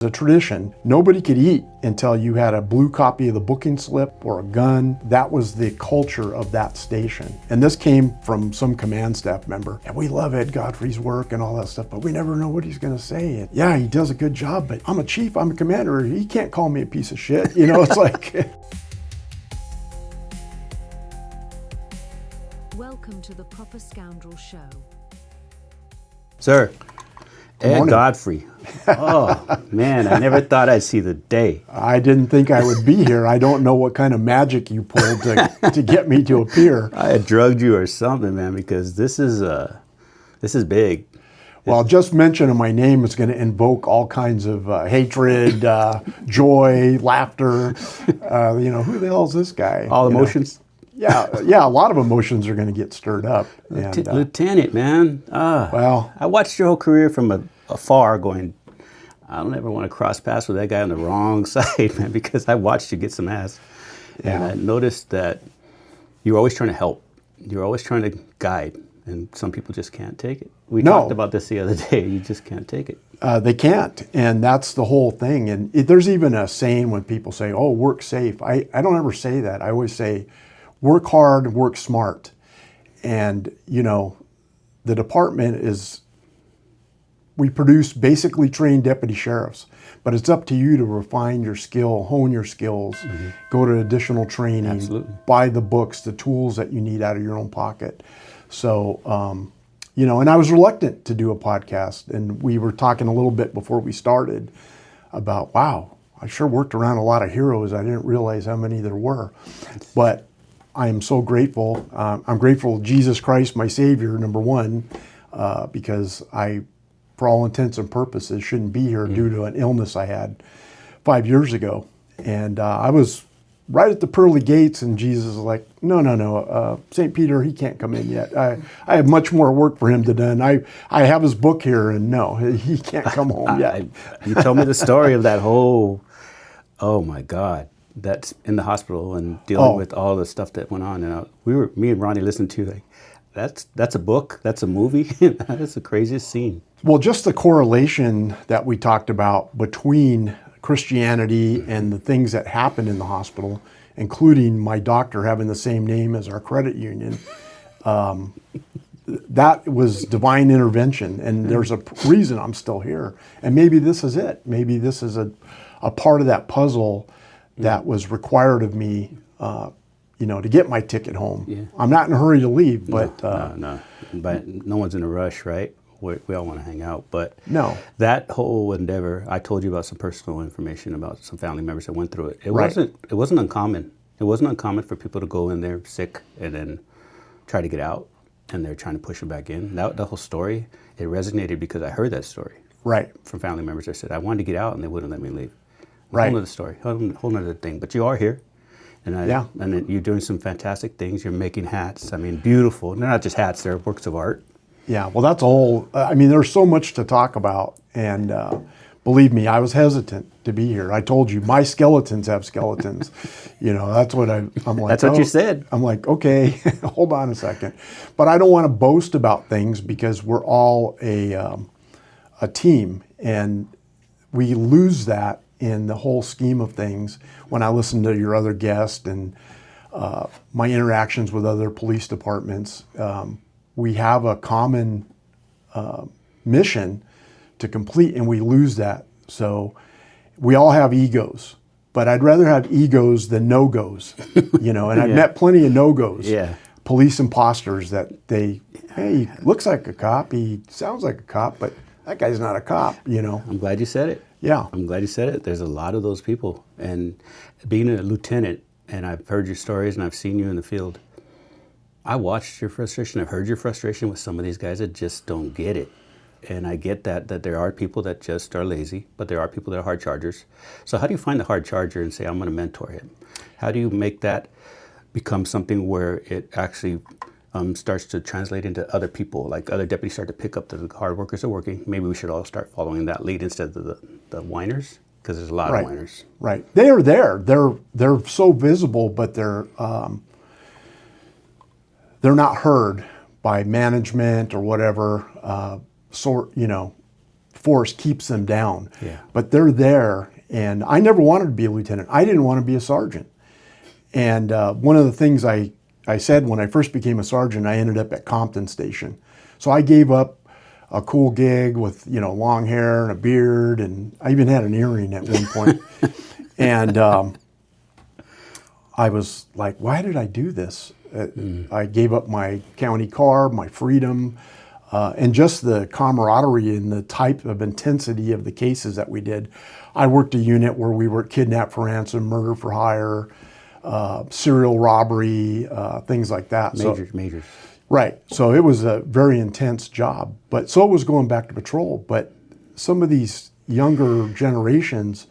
The tradition, nobody could eat until you had a blue copy of the booking slip or a gun. That was the culture of that station. And this came from some command staff member. And we love Ed Godfrey's work and all that stuff, but we never know what he's gonna say. And yeah, he does a good job, but I'm a chief, I'm a commander. He can't call me a piece of shit. You know, it's like. Welcome to the Proper Scoundrel Show. Sir, Ed morning. Godfrey. Oh, man, I never thought I'd see the day. I didn't think I would be here. I don't know what kind of magic you pulled to get me to appear. I had drugged you or something, man, because this is big. Well, just mentioning my name is going to invoke all kinds of hatred, joy, laughter. You know, who the hell is this guy? All You know? emotions. Yeah, a lot of emotions are going to get stirred up. And, Lieutenant, man. well, I watched your whole career from afar going, I don't ever want to cross paths with that guy on the wrong side, man, because I watched you get some ass. And I noticed that you're always trying to help. You're always trying to guide. And some people just can't take it. We talked about this the other day. You just can't take it. They can't, and that's the whole thing. And there's even a saying when people say, oh, work safe. I don't ever say that. I always say, work hard, work smart. And, you know, the department is, we produce basically trained deputy sheriffs, but it's up to you to refine your skill, hone your skills, go to additional training, Absolutely. buy the books, the tools that you need out of your own pocket. So, you know, and I was reluctant to do a podcast, and we were talking a little bit before we started about, wow, I sure worked around a lot of heroes. I didn't realize how many there were, but I am so grateful. I'm grateful to Jesus Christ, my Savior, number one, because I, for all intents and purposes, shouldn't be here due to an illness I had 5 years ago. And I was right at the pearly gates, and Jesus was like, no, St. Peter, he can't come in yet. I have much more work for him to do. And I have his book here, and no, he can't come home yet. You told me the story of that whole, oh my God, that's in the hospital and dealing with all the stuff that went on. And me and Ronnie listened to like, that's a book, that's a movie, that's the craziest scene. Well, just the correlation that we talked about between Christianity and the things that happened in the hospital, including my doctor having the same name as our credit union, that was divine intervention. And there's a reason I'm still here. And maybe this is it. Maybe this is a part of that puzzle that was required of me, you know, to get my ticket home. Yeah. I'm not in a hurry to leave, but... No. But no one's in a rush, right? We all want to hang out, but no. That whole endeavor, I told you about some personal information about some family members that went through it. It wasn't uncommon. It wasn't uncommon for people to go in there sick and then try to get out, and they're trying to push them back in. The whole story, it resonated because I heard that story. Right. From family members that said, I wanted to get out and they wouldn't let me leave. Right. Whole other story, whole other thing. But you are here. And and you're doing some fantastic things. You're making hats. I mean, beautiful. They're not just hats, they're works of art. Yeah, well, that's all. I mean, there's so much to talk about. And believe me, I was hesitant to be here. I told you, my skeletons have skeletons. You know, that's what I'm like. That's what you said. I'm like, okay, hold on a second. But I don't want to boast about things because we're all a team. And we lose that in the whole scheme of things when I listen to your other guests and my interactions with other police departments. We have a common mission to complete, and we lose that. So we all have egos, but I'd rather have egos than no-goes, you know, and I've met plenty of no-goes. Yeah. Police imposters that hey, he looks like a cop, he sounds like a cop, but that guy's not a cop, you know. I'm glad you said it. Yeah. I'm glad you said it. There's a lot of those people. And being a lieutenant, and I've heard your stories and I've seen you in the field, I watched your frustration. I've heard your frustration with some of these guys that just don't get it. And I get that there are people that just are lazy, but there are people that are hard chargers. So how do you find the hard charger and say, I'm going to mentor him? How do you make that become something where it actually starts to translate into other people, like other deputies start to pick up the hard workers that are working? Maybe we should all start following that lead instead of the whiners, because there's a lot of whiners. Right. They are there. They're so visible, but they're not heard by management or whatever force keeps them down. Yeah. But they're there, and I never wanted to be a lieutenant. I didn't want to be a sergeant. And one of the things I said when I first became a sergeant, I ended up at Compton Station. So I gave up a cool gig with, long hair and a beard, and I even had an earring at one point. And I was like, why did I do this? I gave up my county car, my freedom, and just the camaraderie and the type of intensity of the cases that we did. I worked a unit where we were kidnapped for ransom, murder for hire, serial robbery, things like that. Majors. Right. So it was a very intense job. But so it was going back to patrol. But some of these younger generations,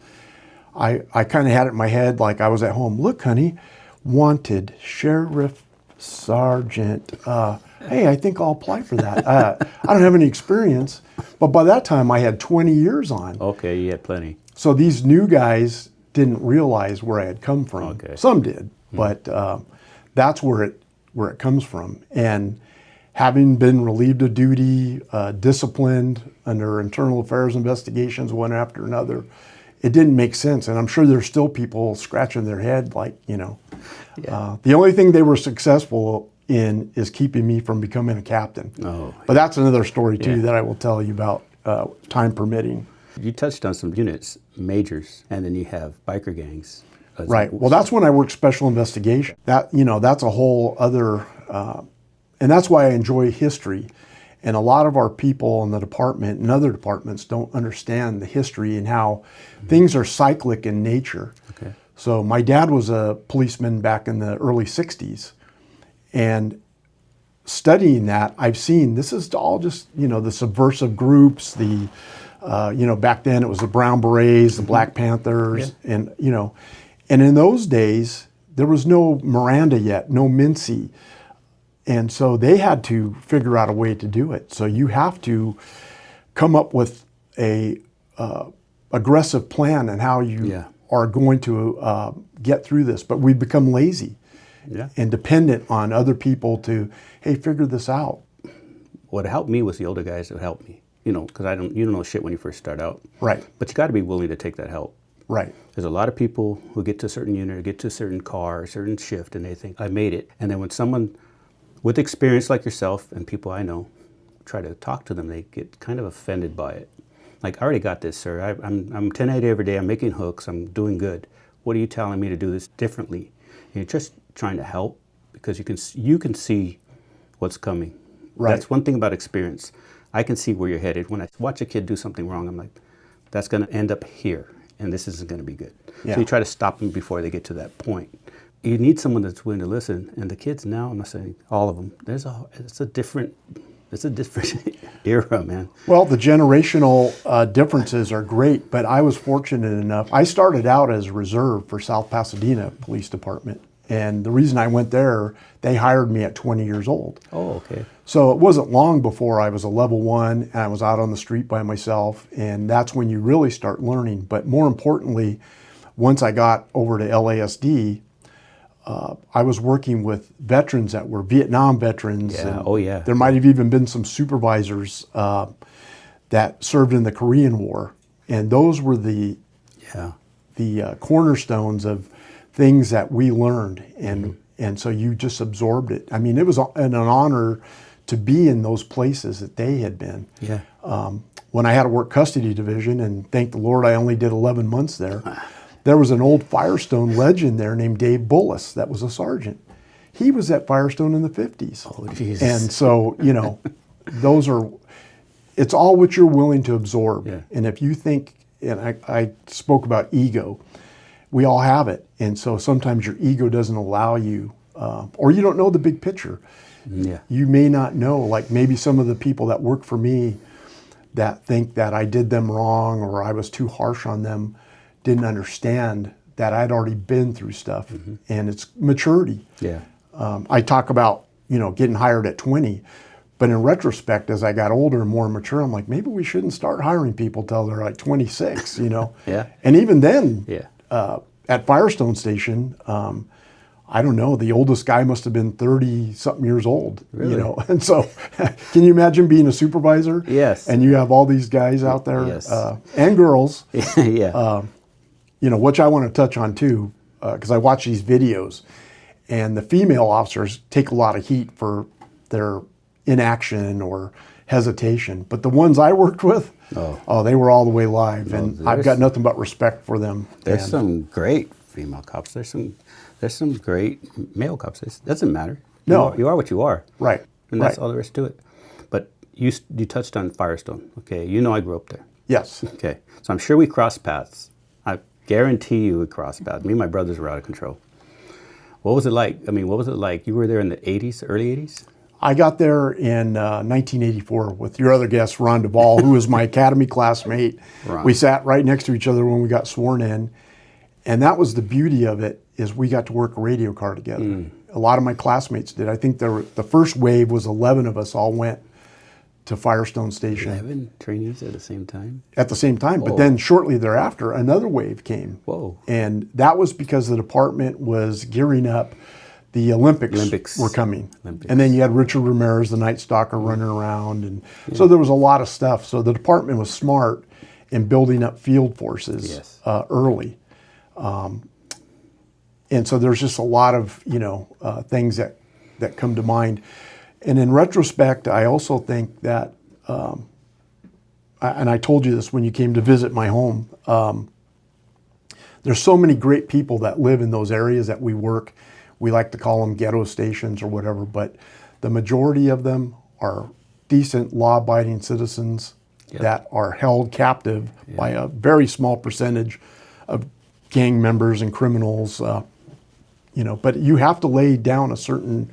I kind of had it in my head like I was at home. Look, honey, wanted, sheriff, sergeant. Hey, I think I'll apply for that. I don't have any experience. But by that time, I had 20 years on. Okay, you had plenty. So these new guys didn't realize where I had come from. Okay. Some did, but that's where it comes from. And having been relieved of duty, disciplined under internal affairs investigations, one after another, it didn't make sense. And I'm sure there's still people scratching their head like, the only thing they were successful in is keeping me from becoming a captain. Oh, but that's another story too that I will tell you about, time permitting. You touched on some units, majors, and then you have biker gangs. Right. Well, that's when I worked special investigation. That's a whole other, and that's why I enjoy history. And a lot of our people in the department and other departments don't understand the history and how things are cyclic in nature. Okay. So my dad was a policeman back in the early 60s. And studying that, I've seen this is all just, the subversive groups, back then it was the Brown Berets, the Black Panthers, and in those days, there was no Miranda yet, no Mincy. And so they had to figure out a way to do it. So you have to come up with a aggressive plan and how you are going to get through this. But we've become lazy and dependent on other people to, hey, figure this out. What helped me was the older guys that helped me, because you don't know shit when you first start out. Right. But you got to be willing to take that help. Right. There's a lot of people who get to a certain unit or get to a certain car, a certain shift, and they think, I made it. And then when someone with experience like yourself and people I know try to talk to them, they get kind of offended by it. Like, I already got this, sir. I'm 10-8 every day. I'm making hooks. I'm doing good. What are you telling me to do this differently? And you're just trying to help because you can see what's coming. Right. That's one thing about experience. I can see where you're headed. When I watch a kid do something wrong, I'm like, that's going to end up here, and this isn't going to be good. Yeah. So you try to stop them before they get to that point. You need someone that's willing to listen. And the kids now, I'm not saying all of them, it's a different era, man. Well, the generational differences are great, but I was fortunate enough. I started out as reserve for South Pasadena Police Department. And the reason I went there, they hired me at 20 years old. Oh, okay. So it wasn't long before I was a level 1 and I was out on the street by myself. And that's when you really start learning. But more importantly, once I got over to LASD, I was working with veterans that were Vietnam veterans. Yeah. And there might have even been some supervisors that served in the Korean War. And those were the cornerstones of things that we learned. And so you just absorbed it. I mean, it was an honor to be in those places that they had been. Yeah. When I had to work custody division, and thank the Lord I only did 11 months there, there was an old Firestone legend there named Dave Bullis that was a sergeant. He was at Firestone in the 50s. Oh, Jesus. And so, it's all what you're willing to absorb. Yeah. And if you think, and I spoke about ego, we all have it. And so sometimes your ego doesn't allow you, or you don't know the big picture. Yeah. You may not know, like maybe some of the people that work for me that think that I did them wrong or I was too harsh on them didn't understand that I'd already been through stuff. And it's maturity. Yeah. I talk about, getting hired at 20, but in retrospect, as I got older and more mature, I'm like, maybe we shouldn't start hiring people till they're like 26, Yeah. And even then, Yeah. at Firestone Station, I don't know, the oldest guy must have been 30 something years old, Really? you know? And so can you imagine being a supervisor? Yes. And you have all these guys out there, Yes. and girls, Yeah. you know, which I want to touch on too, because I watch these videos, and the female officers take a lot of heat for their inaction or hesitation. But the ones I worked with, they were all the way live, and I've got nothing but respect for them. There's And some great female cops. There's some great male cops. It doesn't matter. No. You are what you are. Right. And that's right. all there is to it. But you touched on Firestone. Okay. You know I grew up there. Yes. Okay. So I'm sure we crossed paths. I guarantee you we crossed paths. Me and my brothers were out of control. What was it like? I mean, what was it like? You were there in the 80s, early 80s? I got there in 1984 with your other guest, Ron Duvall, who was my academy classmate. Ron. We sat right next to each other when we got sworn in. And that was the beauty of it, is we got to work a radio car together. A lot of my classmates did. I think the first wave was 11 of us all went to Firestone Station 11 trainees at the same time? at the same time. But Whoa. then shortly thereafter, another wave came. Whoa. And that was because the department was gearing up. The Olympics were coming. Olympics. And then you had Richard Ramirez, the Night Stalker, running around. And so there was a lot of stuff. So the department was smart in building up field forces Yes. early. And so there's just a lot of, things that come to mind. And in retrospect, I also think that, and I told you this when you came to visit my home, there's so many great people that live in those areas that we work. We like to call them ghetto stations or whatever, but the majority of them are decent, law-abiding citizens that are held captive by a very small percentage of gang members and criminals. But you have to lay down a certain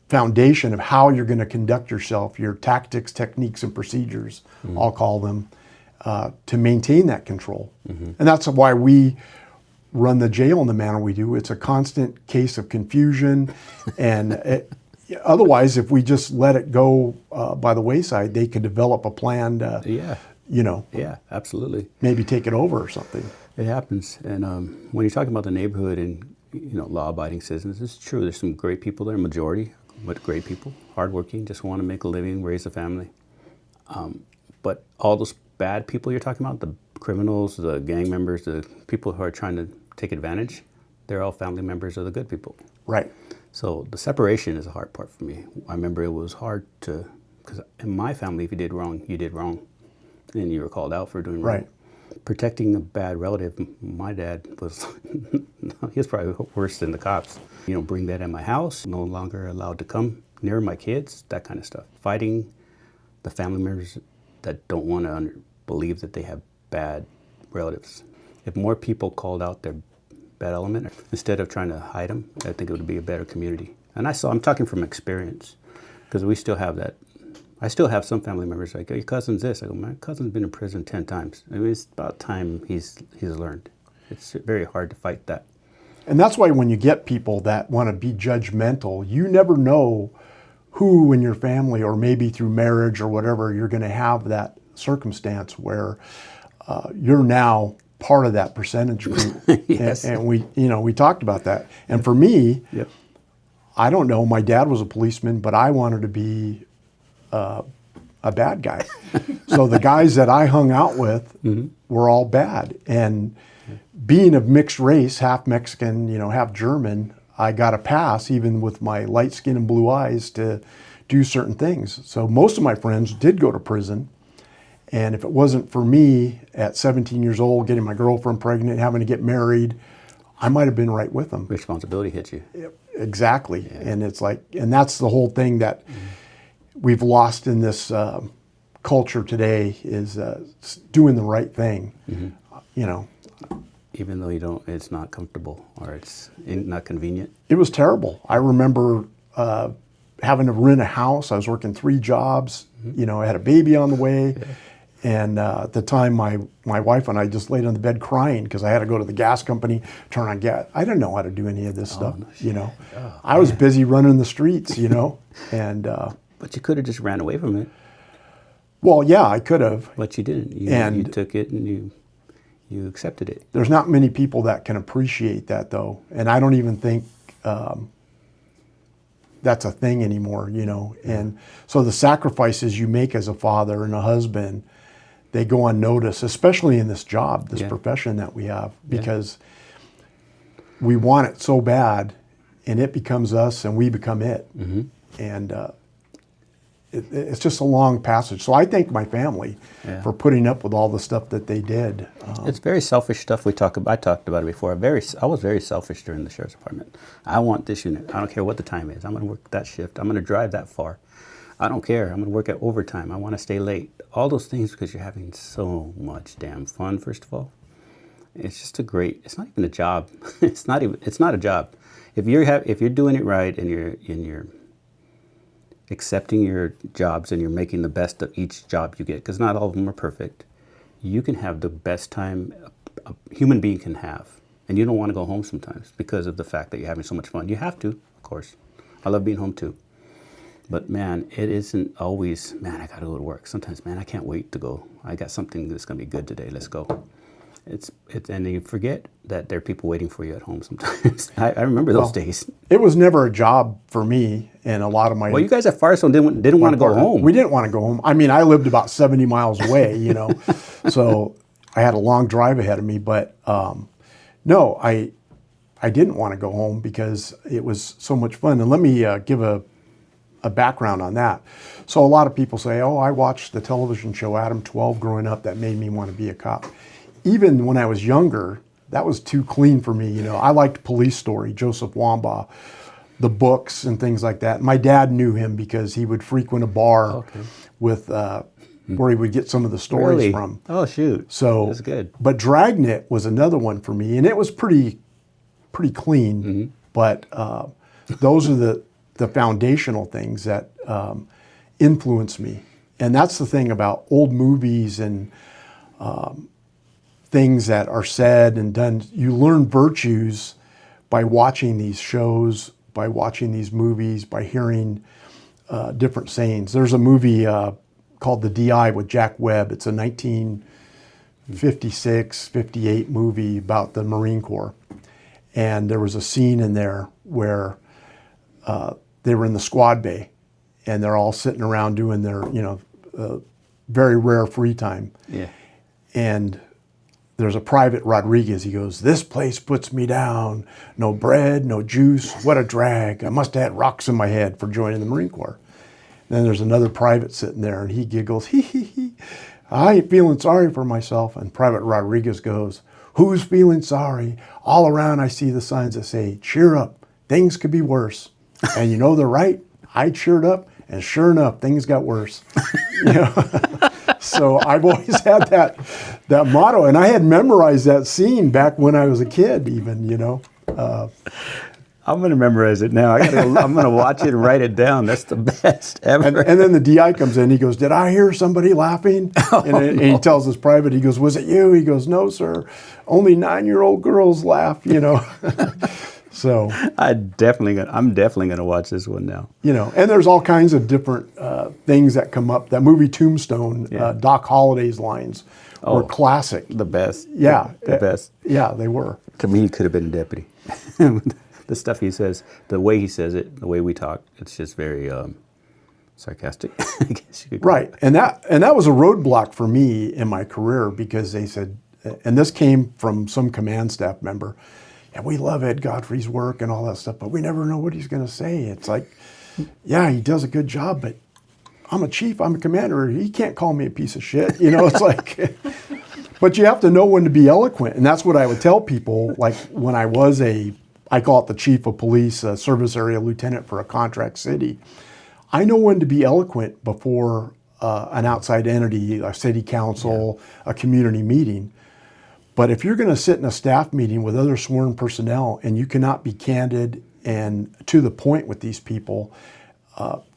foundation of how you're going to conduct yourself, your tactics, techniques, and procedures, I'll call them, to maintain that control. And that's why we run the jail in the manner we do. It's a constant case of confusion. And otherwise, if we just let it go by the wayside, they could develop a plan to, Yeah, absolutely. maybe take it over or something. It happens. And when you're talking about the neighborhood and law-abiding citizens, it's true. There's some great people there, majority, but great people, hardworking, just want to make a living, raise a family. But all those bad people you're talking about, the criminals, the gang members, the people who are trying to take advantage, they're all family members of the good people. Right. So the separation is a hard part for me. I remember it was hard because in my family, if you did wrong, you did wrong. And you were called out for doing wrong. Right. Protecting a bad relative, my dad was, he was probably worse than the cops. Bring that in my house, no longer allowed to come near my kids, that kind of stuff. Fighting the family members that don't want to believe that they have bad relatives. If more people called out their bad element, instead of trying to hide them, I think it would be a better community. And I'm talking from experience, because we still have that. I still have some family members like, your cousin's this. I go, my cousin's been in prison 10 times. I mean, it's about time he's learned. It's very hard to fight that. And that's why when you get people that want to be judgmental, you never know who in your family, or maybe through marriage or whatever, you're going to have that circumstance where you're now part of that percentage group. Yes. And we talked about that. And for me, I don't know, my dad was a policeman, but I wanted to be a bad guy. So the guys that I hung out with were all bad. And being of mixed race, half Mexican, half German, I got a pass, even with my light skin and blue eyes, to do certain things. So most of my friends did go to prison. And if it wasn't for me at 17 years old, getting my girlfriend pregnant, having to get married, I might have been right with them. Responsibility hits you. Exactly. Yeah. And it's like, and that's the whole thing that we've lost in this culture today, is doing the right thing. Even though it's not comfortable, or it's not convenient. It was terrible. I remember having to rent a house. I was working 3 jobs. I had a baby on the way. And at the time, my wife and I just laid on the bed crying because I had to go to the gas company, turn on gas. I didn't know how to do any of this stuff, I was busy running the streets, and... But you could have just ran away from it. Well, yeah, I could have. But you didn't. You took it, and You accepted it. There's not many people that can appreciate that, though. And I don't even think that's a thing anymore, you know. And so the sacrifices you make as a father and a husband, they go unnoticed, especially in this job, this profession that we have, because we want it so bad, and it becomes us and we become it. And it's just a long passage. So I thank my family for putting up with all the stuff that they did. It's very selfish stuff. I talked about it before. I was very selfish during the sheriff's department. I want this unit. I don't care what the time is. I'm going to work that shift. I'm going to drive that far. I don't care. I'm going to work at overtime. I want to stay late. All those things because you're having so much damn fun. First of all, it's just it's not even a job. It's not a job. If you're doing it right and you're accepting your jobs and you're making the best of each job you get, because not all of them are perfect, you can have the best time a human being can have. And you don't want to go home sometimes because of the fact that you're having so much fun. You have to, of course. I love being home too. But man, it isn't always, man, I got to go to work. Sometimes, man, I can't wait to go. I got something that's going to be good today. Let's go. And you forget that there are people waiting for you at home sometimes. I remember those days. It was never a job for me, and a lot of my... Well, you guys at Firestone didn't want to go home. We didn't want to go home. I mean, I lived about 70 miles away, you know, so I had a long drive ahead of me. But no, I didn't want to go home because it was so much fun. And let me give a background on that. So a lot of people say, oh, I watched the television show Adam 12 growing up that made me want to be a cop. Even when I was younger, that was too clean for me. You know, I liked Police Story, Joseph Wambaugh, the books and things like that. My dad knew him because he would frequent a bar with where he would get some of the stories from. Oh, shoot. So that's good. But Dragnet was another one for me, and it was pretty clean. But those are the foundational things that influenced me. And that's the thing about old movies and things that are said and done. You learn virtues by watching these shows, by watching these movies, by hearing different sayings. There's a movie called The DI with Jack Webb. It's a 1956, 58 movie about the Marine Corps. And there was a scene in there where they were in the squad bay and they're all sitting around doing their, very rare free time. Yeah. And there's a Private Rodriguez. He goes, "This place puts me down. No bread, no juice. What a drag. I must have had rocks in my head for joining the Marine Corps." And then there's another private sitting there, and he giggles, "Hee hee hee. I ain't feeling sorry for myself." And Private Rodriguez goes, "Who's feeling sorry? All around I see the signs that say, cheer up. Things could be worse." And you know they're right. I cheered up, and sure enough, things got worse. So I've always had that motto, and I had memorized that scene back when I was a kid, even. I'm going to memorize it now. I'm going to watch it and write it down. That's the best ever. And then the DI comes in. He goes, "Did I hear somebody laughing?" And he tells his private, he goes, "Was it you?" He goes, "No, sir. Only 9-year-old girls laugh." So I'm definitely going to watch this one now. And there's all kinds of different things that come up. That movie Tombstone, Doc Holliday's lines were classic. The best. Yeah. The best. Yeah, they were. To me, he could have been a deputy. The stuff he says, the way he says it, the way we talk, it's just very sarcastic, I guess you could call it. And that was a roadblock for me in my career because they said, and this came from some command staff member, "Yeah, we love Ed Godfrey's work and all that stuff, but we never know what he's going to say." It's like, yeah, he does a good job, but I'm a chief, I'm a commander. He can't call me a piece of shit. It's like, but you have to know when to be eloquent. And that's what I would tell people. Like when I was I call it the chief of police, a service area lieutenant for a contract city. I know when to be eloquent before an outside entity, a city council, a community meeting. But if you're going to sit in a staff meeting with other sworn personnel and you cannot be candid and to the point with these people,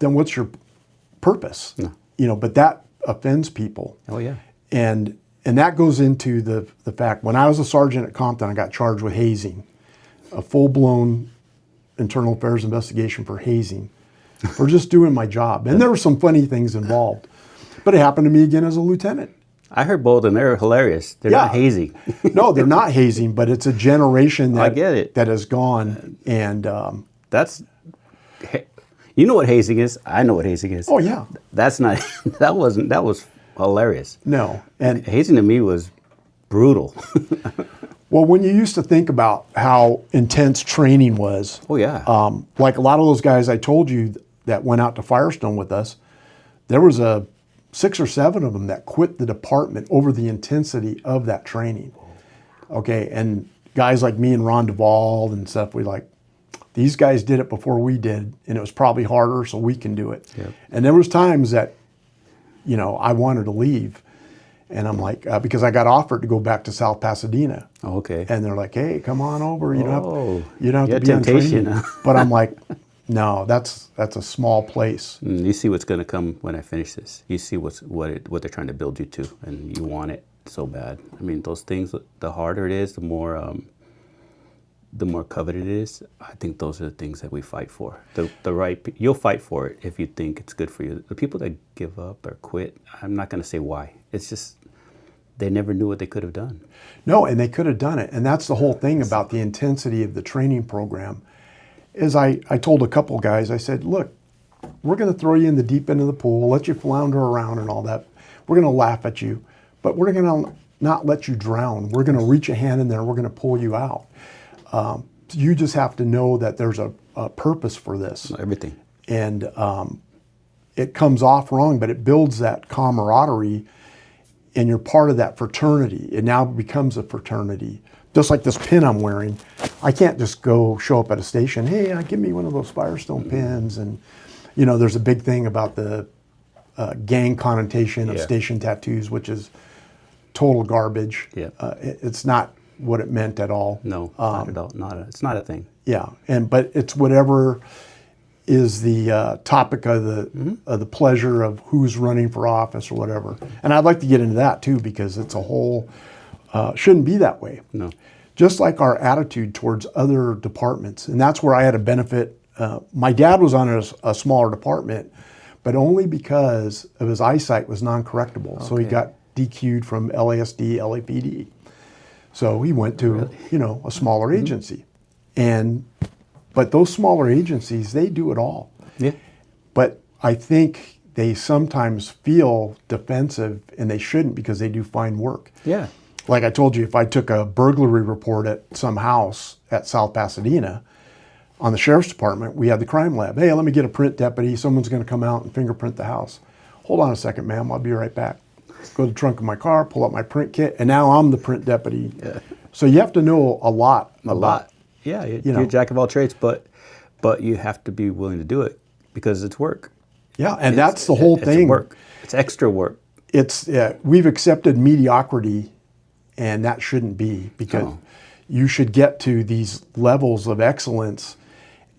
then what's your purpose? No. But that offends people. Oh, yeah. And that goes into the fact, when I was a sergeant at Compton, I got charged with hazing, a full-blown internal affairs investigation for hazing, for just doing my job. And there were some funny things involved. But it happened to me again as a lieutenant. I heard both, and they're hilarious. They're not hazing. No, they're not hazing, but it's a generation that I get it. that has gone, and That's, you know what hazing is. I know what hazing is. oh yeah, That's not. That was hilarious. no, and Hazing to me was brutal. well, when you used to think about how intense training was, Oh yeah. like a lot of those guys I told you that went out to Firestone with us, there was 6 or 7 of them that quit the department over the intensity of that training. Okay, and guys like me and Ron Duvall and stuff, we like, these guys did it before we did, and it was probably harder, so we can do it. Yep. And there was times that, I wanted to leave, and I'm like, because I got offered to go back to South Pasadena. Oh, okay. And they're like, hey, come on over. You Oh, don't have to yeah, be on temptation, training. huh? But I'm like, no, that's a small place. You see what's going to come when I finish this. You see what they're trying to build you to, and you want it so bad. I mean, those things. The harder it is, the more coveted it is. I think those are the things that we fight for. The right. You'll fight for it if you think it's good for you. The people that give up or quit, I'm not going to say why. It's just they never knew what they could have done. No, and they could have done it. And that's the whole thing about the intensity of the training program. Is I told a couple guys, I said, look, we're going to throw you in the deep end of the pool, let you flounder around and all that. We're going to laugh at you, but we're going to not let you drown. We're going to reach a hand in there. We're going to pull you out. You just have to know that there's a purpose for this. Everything. And it comes off wrong, but it builds that camaraderie, and you're part of that fraternity. It now becomes a fraternity. Just like this pin I'm wearing, I can't just go show up at a station, hey, give me one of those Firestone pins. And, there's a big thing about the gang connotation of Yeah. station tattoos, which is total garbage. Yeah. It's not what it meant at all. No, not at all. It's not a thing. Yeah, but it's whatever is the topic of the pleasure of who's running for office or whatever. And I'd like to get into that too, because it's a whole, shouldn't be that way. No. Just like our attitude towards other departments. And that's where I had a benefit. My dad was on a smaller department, but only because of his eyesight was non-correctable. So he Okay. got DQ'd from LASD, LAPD. So he went to, a smaller agency. But those smaller agencies, they do it all. Yeah. But I think they sometimes feel defensive, and they shouldn't, because they do fine work. Yeah. Like I told you, if I took a burglary report at some house at South Pasadena, on the sheriff's department, we had the crime lab. Hey, let me get a print deputy. Someone's going to come out and fingerprint the house. Hold on a second, ma'am. I'll be right back. Go to the trunk of my car, pull out my print kit, and now I'm the print deputy. Yeah. So you have to know a lot. A lot. Yeah, you're a jack of all trades, but you have to be willing to do it because it's work. Yeah, and that's the whole thing. It's work. It's extra work. We've accepted mediocrity, and that shouldn't be, because you should get to these levels of excellence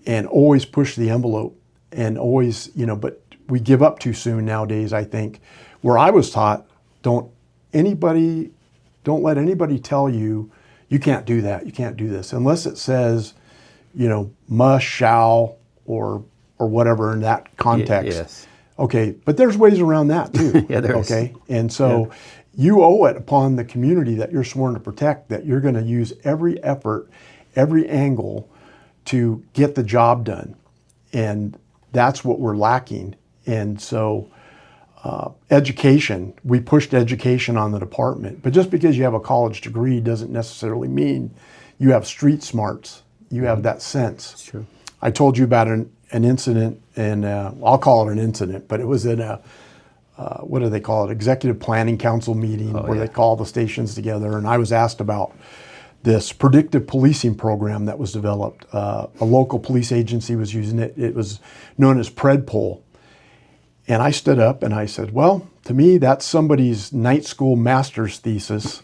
and always push the envelope, and always, but we give up too soon nowadays, I think. Where I was taught, don't let anybody tell you, you can't do that, you can't do this, unless it says, must, shall, or whatever in that context. Yes. Okay, but there's ways around that too. Yeah, there is. Okay, and so you owe it upon the community that you're sworn to protect that you're going to use every effort, every angle to get the job done. And that's what we're lacking. And so education, we pushed education on the department. But just because you have a college degree doesn't necessarily mean you have street smarts. You have that sense. It's true. I told you about an incident, and I'll call it an incident, but it was in a, what do they call it, executive planning council meeting where they call the stations together. And I was asked about this predictive policing program that was developed. A local police agency was using it. It was known as PredPol. And I stood up and I said, well, to me, that's somebody's night school master's thesis.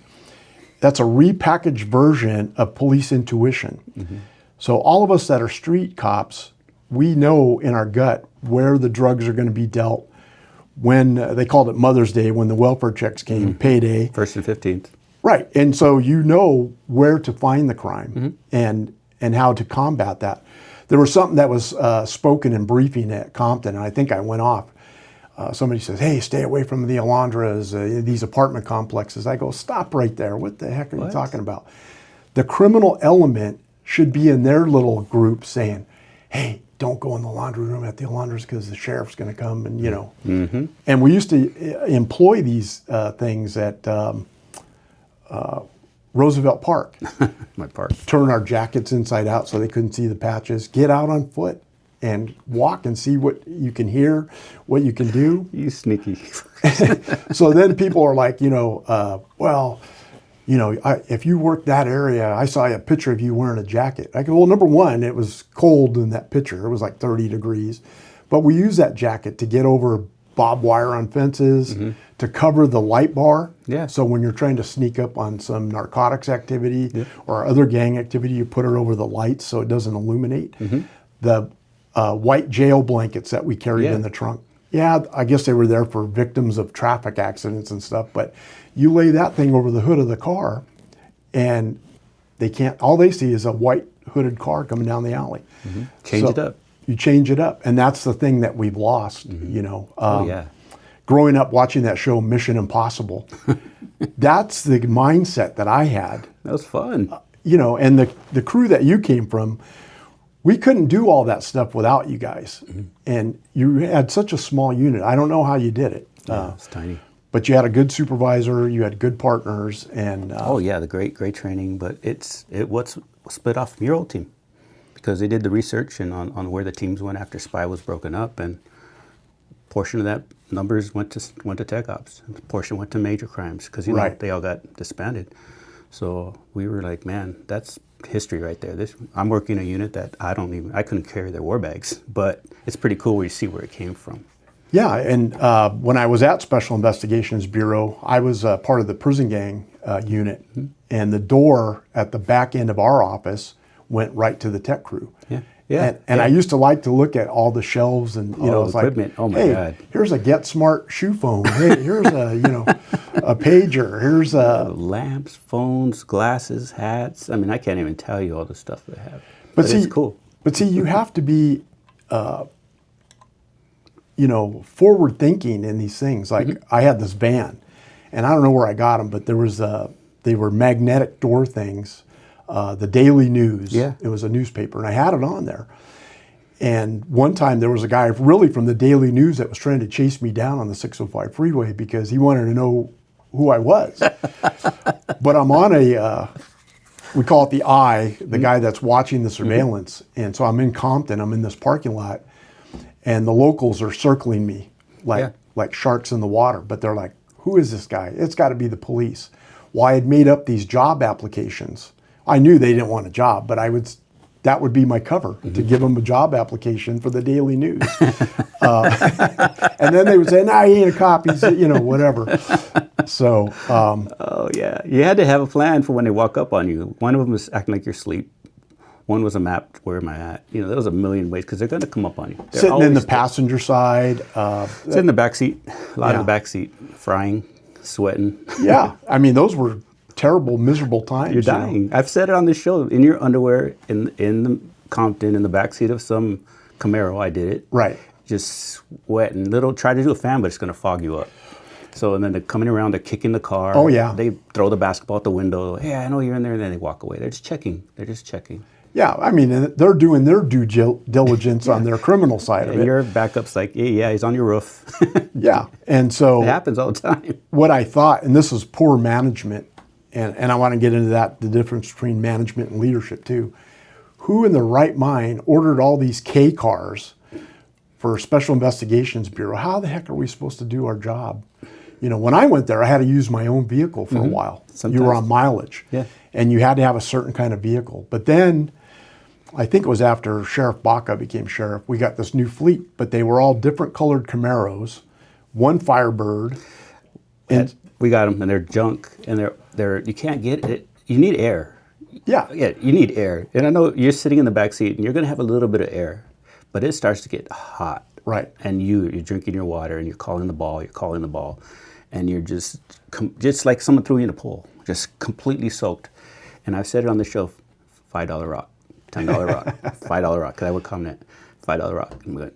That's a repackaged version of police intuition. Mm-hmm. So all of us that are street cops, we know in our gut where the drugs are going to be dealt. When they called it Mother's Day, when the welfare checks came, payday. 1st and 15th. Right, and so you know where to find the crime and how to combat that. There was something that was spoken in briefing at Compton, and I think I went off. somebody says, hey, stay away from the Alondras, these apartment complexes. I go, stop right there. What the heck are you talking about? The criminal element should be in their little group saying, hey, don't go in the laundry room at the Alondras because the sheriff's going to come and, you know. Mm-hmm. And we used to employ these things at Roosevelt Park. My park. Turn our jackets inside out so they couldn't see the patches. Get out on foot and walk and see what you can hear, what you can do. You sneaky. So then people are like, well, if you work that area, I saw a picture of you wearing a jacket. I go, well, number one, it was cold in that picture. It was like 30 degrees. But we use that jacket to get over barbed wire on fences, to cover the light bar. Yeah. So when you're trying to sneak up on some narcotics activity or other gang activity, you put it over the lights so it doesn't illuminate. The white jail blankets that we carried in the trunk. Yeah, I guess they were there for victims of traffic accidents and stuff, but you lay that thing over the hood of the car and they can't, all they see is a white hooded car coming down the alley. Change it up. You change it up. And that's the thing that we've lost, Growing up watching that show, Mission Impossible, that's the mindset that I had. That was fun. And the crew that you came from, we couldn't do all that stuff without you guys. And you had such a small unit. I don't know how you did it. It's tiny. But you had a good supervisor, you had good partners, and the great training. But it was split off from your old team because they did the research and on where the teams went after Spy was broken up, and a portion of that numbers went to Tech Ops, and a portion went to Major Crimes because they all got disbanded. So we were like, man, that's history right there. I'm working a unit that I couldn't carry their war bags, but it's pretty cool where you see where it came from. Yeah, and when I was at Special Investigations Bureau, I was part of the prison gang unit, and the door at the back end of our office went right to the tech crew. And I used to like to look at all the shelves and it's equipment. like, my God. Here's a Get Smart shoe phone. Hey, here's a pager. Here's lamps, phones, glasses, hats. I mean, I can't even tell you all the stuff they have. But see, it's cool. But see, you have to be forward thinking in these things. Like I had this van, and I don't know where I got them, but they were magnetic door things. The Daily News. Yeah. It was a newspaper, and I had it on there. And one time there was a guy really from the Daily News that was trying to chase me down on the 605 freeway because he wanted to know who I was. But I'm on we call it the eye, the guy that's watching the surveillance. And so I'm in Compton, I'm in this parking lot, and the locals are circling me like sharks in the water. But they're like, who is this guy? It's got to be the police. Well, I had made up these job applications. I knew they didn't want a job, but that would be my cover to give them a job application for the Daily News. And then they would say, nah, he ain't a cop, he's, whatever. So. You had to have a plan for when they walk up on you. One of them was acting like you're asleep. One was a map, where am I at? There was a million ways because they're going to come up on you. They're sitting in the passenger side. Sitting in the back seat, a lot of the back seat, frying, sweating. Yeah, I mean, those were terrible, miserable times. You're dying. I've said it on this show. In your underwear, in the Compton, in the backseat of some Camaro, I did it. Right. Just sweating. Try to do a fan, but it's going to fog you up. So, and then they're coming around, they're kicking the car. Oh, yeah. They throw the basketball out the window. Hey, I know you're in there. And then they walk away. They're just checking. Yeah, I mean, they're doing their due diligence on their criminal side of it. And your backup's like, yeah, he's on your roof. Yeah, and so. It happens all the time. What I thought, and this is poor management, and I want to get into the difference between management and leadership too. Who in their right mind ordered all these K cars for Special Investigations Bureau? How the heck are we supposed to do our job? When I went there, I had to use my own vehicle for a while. Sometimes. You were on mileage. Yeah. And you had to have a certain kind of vehicle. But then, I think it was after Sheriff Baca became sheriff, we got this new fleet, but they were all different colored Camaros, one Firebird. And we got them, and they're junk, and they're you can't get it. You need air. Yeah, you need air. And I know you're sitting in the back seat, and you're going to have a little bit of air, but it starts to get hot. Right. And you're drinking your water, and you're calling the ball, and you're just like someone threw you in a pool, just completely soaked. And I've said it on the show, $5 rock, $10 rock, $5 rock, because I would comment, $5 rock. I'm going,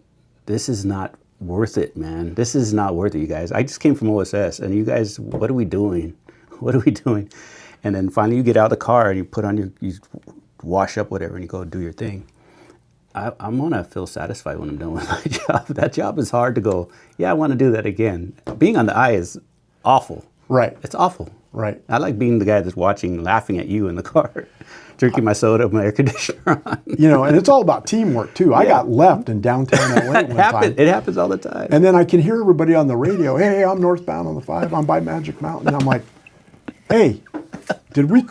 this is not worth it, man. This is not worth it, you guys. I just came from OSS, and you guys, what are we doing? What are we doing? And then finally you get out of the car and you put on you wash up, whatever, and you go do your thing. I'm gonna feel satisfied when I'm done with my job. That job is hard to go, yeah, I want to do that again. Being on the eye is awful. Right. It's awful. Right. I like being the guy that's watching, laughing at you in the car, drinking my soda with my air conditioner on. And it's all about teamwork too. I got left in downtown LA one time. It happens all the time. And then I can hear everybody on the radio, hey, I'm northbound on the 5, I'm by Magic Mountain. And I'm like, hey, did we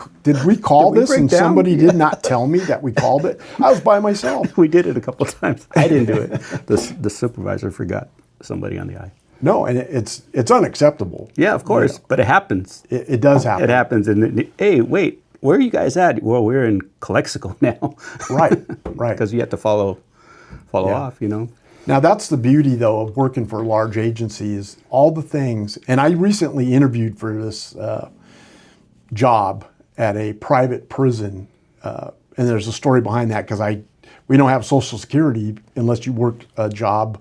call this and somebody did not tell me that we called it? I was by myself. We did it a couple of times. I didn't do it. The supervisor forgot somebody on the eye. No, and it's unacceptable. Yeah, of course, but it happens. It does happen. It happens. And hey, wait, where are you guys at? Well, we're in Calexico now. Right. Because you have to follow off, Now that's the beauty though of working for large agencies, all the things, and I recently interviewed for this job at a private prison, and there's a story behind that because we don't have Social Security unless you worked a job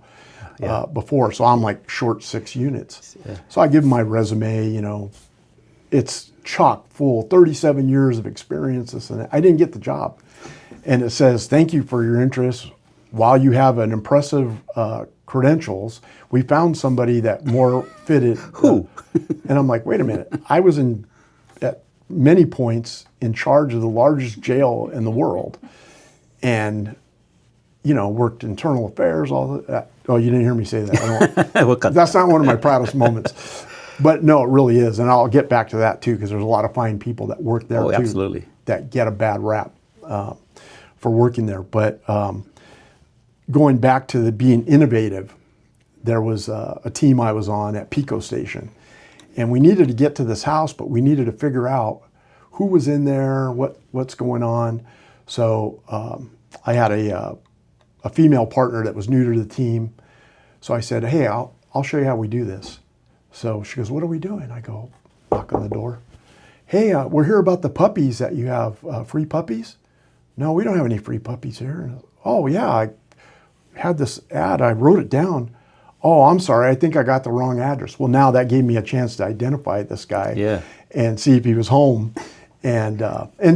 before, so I'm like short 6 units. Yeah. So I give them my resume, it's chock full, 37 years of experience, this and that. I didn't get the job. And it says, thank you for your interest. While you have an impressive credentials, we found somebody that more fitted. Who? And I'm like, wait a minute. I was at many points in charge of the largest jail in the world, and worked internal affairs, all that. Oh, you didn't hear me say that. That's not one of my proudest moments. But no, it really is, and I'll get back to that too, because there's a lot of fine people that work there too. Absolutely. That get a bad rap for working there. But going back to being innovative, there was a team I was on at Pico Station, and we needed to get to this house, but we needed to figure out who was in there, what's going on. So I had a female partner that was new to the team. So I said, hey, I'll show you how we do this. So she goes, what are we doing? I go, knock on the door. Hey, we're here about the puppies that you have, free puppies? No, we don't have any free puppies here. Oh yeah, I had this ad, I wrote it down. Oh, I'm sorry, I think I got the wrong address. Well, now that gave me a chance to identify this guy and see if he was home. And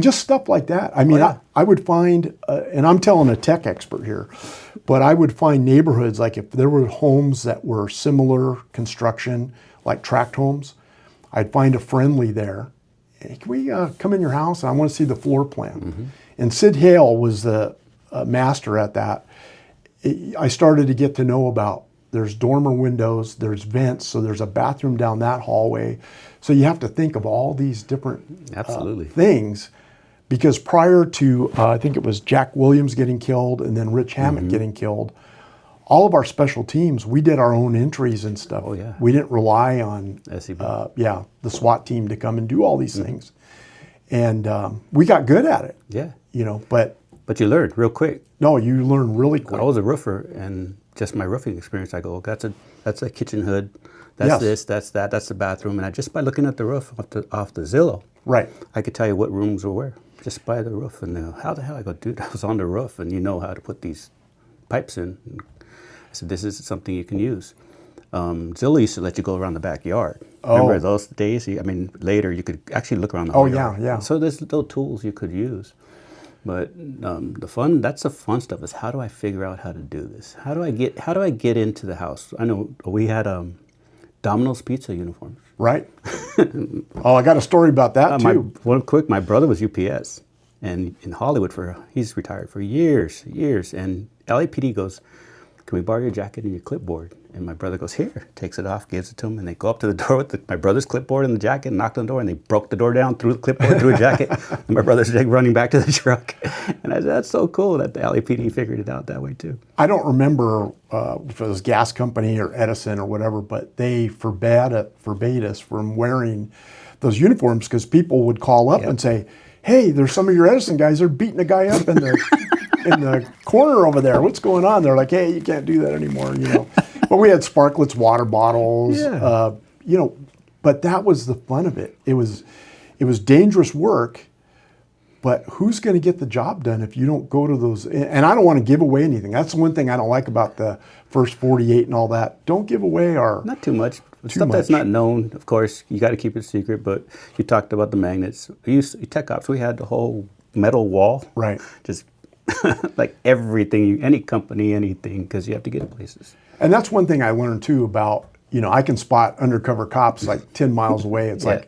just stuff like that. I mean, I would find, and I'm telling a tech expert here, but I would find neighborhoods, like if there were homes that were similar construction, like tract homes, I'd find a friendly there. Hey, can we come in your house? And I want to see the floor plan. Mm-hmm. And Sid Hale was the master at that. I started to get to know about, there's dormer windows, there's vents, so there's a bathroom down that hallway. So you have to think of all these different things, because prior to, I think it was Jack Williams getting killed and then Rich Hammett getting killed, all of our special teams, we did our own entries and stuff. Oh, yeah. We didn't rely on the SWAT team to come and do all these things. And we got good at it. Yeah. But you learned real quick. No, you learn really quick. I was a roofer, and just my roofing experience, I go, that's a kitchen hood. That's this, that's that, that's the bathroom. And just by looking at the roof off the Zillow, I could tell you what rooms were where, just by the roof. And how the hell? I go, dude, I was on the roof, and you know how to put these pipes in. And I said, this is something you can use. Zillow used to let you go around the backyard. Remember those days? Later you could actually look around the whole yard. Yeah. So there's little tools you could use. But that's the fun stuff, is how do I figure out how to do this? How do I get into the house? I know we had Domino's pizza uniforms. Right. I got a story about that too. My brother was UPS, and in Hollywood he's retired for years, and LAPD goes, can we borrow your jacket and your clipboard? And my brother goes, here, takes it off, gives it to him, and they go up to the door with my brother's clipboard and the jacket, knocked on the door, and they broke the door down, threw the clipboard through a jacket, and my brother's running back to the truck. And I said, that's so cool that the LAPD figured it out that way too. I don't remember if it was Gas Company or Edison or whatever, but they forbade us from wearing those uniforms because people would call up and say, hey, there's some of your Edison guys, they're beating a guy up in the corner over there. What's going on? They're like, hey, you can't do that anymore, But we had Sparklets water bottles, but that was the fun of it. It was dangerous work, But who's going to get the job done if you don't go to those? And I don't want to give away anything. That's the one thing I don't like about the first 48 and all that. Don't give away our... Not too much. Stuff that's not known, of course, you got to keep it secret. But you talked about the magnets. Tech Ops, we had the whole metal wall. Right. Just like everything, any company, anything, because you have to get places. And that's one thing I learned too about, I can spot undercover cops like 10 miles away. It's like,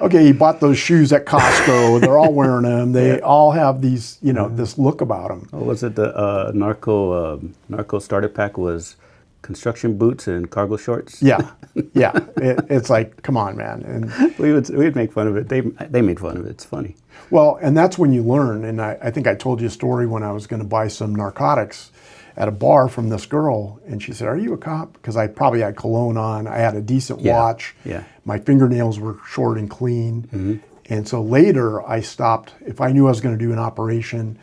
okay, he bought those shoes at Costco. They're all wearing them. They all have these, this look about them. What was it? The narco starter pack was construction boots and cargo shorts. Yeah. It's like, come on, man. And we'd make fun of it. They made fun of it. It's funny. Well, and that's when you learn. And I think I told you a story when I was going to buy some narcotics at a bar from this girl, and she said, "Are you a cop?" Because I probably had cologne on. I had a decent watch. Yeah. My fingernails were short and clean. And so later I stopped. If I knew I was going to do an operation,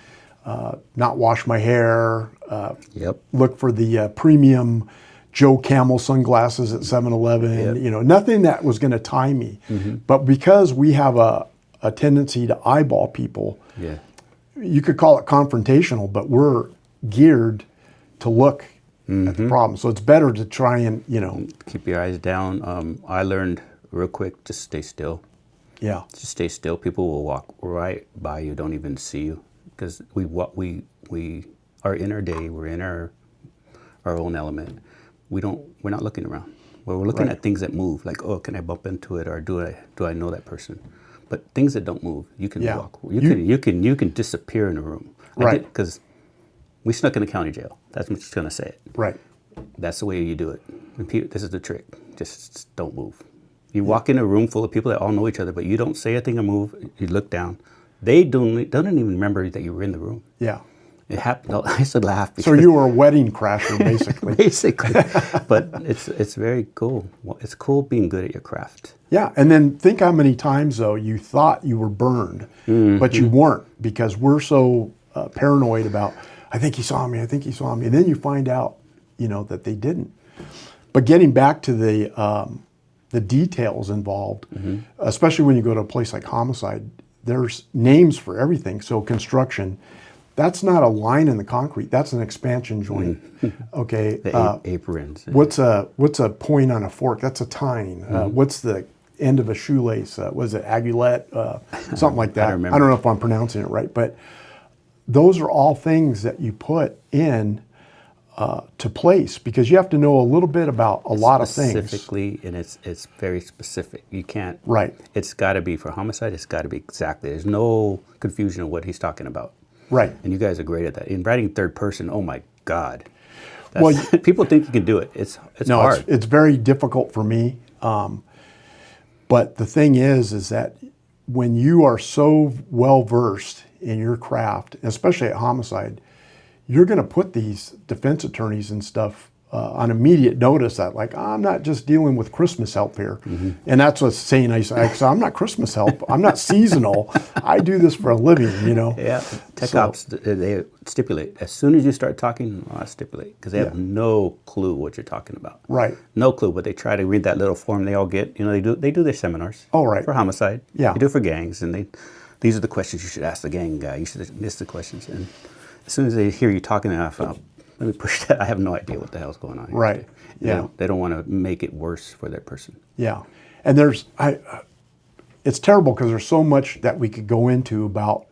not wash my hair, look for the premium Joe Camel sunglasses at 7-Eleven, nothing that was going to tie me. But because we have a tendency to eyeball people, you could call it confrontational, but we're geared to look at the problem. So it's better to try and, keep your eyes down. I learned real quick, just stay still. Yeah. Just stay still. People will walk right by you, don't even see you. Because we are in our day, we're in our own element. We're not looking around. We're looking at things that move, like, oh, can I bump into it, or do I know that person? But things that don't move, you can walk. You can disappear in a room. Right. Because we snuck in the county jail. That's what she's gonna say it. Right. That's the way you do it. And this is the trick. Just don't move. You walk in a room full of people that all know each other, but you don't say a thing or move. You look down. They don't even remember that you were in the room. Yeah. It happened. I used to laugh. So you were a wedding crasher, basically. Basically. But it's very cool. It's cool being good at your craft. Yeah, and then think how many times, though, you thought you were burned, but you weren't, because we're so paranoid about, I think he saw me. And then you find out, that they didn't. But getting back to the details involved, especially when you go to a place like Homicide, there's names for everything. So construction, that's not a line in the concrete. That's an expansion joint. Okay. The aprons. What's a point on a fork? That's a tine. What's the end of a shoelace? Was it agulette? Something like that. I don't know if I'm pronouncing it right, but those are all things that you put in to place, because you have to know a little bit about a lot of things. Specifically, and it's very specific. You can't. Right. It's got to be for Homicide. It's got to be exactly. There's no confusion of what he's talking about. Right. And you guys are great at that. In writing third person, oh my God. Well, people think you can do it. It's hard. It's very difficult for me. But the thing is that when you are so well versed in your craft, especially at Homicide, you're going to put these defense attorneys and stuff on immediate notice that, like, I'm not just dealing with Christmas help here. And that's what's saying, I say, I'm not Christmas help. I'm not seasonal. I do this for a living, Yeah. Tech Ops, they stipulate. As soon as you start talking, I stipulate, because they have no clue what you're talking about. Right. No clue, but they try to read that little form they all get. They do their seminars. Oh, right. For Homicide. Yeah. They do it for gangs, and these are the questions you should ask the gang guy. You should list the questions. And as soon as they hear you talking, let me push that. I have no idea what the hell's going on here. Right. They don't want to make it worse for that person. Yeah. And it's terrible, because there's so much that we could go into about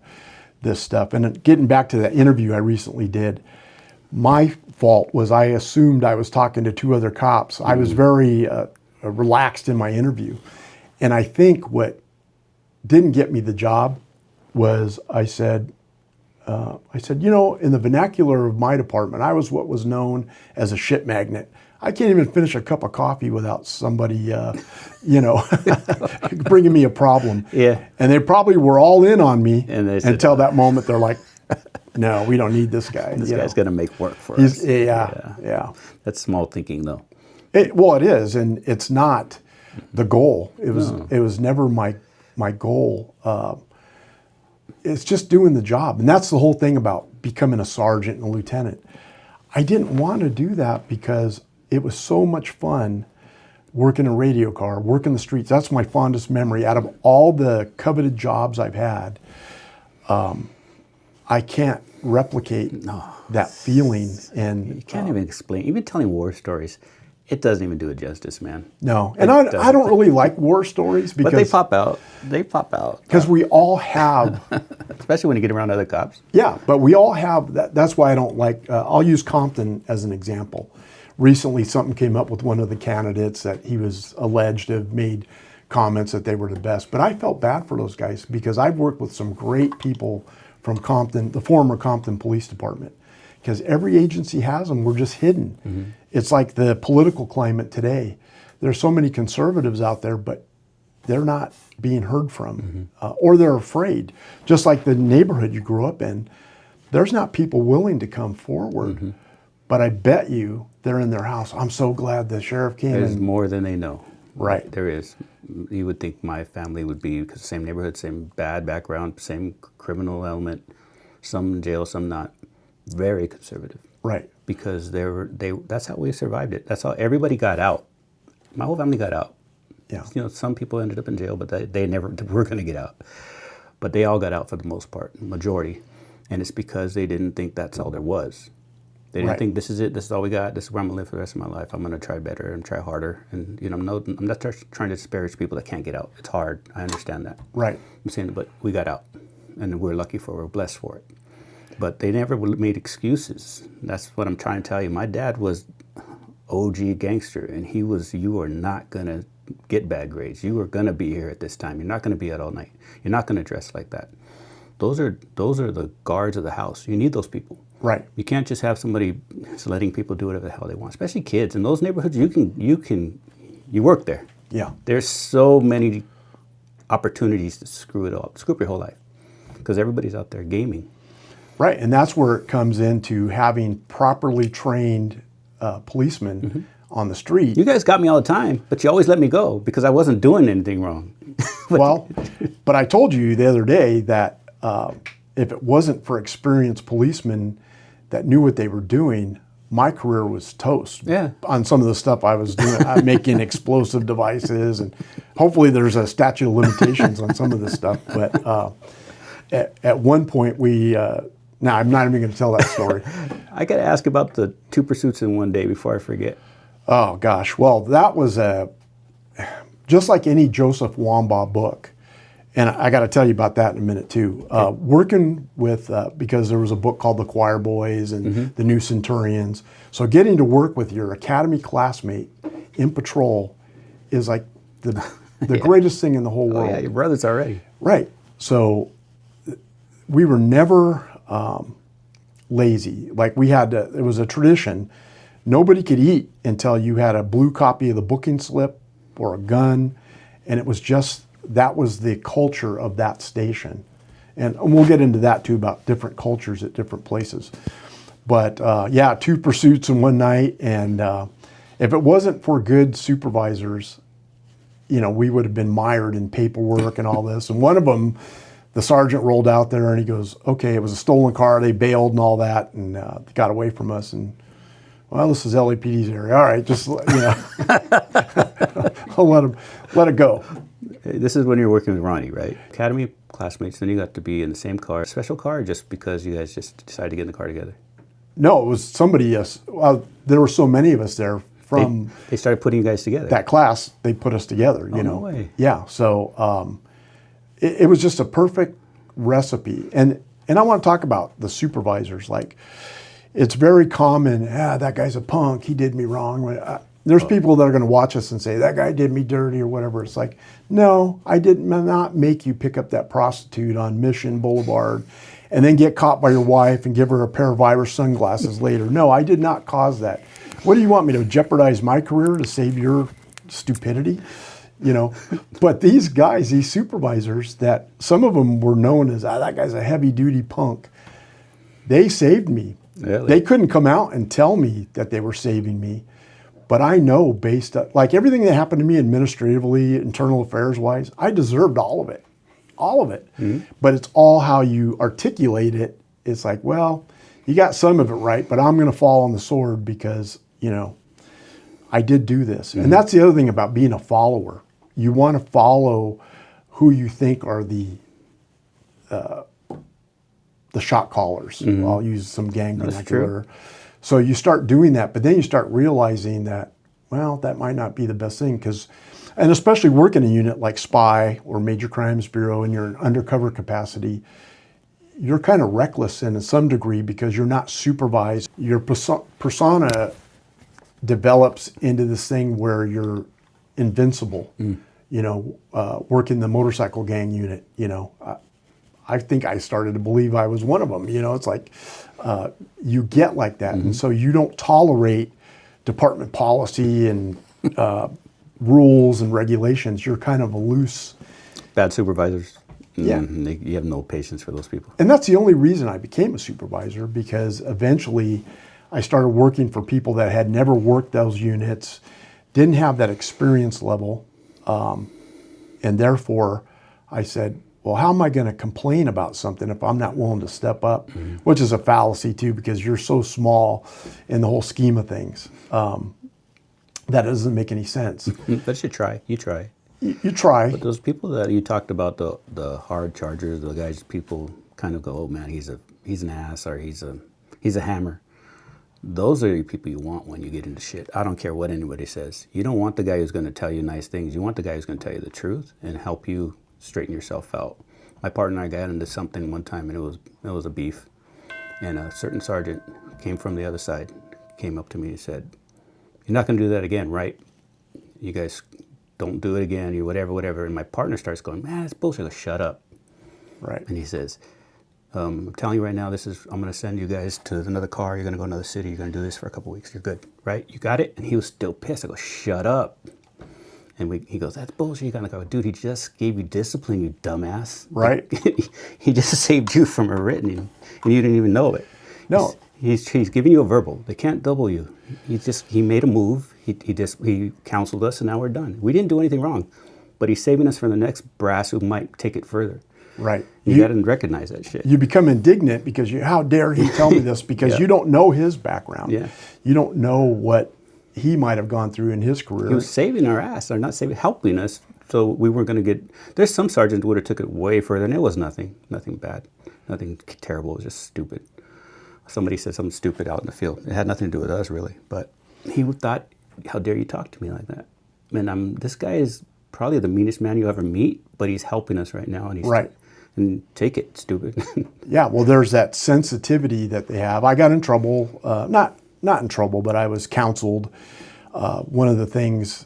this stuff. And getting back to that interview I recently did, my fault was I assumed I was talking to two other cops. I was very relaxed in my interview. And I think what didn't get me the job was I said, in the vernacular of my department, I was what was known as a shit magnet. I can't even finish a cup of coffee without somebody, bringing me a problem. Yeah. And they probably were all in on me until said, that moment. They're like, no, we don't need this guy. This guy's going to make work for us. Yeah. That's small thinking, though. It is, and it's not the goal. It was never my goal. It's just doing the job. And that's the whole thing about becoming a sergeant and a lieutenant. I didn't want to do that because it was so much fun working a radio car, working the streets. That's my fondest memory. Out of all the coveted jobs I've had, I can't replicate that feeling. And You can't even explain. Even telling war stories, it doesn't even do it justice, man. no, and I don't really like war stories But because they pop out. They pop out. because we all have. Especially when you get around other cops. Yeah, but we all have that. That's why I don't like. I'll use Compton as an example. Recently, something came up with one of the candidates that he was alleged to have made comments that they were the best. But I felt bad for those guys because I've worked with some great people from Compton, the former Compton Police Department, because every agency has them. We're just hidden. Mm-hmm. It's like the political climate today. There's so many conservatives out there, but they're not being heard from, or they're afraid. Just like the neighborhood you grew up in, there's not people willing to come forward. But I bet you they're in their house. I'm so glad the sheriff came. There's and, more than they know. Right. There is. You would think my family would be, because same neighborhood, same bad background, same criminal element, some in jail, some not. Very conservative. Right. Because that's how we survived it. That's how everybody got out. My whole family got out. Yeah. You know, some people ended up in jail, but they never were going to get out. But they all got out for the most part, majority. And it's because they didn't think that's all there was. They didn't think this is it, this is all we got, this is where I'm going to live for the rest of my life. I'm going to try better and try harder. And, you know, I'm not trying to disparage people that can't get out. It's hard. I understand that. Right. I'm saying, but we got out. And we're lucky for it. We're blessed for it. But they never made excuses. That's what I'm trying to tell you. My dad was OG gangster, and he was, you are not going to get bad grades. You are going to be here at this time. You're not going to be out all night. You're not going to dress like that. Those are the guards of the house. You need those people. Right. You can't just have somebody just letting people do whatever the hell they want, especially kids. In those neighborhoods, you work there. Yeah. There's so many opportunities to screw it up, screw up your whole life, because everybody's out there gaming. Right, and that's where it comes into having properly trained policemen on the street. You guys got me all the time, but you always let me go because I wasn't doing anything wrong. But I told you the other day that if it wasn't for experienced policemen that knew what they were doing, my career was toast. Yeah. On some of the stuff I was doing, making explosive devices, and hopefully there's a statute of limitations on some of this stuff. But at one point we. Now, I'm not even going to tell that story. I got to ask about the 2 pursuits in one day before I forget. Oh, gosh. Well, that was just like any Joseph Wambaugh book. And I got to tell you about that in a minute, too. Working with, because there was a book called The Choir Boys and The New Centurions. So getting to work with your academy classmate in patrol is like the greatest thing in the whole world. Oh, yeah, your brothers already. Right. So we were never lazy. Like we had to, it was a tradition. Nobody could eat until you had a blue copy of the booking slip or a gun. And it was just, that was the culture of that station. And we'll get into that too, about different cultures at different places. But yeah, 2 pursuits in one night. And if it wasn't for good supervisors, you know, we would have been mired in paperwork and all this. And one of them, the sergeant rolled out there and he goes, okay, it was a stolen car. They bailed and all that and got away from us. And, well, this is LAPD's area. All right, just, you know, I'll let it go. This is when you're working with Ronnie, right? Academy classmates, then you got to be in the same car. Special car, just because you guys just decided to get in the car together? No, it was somebody, there were so many of us there from... They started putting you guys together. That class, they put us together, you know. No way. Yeah, so... It was just a perfect recipe. And I want to talk about the supervisors. Like, it's very common, that guy's a punk, he did me wrong. There's people that are going to watch us and say, that guy did me dirty or whatever. It's like, no, I did not make you pick up that prostitute on Mission Boulevard and then get caught by your wife and give her a pair of Irish sunglasses later. No, I did not cause that. What do you want me to jeopardize my career to save your stupidity? You know, but these guys, these supervisors, that some of them were known as, that guy's a heavy duty punk. They saved me. Really? They couldn't come out and tell me that they were saving me. But I know based on, like everything that happened to me administratively, internal affairs wise, I deserved all of it. All of it. Mm-hmm. But it's all how you articulate it. It's like, well, you got some of it right, but I'm going to fall on the sword because, you know, I did do this. Mm-hmm. And that's the other thing about being a follower. You want to follow who you think are the the shot callers. I'll use some gang That's vernacular. true. So you start doing that, but then you start realizing that, well, that might not be the best thing and especially working in a unit like SPY or Major Crimes Bureau and you're in undercover capacity, you're kind of reckless in some degree because you're not supervised. Your persona develops into this thing where you're invincible, working the motorcycle gang unit, I think I started to believe I was one of them. It's like you get like that. And so you don't tolerate department policy and rules and regulations. You're kind of a loose. Bad supervisors. Yeah. You have no patience for those people. And that's the only reason I became a supervisor, because eventually I started working for people that had never worked those units, didn't have that experience level. And therefore I said, well, how am I going to complain about something if I'm not willing to step up? Which is a fallacy too, because you're so small in the whole scheme of things. That doesn't make any sense. But you try. You try. You try. But those people that you talked about, the hard chargers, the guys, people kind of go, oh man, he's an ass, or he's a hammer. Those are the people you want when you get into shit. I don't care what anybody says. You don't want the guy who's going to tell you nice things. You want the guy who's going to tell you the truth and help you straighten yourself out. My partner and I got into something one time, and it was a beef. And a certain sergeant came from the other side, came up to me and said, "You're not going to do that again, right? You guys don't do it again, you whatever." And my partner starts going, "Man, that's bullshit." I go, "Shut up." Right. And he says, I'm telling you right now, I'm going to send you guys to another car. You're going to go to another city. You're going to do this for a couple weeks. You're good, right? You got it? And he was still pissed. I go, "Shut up." And he goes, "That's bullshit." You got to go, "Dude, he just gave you discipline, you dumbass." Right. He just saved you from a written, and you didn't even know it. No. He's giving you a verbal. They can't double you. He made a move. He counseled us, and now we're done. We didn't do anything wrong, but he's saving us from the next brass who might take it further. Right. You got to recognize that shit. You become indignant because how dare he tell me this, because Yeah. you don't know his background. Yeah. You don't know what he might have gone through in his career. He was saving our ass, or not saving, helping us, so we weren't going to get. There's some sergeants would have took it way further, and it was nothing bad, nothing terrible. It was just stupid. Somebody said something stupid out in the field. It had nothing to do with us, really. But he thought, "How dare you talk to me like that?" And this guy is probably the meanest man you ever meet, but he's helping us right now, and he's Right. And take it, stupid. Yeah, well, there's that sensitivity that they have. I got in trouble, not in trouble, but I was counseled. One of the things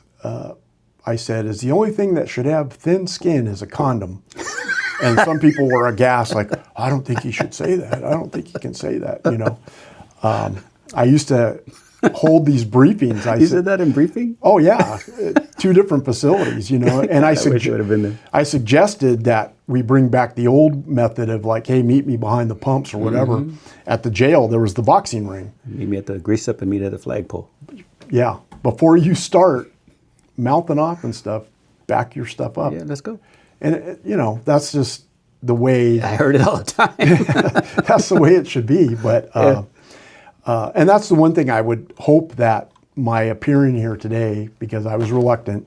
I said is the only thing that should have thin skin is a condom. And some people were aghast, like, "I don't think he should say that. I don't think he can say that." I used to hold these briefings. You said that in briefing? Oh yeah, 2 different facilities, and I wish you would have been there. I suggested that we bring back the old method of like, "Hey, meet me behind the pumps or whatever." At the jail, there was the boxing ring. Meet me at the grease up and meet at the flagpole. Yeah, before you start mouthing off and stuff, back your stuff up. Yeah, let's go. And that's just the way. I heard it all the time. That's the way it should be. But and that's the one thing I would hope that my appearing here today, because I was reluctant,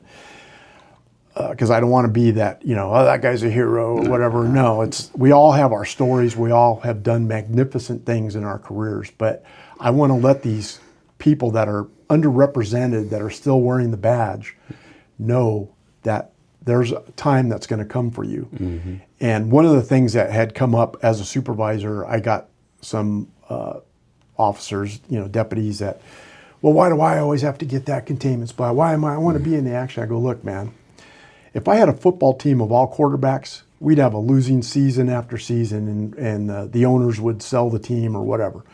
because I don't want to be that, "Oh, that guy's a hero," or whatever. No, we all have our stories. We all have done magnificent things in our careers. But I want to let these people that are underrepresented, that are still wearing the badge, know that there's a time that's going to come for you. And one of the things that had come up as a supervisor, I got some officers, deputies that, "Well, why do I always have to get that containment spot? Why am I want to be in the action?" I go, "Look, man, if I had a football team of all quarterbacks, we'd have a losing season after season, and the owners would sell the team or whatever.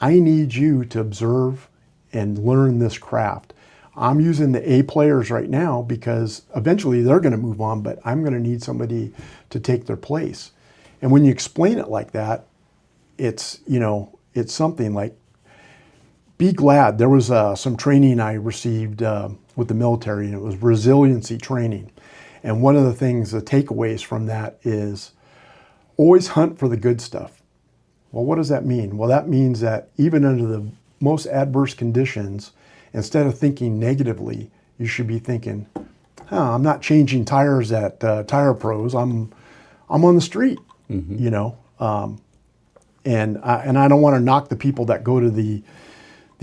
I need you to observe and learn this craft. I'm using the A players right now because eventually they're going to move on, but I'm going to need somebody to take their place." And when you explain it like that, it's something like, be glad. There was some training I received with the military, and it was resiliency training. And one of the things, the takeaways from that is always hunt for the good stuff. Well, what does that mean? Well, that means that even under the most adverse conditions, instead of thinking negatively, you should be thinking, I'm not changing tires at Tire Pros. I'm on the street, And I don't want to knock the people that go to the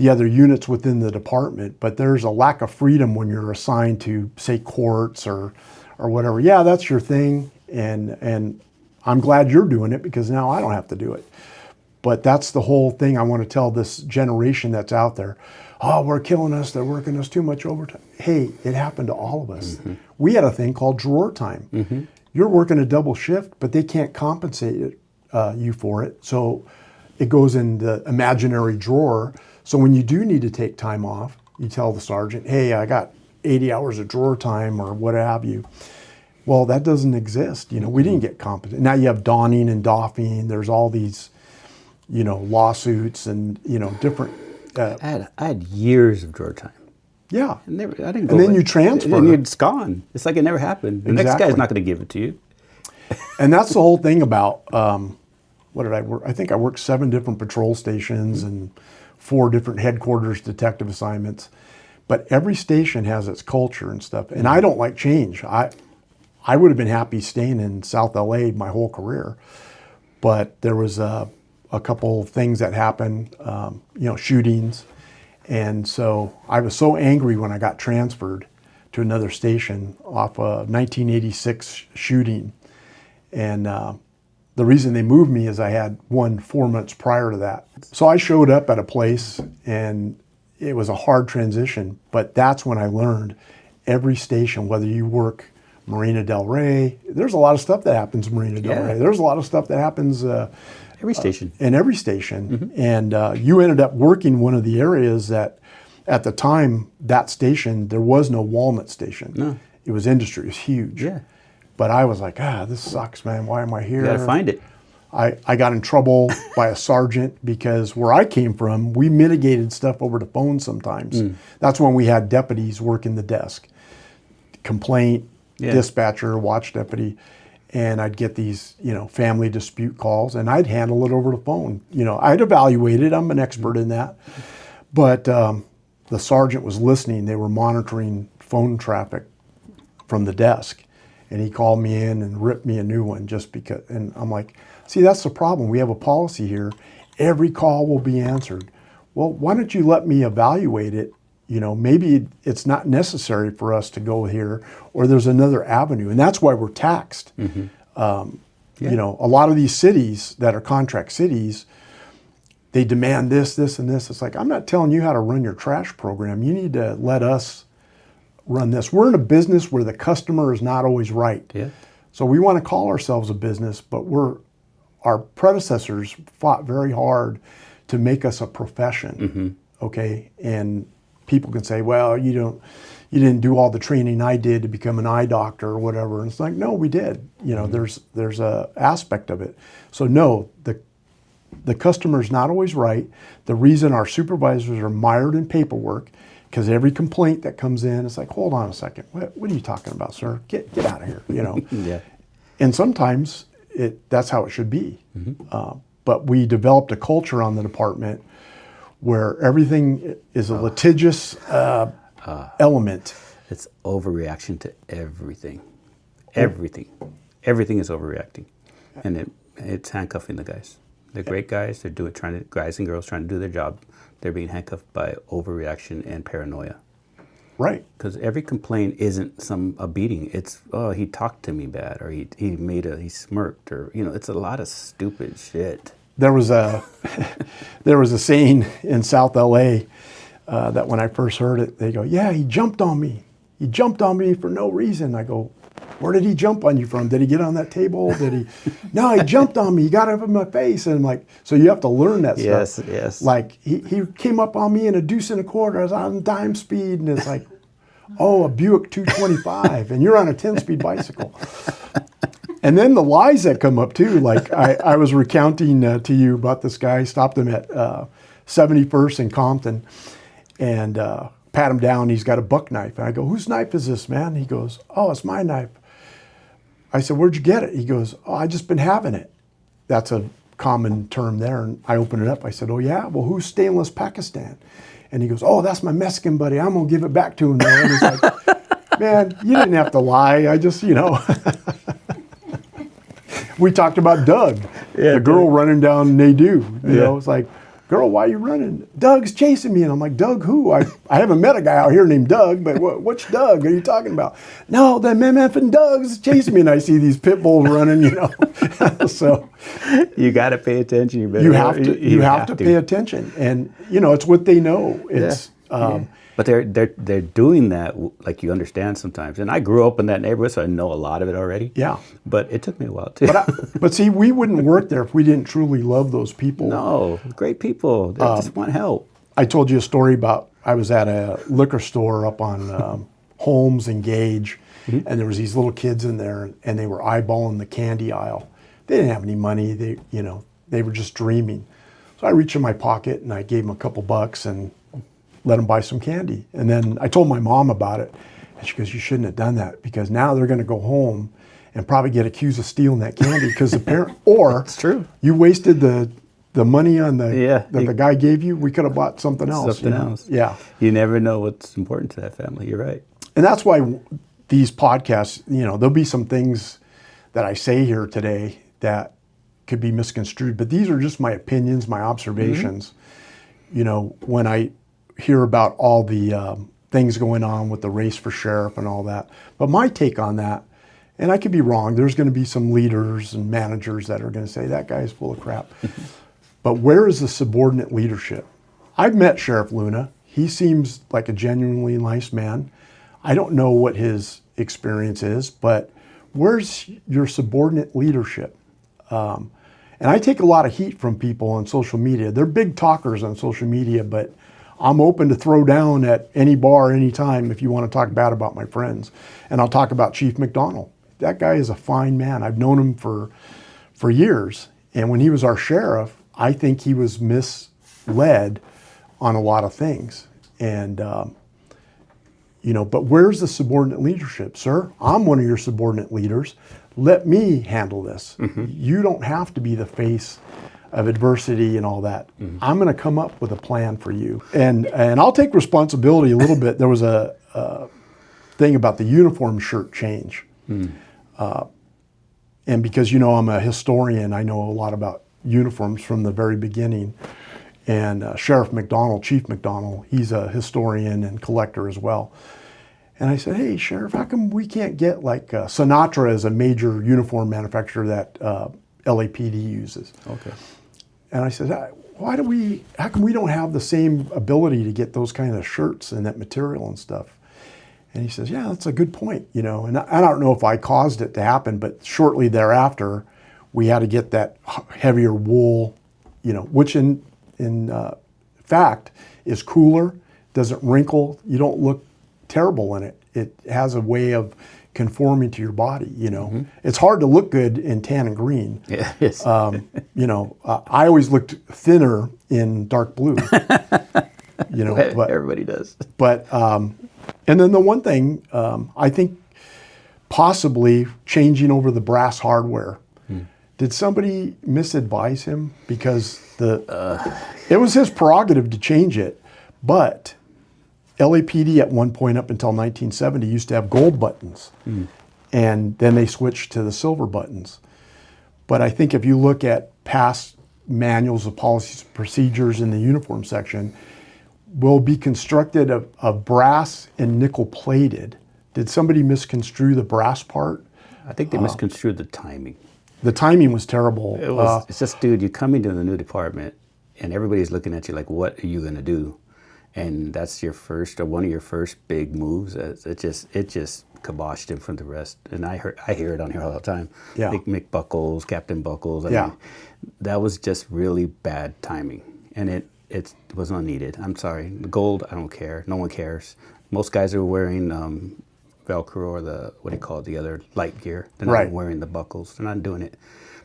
other units within the department, but there's a lack of freedom when you're assigned to, say, courts or whatever. Yeah, that's your thing, and I'm glad you're doing it because now I don't have to do it. But that's the whole thing I want to tell this generation that's out there. Oh, we're killing us. They're working us too much overtime. Hey, it happened to all of us. Mm-hmm. We had a thing called drawer time. Mm-hmm. You're working a double shift, but they can't compensate you for it. So it goes in the imaginary drawer. So when you do need to take time off, you tell the sergeant, hey, I got 80 hours of drawer time or what have you. Well, that doesn't exist. You know, we didn't get compensated. Now you have donning and doffing. There's all these, you know, lawsuits and, you know, different. I had years of drawer time. Yeah. I didn't go. And then you transfer. And it's gone. It's like it never happened. The next guy's not going to give it to you. And that's the whole thing about, what did I work? I think I worked 7 different patrol stations and 4 different headquarters detective assignments. But every station has its culture and stuff. And I don't like change. I would have been happy staying in South LA my whole career. But there was a couple of things that happened, you know, shootings. And so I was so angry when I got transferred to another station off a 1986 shooting. And the reason they moved me is I had one 4 months prior to that. So I showed up at a place and it was a hard transition, but that's when I learned every station, whether you work Marina Del Rey, there's a lot of stuff that happens in Marina Del Rey. There's a lot of stuff that happens every station. In every station. Mm-hmm. And you ended up working one of the areas that at the time, that station, there was no Walnut station. No. It was industry, it was huge. Yeah. But I was like, this sucks, man. Why am I here? You gotta find it. I got in trouble by a sergeant because where I came from, we mitigated stuff over the phone sometimes. That's when we had deputies working the desk. Complaint, dispatcher, watch deputy. And I'd get these, you know, family dispute calls and I'd handle it over the phone. You know, I'd evaluate it. I'm an expert in that. But the sergeant was listening. They were monitoring phone traffic from the desk. And he called me in and ripped me a new one just because. And I'm like, see, that's the problem. We have a policy here. Every call will be answered. Well, why don't you let me evaluate it? You know, maybe it's not necessary for us to go here or there's another avenue. And that's why we're taxed. Mm-hmm. You know, a lot of these cities that are contract cities, they demand this, this, and this. It's like, I'm not telling you how to run your trash program. You need to let us run this. We're in a business where the customer is not always right. Yeah. So we want to call ourselves a business, but our predecessors fought very hard to make us a profession. Mm-hmm. Okay. And people can say, well, you didn't do all the training I did to become an eye doctor or whatever. And it's like, no, we did. You know, there's a aspect of it. So no, the customer's not always right. The reason our supervisors are mired in paperwork, because every complaint that comes in, it's like, hold on a second. What are you talking about, sir? Get out of here, you know. Yeah. And sometimes that's how it should be. Mm-hmm. But we developed a culture on the department where everything is a litigious element. It's overreaction to everything. Everything. Everything is overreacting. And it's handcuffing the guys. They're great guys. Guys and girls trying to do their job. They're being handcuffed by overreaction and paranoia. Right. Because every complaint isn't a beating. It's, he talked to me bad, or he smirked, or, you know, it's a lot of stupid shit. There was a saying in South LA that when I first heard it, they go, yeah, he jumped on me. He jumped on me for no reason. I go, where did he jump on you from? Did he get on that table? No, he jumped on me. He got up in my face. And I'm like, so you have to learn that stuff. Yes. Like he came up on me in a deuce and a quarter. I was on dime speed. And it's like, a Buick 225 and you're on a 10-speed bicycle. And then the lies that come up too. Like I was recounting to you about this guy, stopped him at 71st in Compton and pat him down. He's got a buck knife. And I go, whose knife is this, man? He goes, oh, it's my knife. I said, where'd you get it? He goes, oh, I just been having it. That's a common term there. And I opened it up. I said, oh, yeah? Well, who's Stainless Pakistan? And he goes, oh, that's my Mexican buddy. I'm going to give it back to him there. And he's like, man, you didn't have to lie. I just, you know. We talked about Doug. the girl running down Nadu. You Yeah. know, it's like, girl, why are you running? Doug's chasing me. And I'm like, Doug who? I haven't met a guy out here named Doug, but which Doug are you talking about? No, the MF and Doug's chasing me. And I see these pit bulls running, you know. So You got to pay attention. you have to pay attention. And, you know, it's what they know. It's, But they're doing that like you understand sometimes. And I grew up in that neighborhood, so I know a lot of it already. Yeah. But it took me a while too. But see, we wouldn't work there if we didn't truly love those people. No, great people. They just want help. I told you a story about I was at a liquor store up on Holmes and Gage, and there was these little kids in there, and they were eyeballing the candy aisle. They didn't have any money. They were just dreaming. So I reached in my pocket and I gave them a couple bucks and let them buy some candy. And then I told my mom about it, and she goes, "You shouldn't have done that because now they're going to go home and probably get accused of stealing that candy because the parent or It's true. you wasted the money on that you- the guy gave you. We could have bought something else. Something you know? else. Yeah. You never know what's important to that family. You're right. And that's why these podcasts, you know, there'll be some things that I say here today that could be misconstrued, but these are just my opinions, my observations. You know, when I hear about all the things going on with the race for sheriff and all that. But my take on that, and I could be wrong, there's going to be some leaders and managers that are going to say that guy's full of crap. But where is the subordinate leadership? I've met Sheriff Luna. He seems like a genuinely nice man. I don't know what his experience is, but where's your subordinate leadership? And I take a lot of heat from people on social media. They're big talkers on social media, but I'm open to throw down at any bar, anytime if you want to talk bad about my friends. And I'll talk about Chief McDonald. That guy is a fine man. I've known him for years. And when he was our sheriff, I think he was misled on a lot of things. And, you know, but where's the subordinate leadership? Sir, I'm one of your subordinate leaders. Let me handle this. You don't have to be the face of adversity and all that. I'm going to come up with a plan for you. And I'll take responsibility a little bit. There was a thing about the uniform shirt change. And because, you know, I'm a historian, I know a lot about uniforms from the very beginning. And Sheriff McDonald, Chief McDonald, he's a historian and collector as well. And I said, hey, Sheriff, how come we can't get like Sinatra is a major uniform manufacturer that LAPD uses? Okay. And I said, how come we don't have the same ability to get those kind of shirts and that material and stuff? And he says, yeah, that's a good point, you know. And I don't know if I caused it to happen, but shortly thereafter, we had to get that heavier wool, you know, which in fact is cooler, doesn't wrinkle, you don't look terrible in it. It has a way of conforming to your body, you know. It's hard to look good in tan and green. Yeah, yes. You know, I always looked thinner in dark blue, you know. But, everybody does. But, and then the one thing, I think possibly changing over the brass hardware. Did somebody misadvise him? Because it was his prerogative to change it, but LAPD at one point up until 1970 used to have gold buttons, and then they switched to the silver buttons. But I think if you look at past manuals of policies and procedures in the uniform section, will be constructed of brass and nickel plated. Did somebody misconstrue the brass part? I think they misconstrued the timing. The timing was terrible. It's just, dude, you come into the new department and everybody's looking at you like, what are you going to do? And that's your first, or one of your first big moves. It just kiboshed him from the rest. And I hear it on here all the time. Yeah. Mick Buckles, Captain Buckles. I Yeah. mean, that was just really bad timing. And it was unneeded. I'm sorry. The gold, I don't care. No one cares. Most guys are wearing Velcro or the other light gear. They're not Right. wearing the buckles. They're not doing it.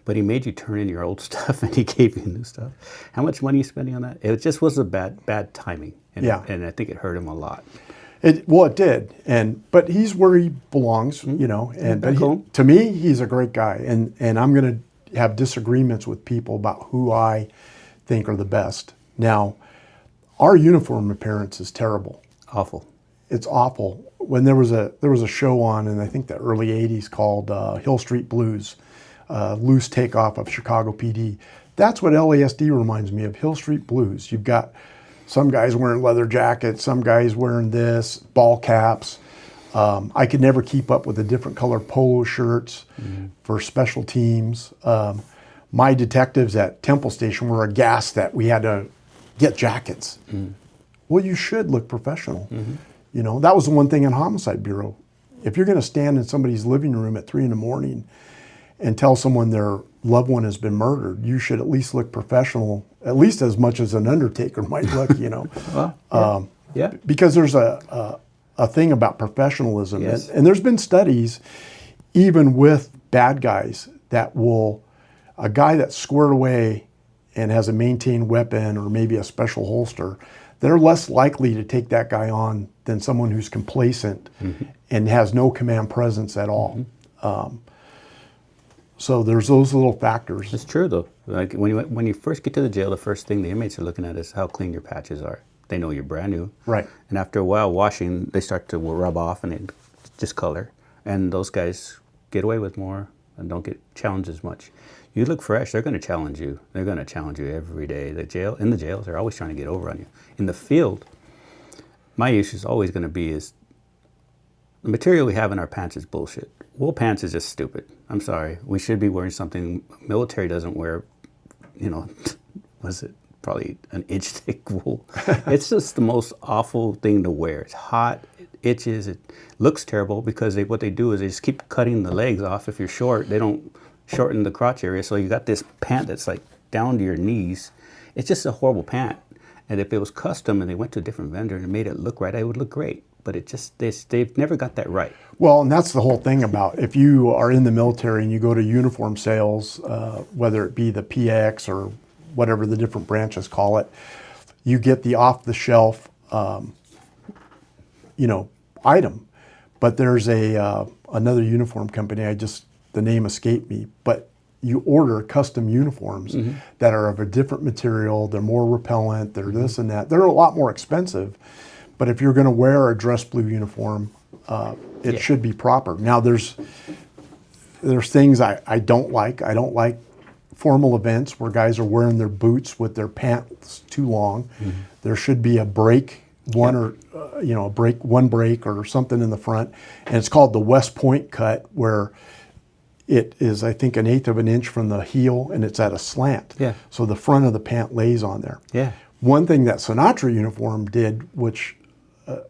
But he made you turn in your old stuff and he gave you new stuff. How much money are you spending on that? It just was a bad timing. And, Yeah. and I think it hurt him a lot. It did, but he's where he belongs, you know. And back home. to me, he's a great guy, and I'm going to have disagreements with people about who I think are the best. Now, our uniform appearance is terrible. Awful. It's awful. When there was a show on in I think the early '80s called Hill Street Blues. loose takeoff of Chicago PD. That's what LASD reminds me of, Hill Street Blues. You've got some guys wearing leather jackets, some guys wearing this, ball caps. I could never keep up with the different colored polo shirts for special teams. My detectives at Temple Station were aghast that we had to get jackets. Well, you should look professional. You know, that was the one thing in Homicide Bureau. If you're going to stand in somebody's living room at 3 in.the.morning and tell someone their loved one has been murdered, you should at least look professional, at least as much as an undertaker might look, you know. Well, yeah. Because there's a thing about professionalism. Yes. And there's been studies, even with bad guys, that will, a guy that's squared away and has a maintained weapon or maybe a special holster, they're less likely to take that guy on than someone who's complacent and has no command presence at all. So there's those little factors. It's true though. Like when you first get to the jail, the first thing the inmates are looking at is how clean your patches are. They know you're brand new. Right. And after a while washing, they start to rub off and it discolor. And those guys get away with more and don't get challenged as much. You look fresh, they're going to challenge you. They're going to challenge you every day. In the jails, they're always trying to get over on you. In the field, my issue is always going to be is the material we have in our pants is bullshit. Wool pants is just stupid. I'm sorry. We should be wearing something military doesn't wear, you know, was it probably an inch thick wool? It's just the most awful thing to wear. It's hot, it itches, it looks terrible because what they do is they just keep cutting the legs off. If you're short, they don't shorten the crotch area. So you got this pant that's like down to your knees. It's just a horrible pant. And if it was custom and they went to a different vendor and made it look right, it would look great. But it just, they've never got that right. Well, and that's the whole thing about if you are in the military and you go to uniform sales, whether it be the PX or whatever the different branches call it, you get the off-the-shelf, you know, item. But there's another uniform company, the name escaped me, but you order custom uniforms that are of a different material, they're more repellent, they're this and that. They're a lot more expensive, but if you're gonna wear a dress blue uniform, it should be proper. Now there's things I don't like. I don't like formal events where guys are wearing their boots with their pants too long. There should be a break, one break or something in the front, and it's called the West Point cut, where it is, I think, 1/8 of an inch from the heel, and it's at a slant. Yeah. So the front of the pant lays on there. Yeah. One thing that Sinatra uniform did, which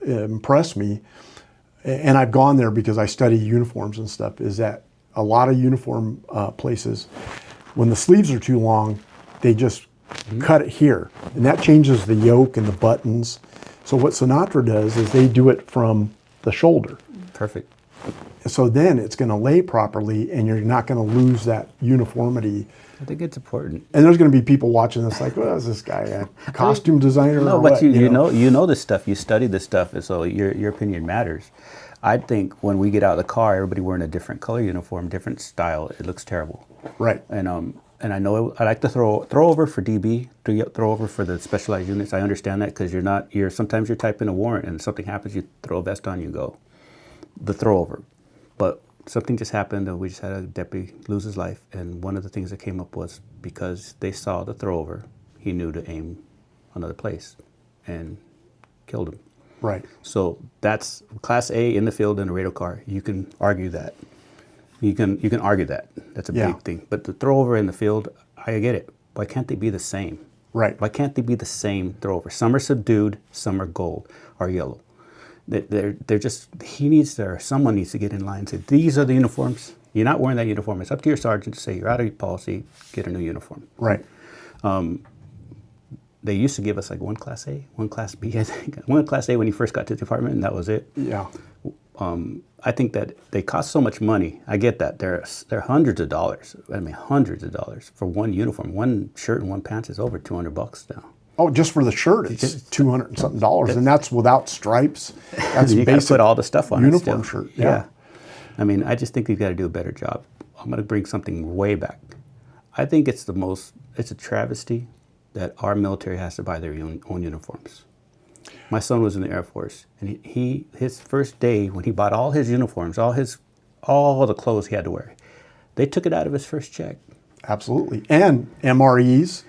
impressed me, and I've gone there because I study uniforms and stuff, is that a lot of uniform places, when the sleeves are too long, they just cut it here. And that changes the yoke and the buttons. So what Sinatra does is they do it from the shoulder. Perfect. So then it's going to lay properly and you're not going to lose that uniformity. I think it's important. And there's going to be people watching this like, well, is this guy a costume designer? No, or but what? you know this stuff. You study this stuff, and so your opinion matters. I think when we get out of the car, everybody wearing a different color uniform, different style, it looks terrible. Right. And I know I like to throw over for DB, throw over for the specialized units. I understand that because sometimes you're typing a warrant and something happens, you throw a vest on, you go. The throw over. But something just happened and we just had a deputy lose his life, and one of the things that came up was because they saw the throw over, he knew to aim another place and killed him. Right. So that's Class A in the field in a radar car. You can argue that. You can argue that. That's a big thing. But the throw over in the field, I get it. Why can't they be the same? Right. Why can't they be the same throw over? Some are subdued, some are gold or yellow. They're just, someone needs to get in line and say, these are the uniforms. You're not wearing that uniform. It's up to your sergeant to say, you're out of your policy, get a new uniform. Right. They used to give us like one Class A, one Class B, I think. One Class A when you first got to the department, and that was it. Yeah. I think that they cost so much money. I get that. They're hundreds of dollars. I mean, hundreds of dollars for one uniform. One shirt and one pants is over $200 now. Oh, just for the shirt, it's $200 and something, and that's without stripes. That's you basic. Put all the stuff on uniform it still. shirt. Yeah. I mean, I just think we've got to do a better job. I'm going to bring something way back. I think it's a travesty that our military has to buy their own uniforms. My son was in the Air Force, and his first day when he bought all his uniforms, all the clothes he had to wear, They took it out of his first check. Absolutely. And MREs.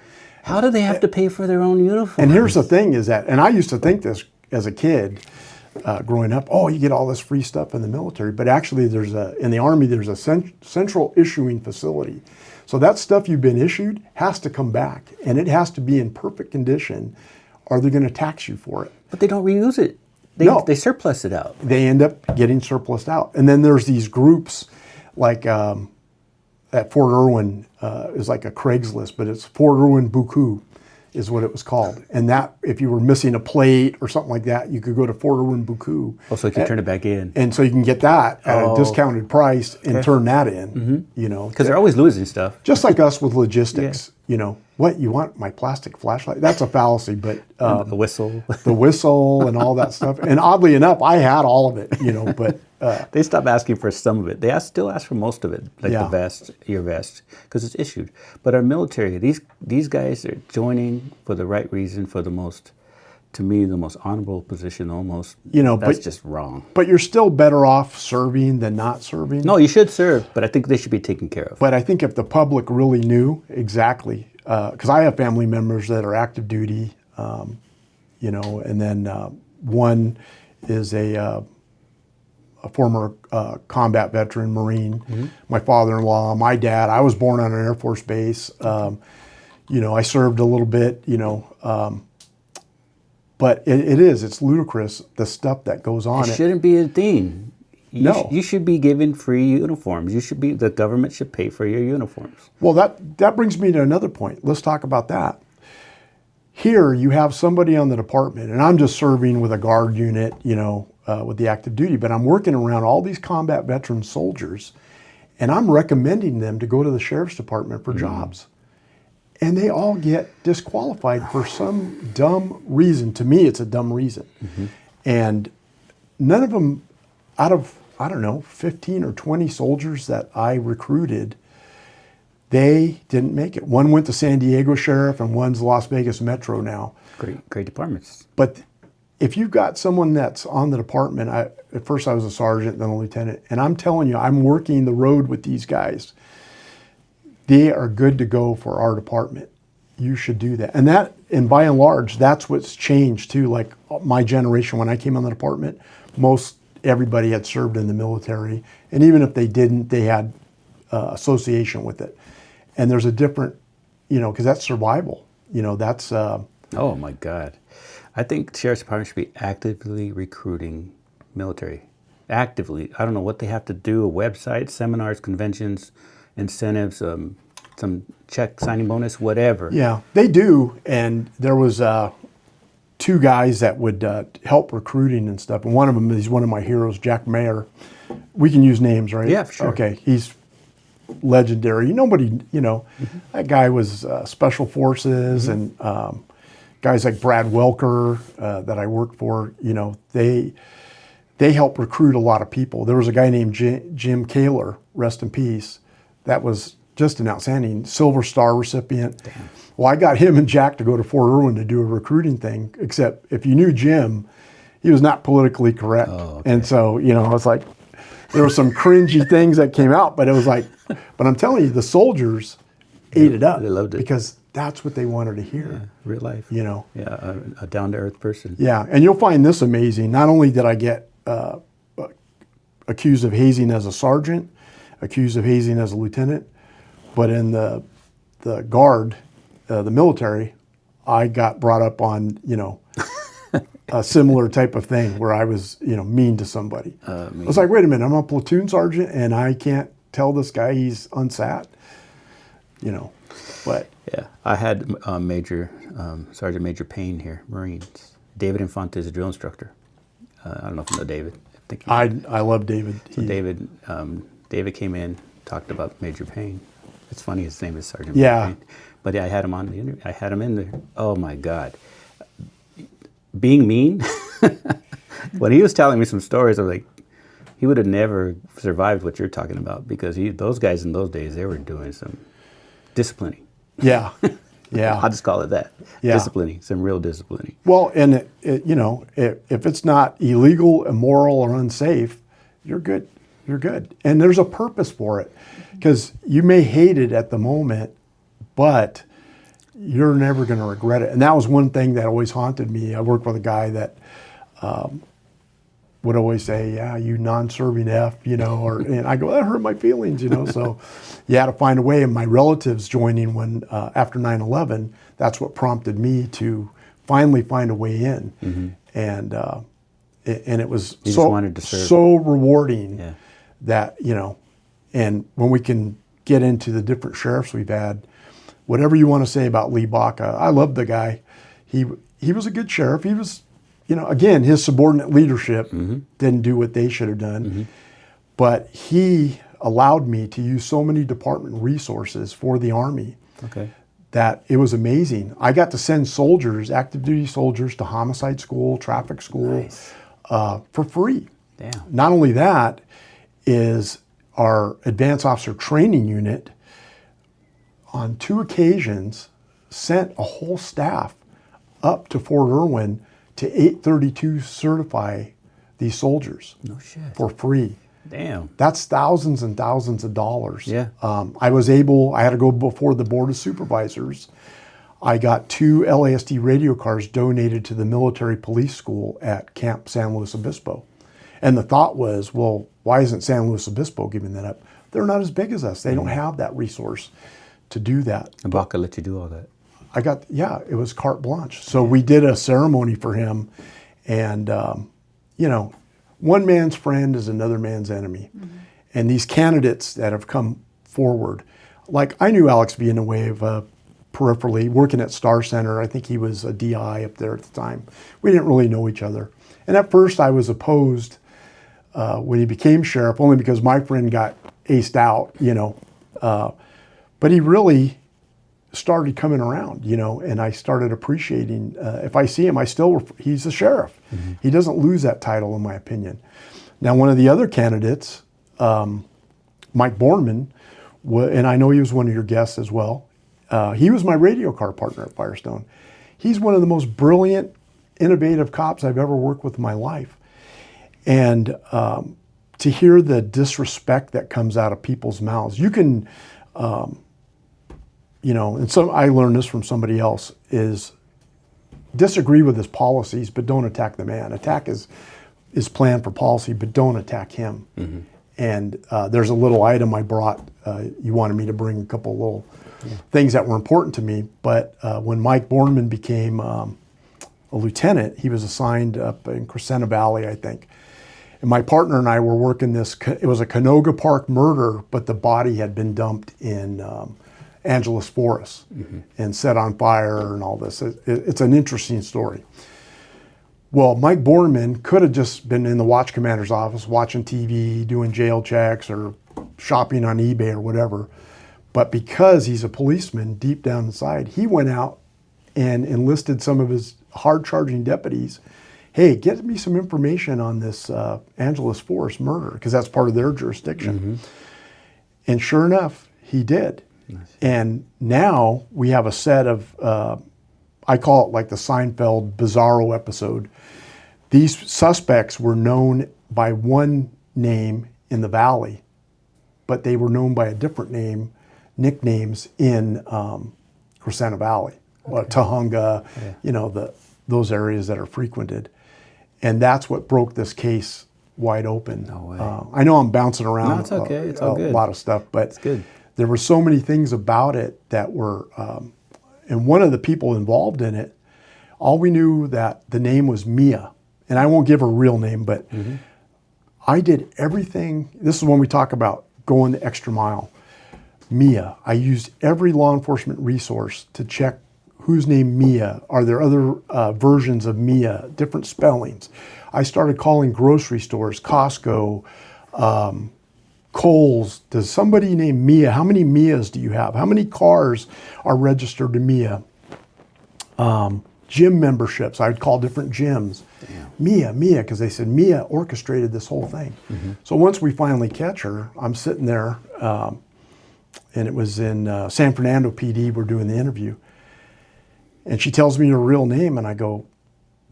How do they have to pay for their own uniform? And here's the thing is that, and I used to think this as a kid, growing up, oh, you get all this free stuff in the military, but actually in the Army, there's a central issuing facility. So that stuff you've been issued has to come back, and it has to be in perfect condition, or they're going to tax you for it. But they don't reuse it. They surplus it out. They end up getting surplused out. And then there's these groups like at Fort Irwin is like a Craigslist, but it's Fort Irwin Buku is what it was called. And that, if you were missing a plate or something like that, you could go to Fort Irwin Buku. Oh, so you can turn it back in. And so you can get that at a discounted price and turn that in, you know. Because they're always losing stuff. Just like us with logistics, you know. What, you want my plastic flashlight? That's a fallacy, but... the whistle. The whistle and all that stuff. And oddly enough, I had all of it, you know, but... They stopped asking for some of it. They still ask for most of it, like Yeah. the vest, your vest, because it's issued. But our military, these guys are joining for the right reason, for the most, to me, the most honorable position almost. You know, that's but- just wrong. But you're still better off serving than not serving. No, you should serve, but I think they should be taken care of. But I think if the public really knew exactly, because I have family members that are active duty, you know, and then one is a former combat veteran, Marine. Mm-hmm. My father-in-law, my dad. I was born on an Air Force base. You know, I served a little bit. You know, but it's ludicrous the stuff that goes on. It shouldn't be a thing. No. You should be given free uniforms. The government should pay for your uniforms. Well, that brings me to another point. Let's talk about that. Here you have somebody on the department, and I'm just serving with a guard unit, you know, with the active duty, but I'm working around all these combat veteran soldiers, and I'm recommending them to go to the sheriff's department for jobs. And they all get disqualified for some dumb reason. To me, it's a dumb reason. And none of them, out of, I don't know, 15 or 20 soldiers that I recruited, they didn't make it. One went to San Diego Sheriff and one's Las Vegas Metro now. Great departments. But if you've got someone that's on the department, at first I was a sergeant, then a lieutenant, and I'm telling you, I'm working the road with these guys. They are good to go for our department. You should do that. And by and large, that's what's changed too. Like my generation, when I came on the department, everybody had served in the military. And even if they didn't, they had association with it. And there's a different, you know, because that's survival. You know, that's... Oh my God. I think Sheriff's Department should be actively recruiting military. Actively. I don't know what they have to do, a website, seminars, conventions, incentives, some check signing bonus, whatever. Yeah, they do. And there was two guys that would help recruiting and stuff. And one of them is one of my heroes, Jack Mayer. We can use names, right? Yeah, for sure. Okay, he's legendary. Nobody, you know, that guy was Special Forces and guys like Brad Welker that I worked for, you know, they helped recruit a lot of people. There was a guy named Jim Kaler, rest in peace, that was just an outstanding Silver Star recipient. Damn. Well, I got him and Jack to go to Fort Irwin to do a recruiting thing, except if you knew Jim, he was not politically correct. Oh, okay. And so, you know, I was like, there were some cringy things that came out, but it was like, but I'm telling you, the soldiers ate it up. They loved it. Because that's what they wanted to hear. Yeah, real life. You know. Yeah, a down-to-earth person. Yeah, and you'll find this amazing. Not only did I get accused of hazing as a sergeant, accused of hazing as a lieutenant, but in the guard, the military, I got brought up on, you know, a similar type of thing where I was, you know, mean to somebody. I was like, wait a minute, I'm a platoon sergeant and I can't tell this guy he's unsat, you know, but. Yeah, I had Sergeant Major Payne here, Marines. David Infante is a drill instructor. I don't know if you know David. I love David. So David came in, talked about Major Payne. It's funny, his name is Sergeant Yeah. Major Payne. But yeah, I had him on the interview. I had him in there. Oh my God. Being mean, when he was telling me some stories, I was like, he would have never survived what you're talking about because those guys in those days, they were doing some disciplining. Yeah, yeah. I'll just call it that. Yeah. Disciplining, some real disciplining. Well, and you know, if it's not illegal, immoral, or unsafe, you're good. You're good. And there's a purpose for it. Because you may hate it at the moment, but you're never going to regret it. And that was one thing that always haunted me. I worked with a guy that would always say, yeah, you non-serving F, and I go, that hurt my feelings, So you had to find a way. And my relatives joining when, after 9/11, that's what prompted me to finally find a way in. And it was You just wanted to serve. so rewarding Yeah. that, and when we can get into the different sheriffs we've had, whatever you want to say about Lee Baca, I love the guy. He was a good sheriff. He was, again, his subordinate leadership didn't do what they should have done. But he allowed me to use so many department resources for the Army that it was amazing. I got to send soldiers, active duty soldiers, to homicide school, traffic school, for free. Damn. Not only that, is our advanced officer training unit on 2 occasions sent a whole staff up to Fort Irwin to 832 certify these soldiers No shit. for free. Damn. That's thousands and thousands of dollars. Yeah. I had to go before the Board of Supervisors. I got 2 LASD radio cars donated to the military police school at Camp San Luis Obispo. And the thought was, well, why isn't San Luis Obispo giving that up? They're not as big as us. They don't have that resource to do that. And Baca let you do all that. It was carte blanche. So we did a ceremony for him, and one man's friend is another man's enemy. And these candidates that have come forward, like I knew Alex Villanueva peripherally, working at Star Center. I think he was a DI up there at the time. We didn't really know each other. And at first I was opposed when he became sheriff, only because my friend got aced out, but he really started coming around, and I started appreciating, if I see him, he's the sheriff. He doesn't lose that title, in my opinion. Now, one of the other candidates, Mike Bornman, and I know he was one of your guests as well. He was my radio car partner at Firestone. He's one of the most brilliant, innovative cops I've ever worked with in my life. And to hear the disrespect that comes out of people's mouths, you can, and I learned this from somebody else, is disagree with his policies, but don't attack the man. Attack is planned for policy, but don't attack him. And there's a little item I brought. You wanted me to bring a couple little things that were important to me. But when Mike Bornman became a lieutenant, he was assigned up in Crescenta Valley, I think. And my partner and I were working this. It was a Canoga Park murder, but the body had been dumped in Angeles Forest and set on fire and all this. It's an interesting story. Well, Mike Bornman could have just been in the watch commander's office watching TV, doing jail checks or shopping on eBay or whatever. But because he's a policeman deep down inside, he went out and enlisted some of his hard-charging deputies. Hey, get me some information on this Angeles Forest murder, because that's part of their jurisdiction. And sure enough, he did. Nice. And now we have a set of, I call it like the Seinfeld Bizarro episode. These suspects were known by one name in the valley, but they were known by a different name, nicknames in Crescenta Valley, Tahunga, those areas that are frequented. And that's what broke this case wide open. No way. I know I'm bouncing around No, it's okay. It's all good. A lot of stuff, but It's good. There were so many things about it that were, and one of the people involved in it, all we knew that the name was Mia. And I won't give her real name, but I did everything. This is when we talk about going the extra mile. Mia. I used every law enforcement resource to check who's named Mia. Are there other versions of Mia, different spellings? I started calling grocery stores, Costco, Kohl's. Does somebody named Mia? How many Mias do you have? How many cars are registered to Mia? Gym memberships. I'd call different gyms. Damn. Mia, because they said Mia orchestrated this whole thing. So once we finally catch her, I'm sitting there, and it was in San Fernando PD, we're doing the interview. And she tells me her real name, and I go,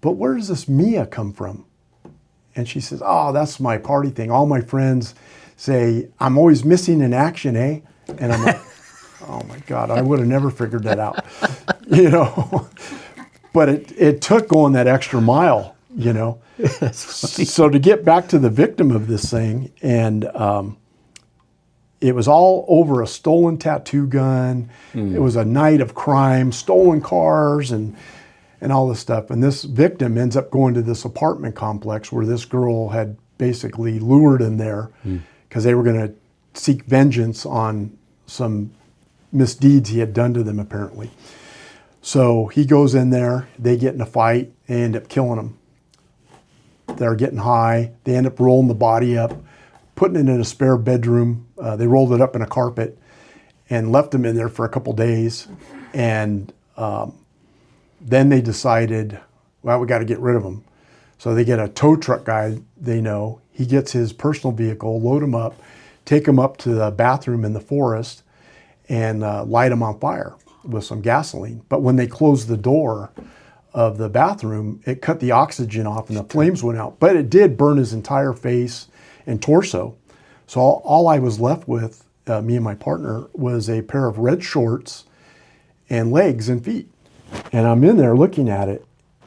but where does this Mia come from? And she says, oh, that's my party thing. All my friends say, I'm always missing in action, eh? And I'm like, oh my God, I would have never figured that out, you know? But it took going that extra mile, you know? That's funny. So to get back to the victim of this thing, and it was all over a stolen tattoo gun. It was a night of crime, stolen cars, and all this stuff. And this victim ends up going to this apartment complex where this girl had basically lured him there because they were going to seek vengeance on some misdeeds he had done to them, apparently. So he goes in there, they get in a fight, they end up killing him. They're getting high, they end up rolling the body up, putting it in a spare bedroom. They rolled it up in a carpet and left him in there for a couple days. And then they decided, well, we got to get rid of him. So they get a tow truck guy they know. He gets his personal vehicle, load him up, take him up to the bathroom in the forest, and light him on fire with some gasoline. But when they closed the door of the bathroom, it cut the oxygen off and the flames went out. But it did burn his entire face and torso. So all I was left with, me and my partner, was a pair of red shorts and legs and feet. And I'm in there looking at it,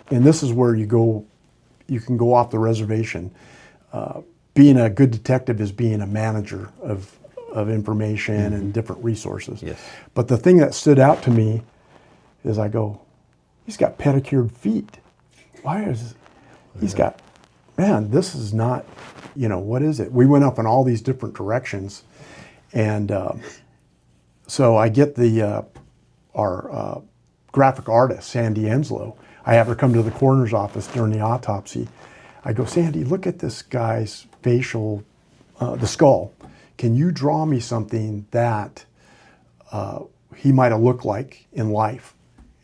and this is where you can go off the reservation. Being a good detective is being a manager of information and different resources. Yes. But the thing that stood out to me is I go, he's got pedicured feet. He's got, man, this is not, you know, what is it? We went up in all these different directions. And so I get our graphic artist, Sandy Enslow. I have her come to the coroner's office during the autopsy. I go, Sandy, look at this guy's facial, the skull. Can you draw me something that he might have looked like in life?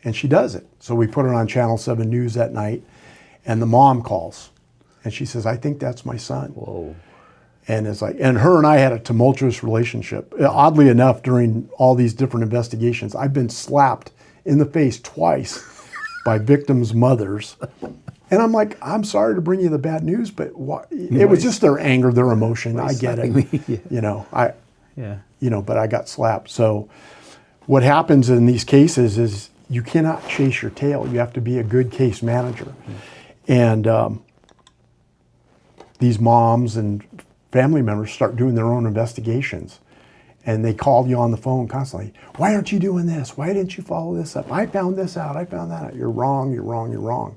And she does it. So we put it on Channel 7 News that night, and the mom calls. And she says, I think that's my son. Whoa. And it's like, and her and I had a tumultuous relationship. Oddly enough, during all these different investigations, I've been slapped in the face twice by victims' mothers. And I'm like, I'm sorry to bring you the bad news, but it was just their anger, their emotion. I get it. Yeah. You know, Yeah. you know, but I got slapped. So what happens in these cases is you cannot chase your tail. You have to be a good case manager. And these moms and family members start doing their own investigations. And they call you on the phone constantly. Why aren't you doing this? Why didn't you follow this up? I found this out. I found that out. You're wrong. You're wrong. You're wrong.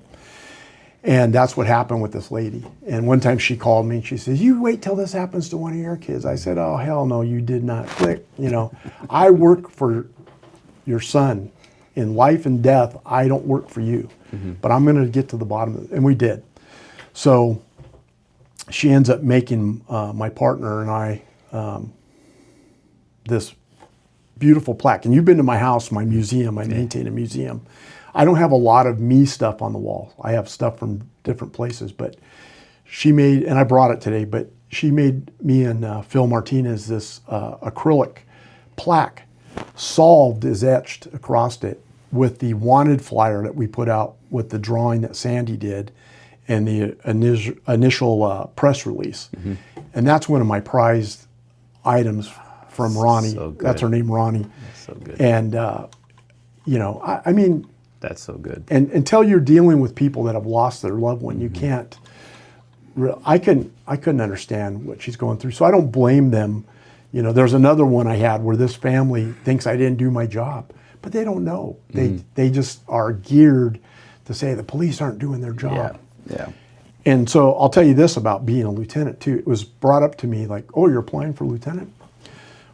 And that's what happened with this lady. And one time she called me and she says, you wait till this happens to one of your kids. I said, oh, hell no, you did not. Click. You know, I work for your son in life and death. I don't work for you. But I'm going to get to the bottom of it. And we did. So she ends up making my partner and I this beautiful plaque. And you've been to my house, my museum. I maintain a museum. I don't have a lot of me stuff on the wall. I have stuff from different places, but she made, and I brought it today, but she made me and Phil Martinez this acrylic plaque. Solved is etched across it with the wanted flyer that we put out with the drawing that Sandy did and the initial press release. And that's one of my prized items from Ronnie. So good. That's her name, Ronnie. That's so good. And, you know, I mean, That's so good. and until you're dealing with people that have lost their loved one, you can't. I couldn't understand what she's going through, so I don't blame them. You know, there's another one I had where this family thinks I didn't do my job, but they don't know. They just are geared to say the police aren't doing their job. Yeah. And so I'll tell you this about being a lieutenant too. It was brought up to me like, oh, you're applying for lieutenant?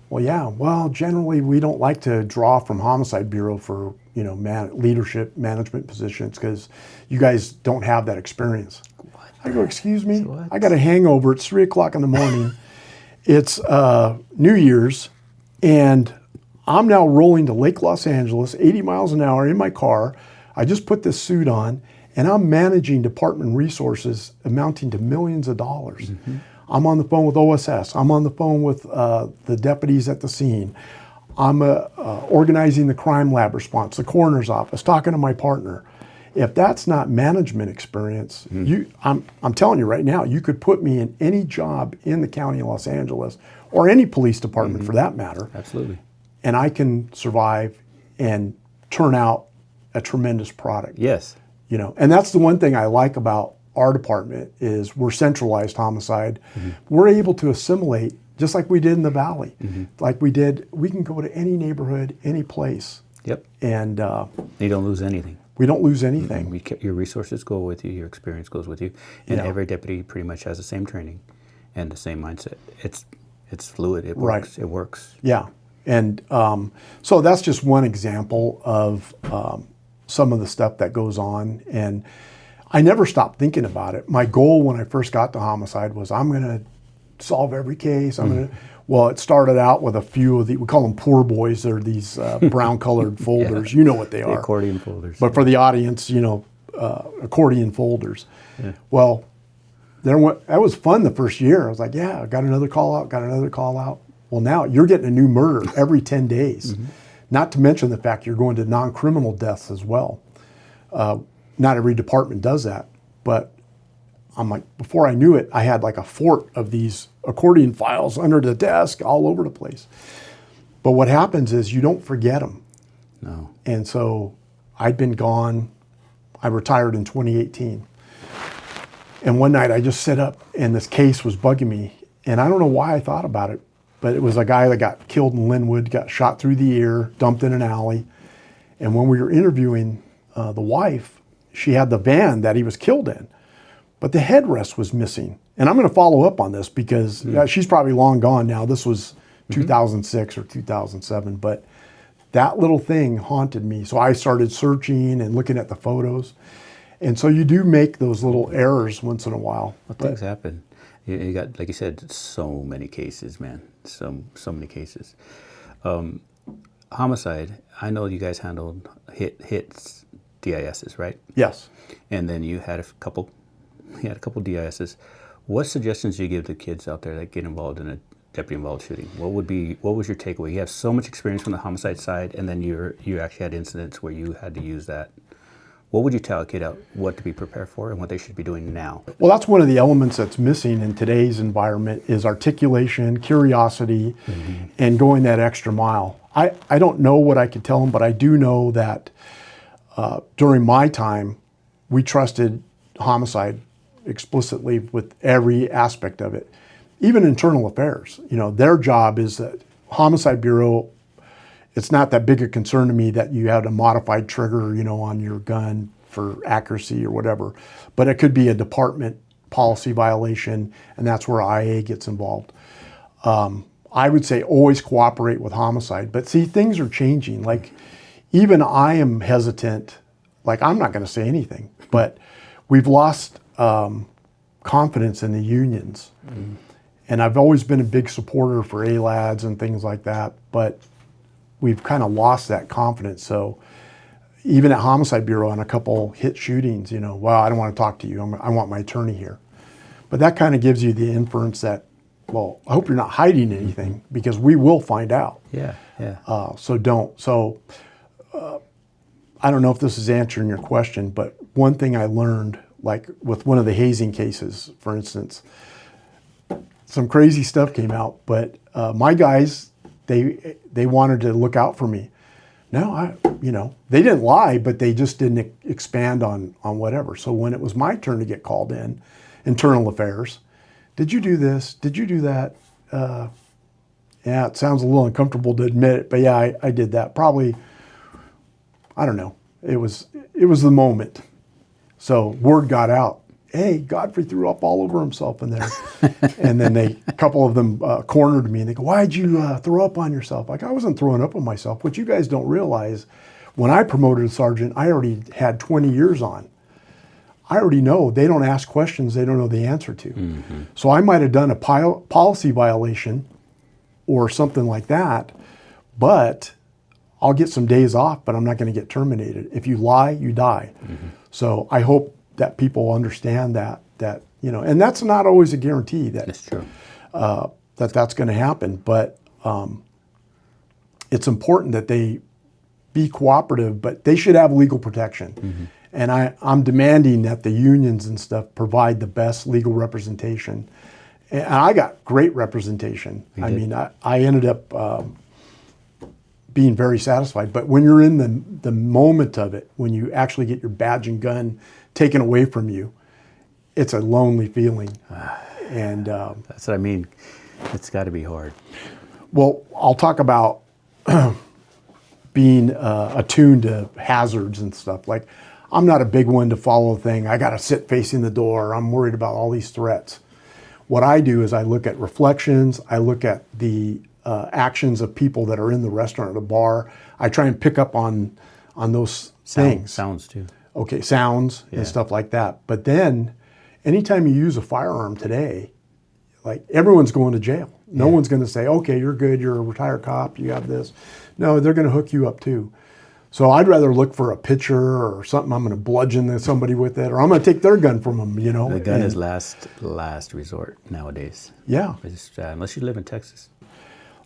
Well, yeah. Well, generally we don't like to draw from Homicide Bureau for, you know, leadership, management positions because you guys don't have that experience. What? I go, excuse me? What? I got a hangover. It's 3 o'clock in the morning. It's New Year's, and I'm now rolling to Lake Los Angeles, 80 miles an hour in my car. I just put this suit on, and I'm managing department resources amounting to millions of dollars. I'm on the phone with OSS. I'm on the phone with the deputies at the scene. I'm organizing the crime lab response, the coroner's office, talking to my partner. If that's not management experience, I'm telling you right now, you could put me in any job in the county of Los Angeles or any police department for that matter. Absolutely. And I can survive and turn out a tremendous product. Yes. You know, and that's the one thing I like about our department is we're centralized homicide. We're able to assimilate just like we did in the Valley. Like we can go to any neighborhood, any place. Yep. And you don't lose anything. we don't lose anything. Your resources go with you, your experience goes with you, and every deputy pretty much has the same training and the same mindset. It's fluid. It works. It works. Yeah. And so that's just one example of some of the stuff that goes on. And I never stopped thinking about it. My goal when I first got to homicide was I'm going to solve every case. Well, it started out with a few of we call them poor boys. They're these brown colored folders. You know what they are. Accordion folders. But for the audience, you know, accordion folders. Yeah. Well, that was fun the first year. I was like, yeah, I got another call out. Well, now you're getting a new murder every 10 days. Not to mention the fact you're going to non-criminal deaths as well. Not every department does that, but I'm like, before I knew it, I had like a fort of these accordion files under the desk all over the place. But what happens is you don't forget them. No. And so I'd been gone. I retired in 2018. And one night I just sat up and this case was bugging me. And I don't know why I thought about it, but it was a guy that got killed in Linwood, got shot through the ear, dumped in an alley. And when we were interviewing the wife, she had the van that he was killed in, but the headrest was missing. And I'm going to follow up on this because she's probably long gone now. This was 2006 or 2007, but that little thing haunted me. So I started searching and looking at the photos. And so you do make those little errors once in a while. Well, things happen. You got, like you said, so many cases, man. So many cases. Homicide, I know you guys handled hits, DISs, right? Yes. And then you had a couple DISs. What suggestions do you give to kids out there that get involved in a deputy-involved shooting? What was your takeaway? You have so much experience from the homicide side, and then you actually had incidents where you had to use that. What would you tell a kid out what to be prepared for and what they should be doing now? Well, that's one of the elements that's missing in today's environment is articulation, curiosity, and going that extra mile. I don't know what I could tell them, but I do know that during my time, we trusted homicide explicitly with every aspect of it, even internal affairs. You know, their job is that Homicide Bureau, it's not that big a concern to me that you had a modified trigger, you know, on your gun for accuracy or whatever, but it could be a department policy violation, and that's where IA gets involved. I would say always cooperate with homicide, but see, things are changing. Like, even I am hesitant, like I'm not going to say anything, but we've lost confidence in the unions. And I've always been a big supporter for ALADs and things like that, but we've kind of lost that confidence. So even at Homicide Bureau on a couple hit shootings, you know, well, I don't want to talk to you. I want my attorney here. But that kind of gives you the inference that, well, I hope you're not hiding anything because we will find out. Yeah. So don't. So I don't know if this is answering your question, but one thing I learned, like with one of the hazing cases, for instance, some crazy stuff came out, but my guys, they wanted to look out for me. No, they didn't lie, but they just didn't expand on whatever. So when it was my turn to get called in, internal affairs, did you do this? Did you do that? Yeah, it sounds a little uncomfortable to admit it, but yeah, I did that. Probably, I don't know. It was the moment. So word got out. Hey, Godfrey threw up all over himself in there. And then a couple of them cornered me and they go, why'd you throw up on yourself? Like, I wasn't throwing up on myself. What you guys don't realize, when I promoted a sergeant, I already had 20 years on. I already know they don't ask questions they don't know the answer to. So I might have done a policy violation or something like that, but I'll get some days off, but I'm not going to get terminated. If you lie, you die. So I hope that people understand that, and that's not always a guarantee that that's true. That's going to happen, but it's important that they be cooperative, but they should have legal protection. And I'm demanding that the unions and stuff provide the best legal representation. And I got great representation. I mean, I ended up being very satisfied. But when you're in the moment of it, when you actually get your badge and gun taken away from you, it's a lonely feeling. And that's what I mean. It's got to be hard. Well, I'll talk about being attuned to hazards and stuff. Like, I'm not a big one to follow a thing. I got to sit facing the door. I'm worried about all these threats. What I do is I look at reflections. I look at the actions of people that are in the restaurant or the bar. I try and pick up on those things. Sounds too. Okay, sounds and stuff like that. But then, anytime you use a firearm today, like, everyone's going to jail. No one's going to say, okay, you're good, you're a retired cop, you have this. No, they're going to hook you up too. So I'd rather look for a picture or something. I'm going to bludgeon somebody with it, or I'm going to take their gun from them, you know. The gun is last resort nowadays. Yeah. Unless you live in Texas.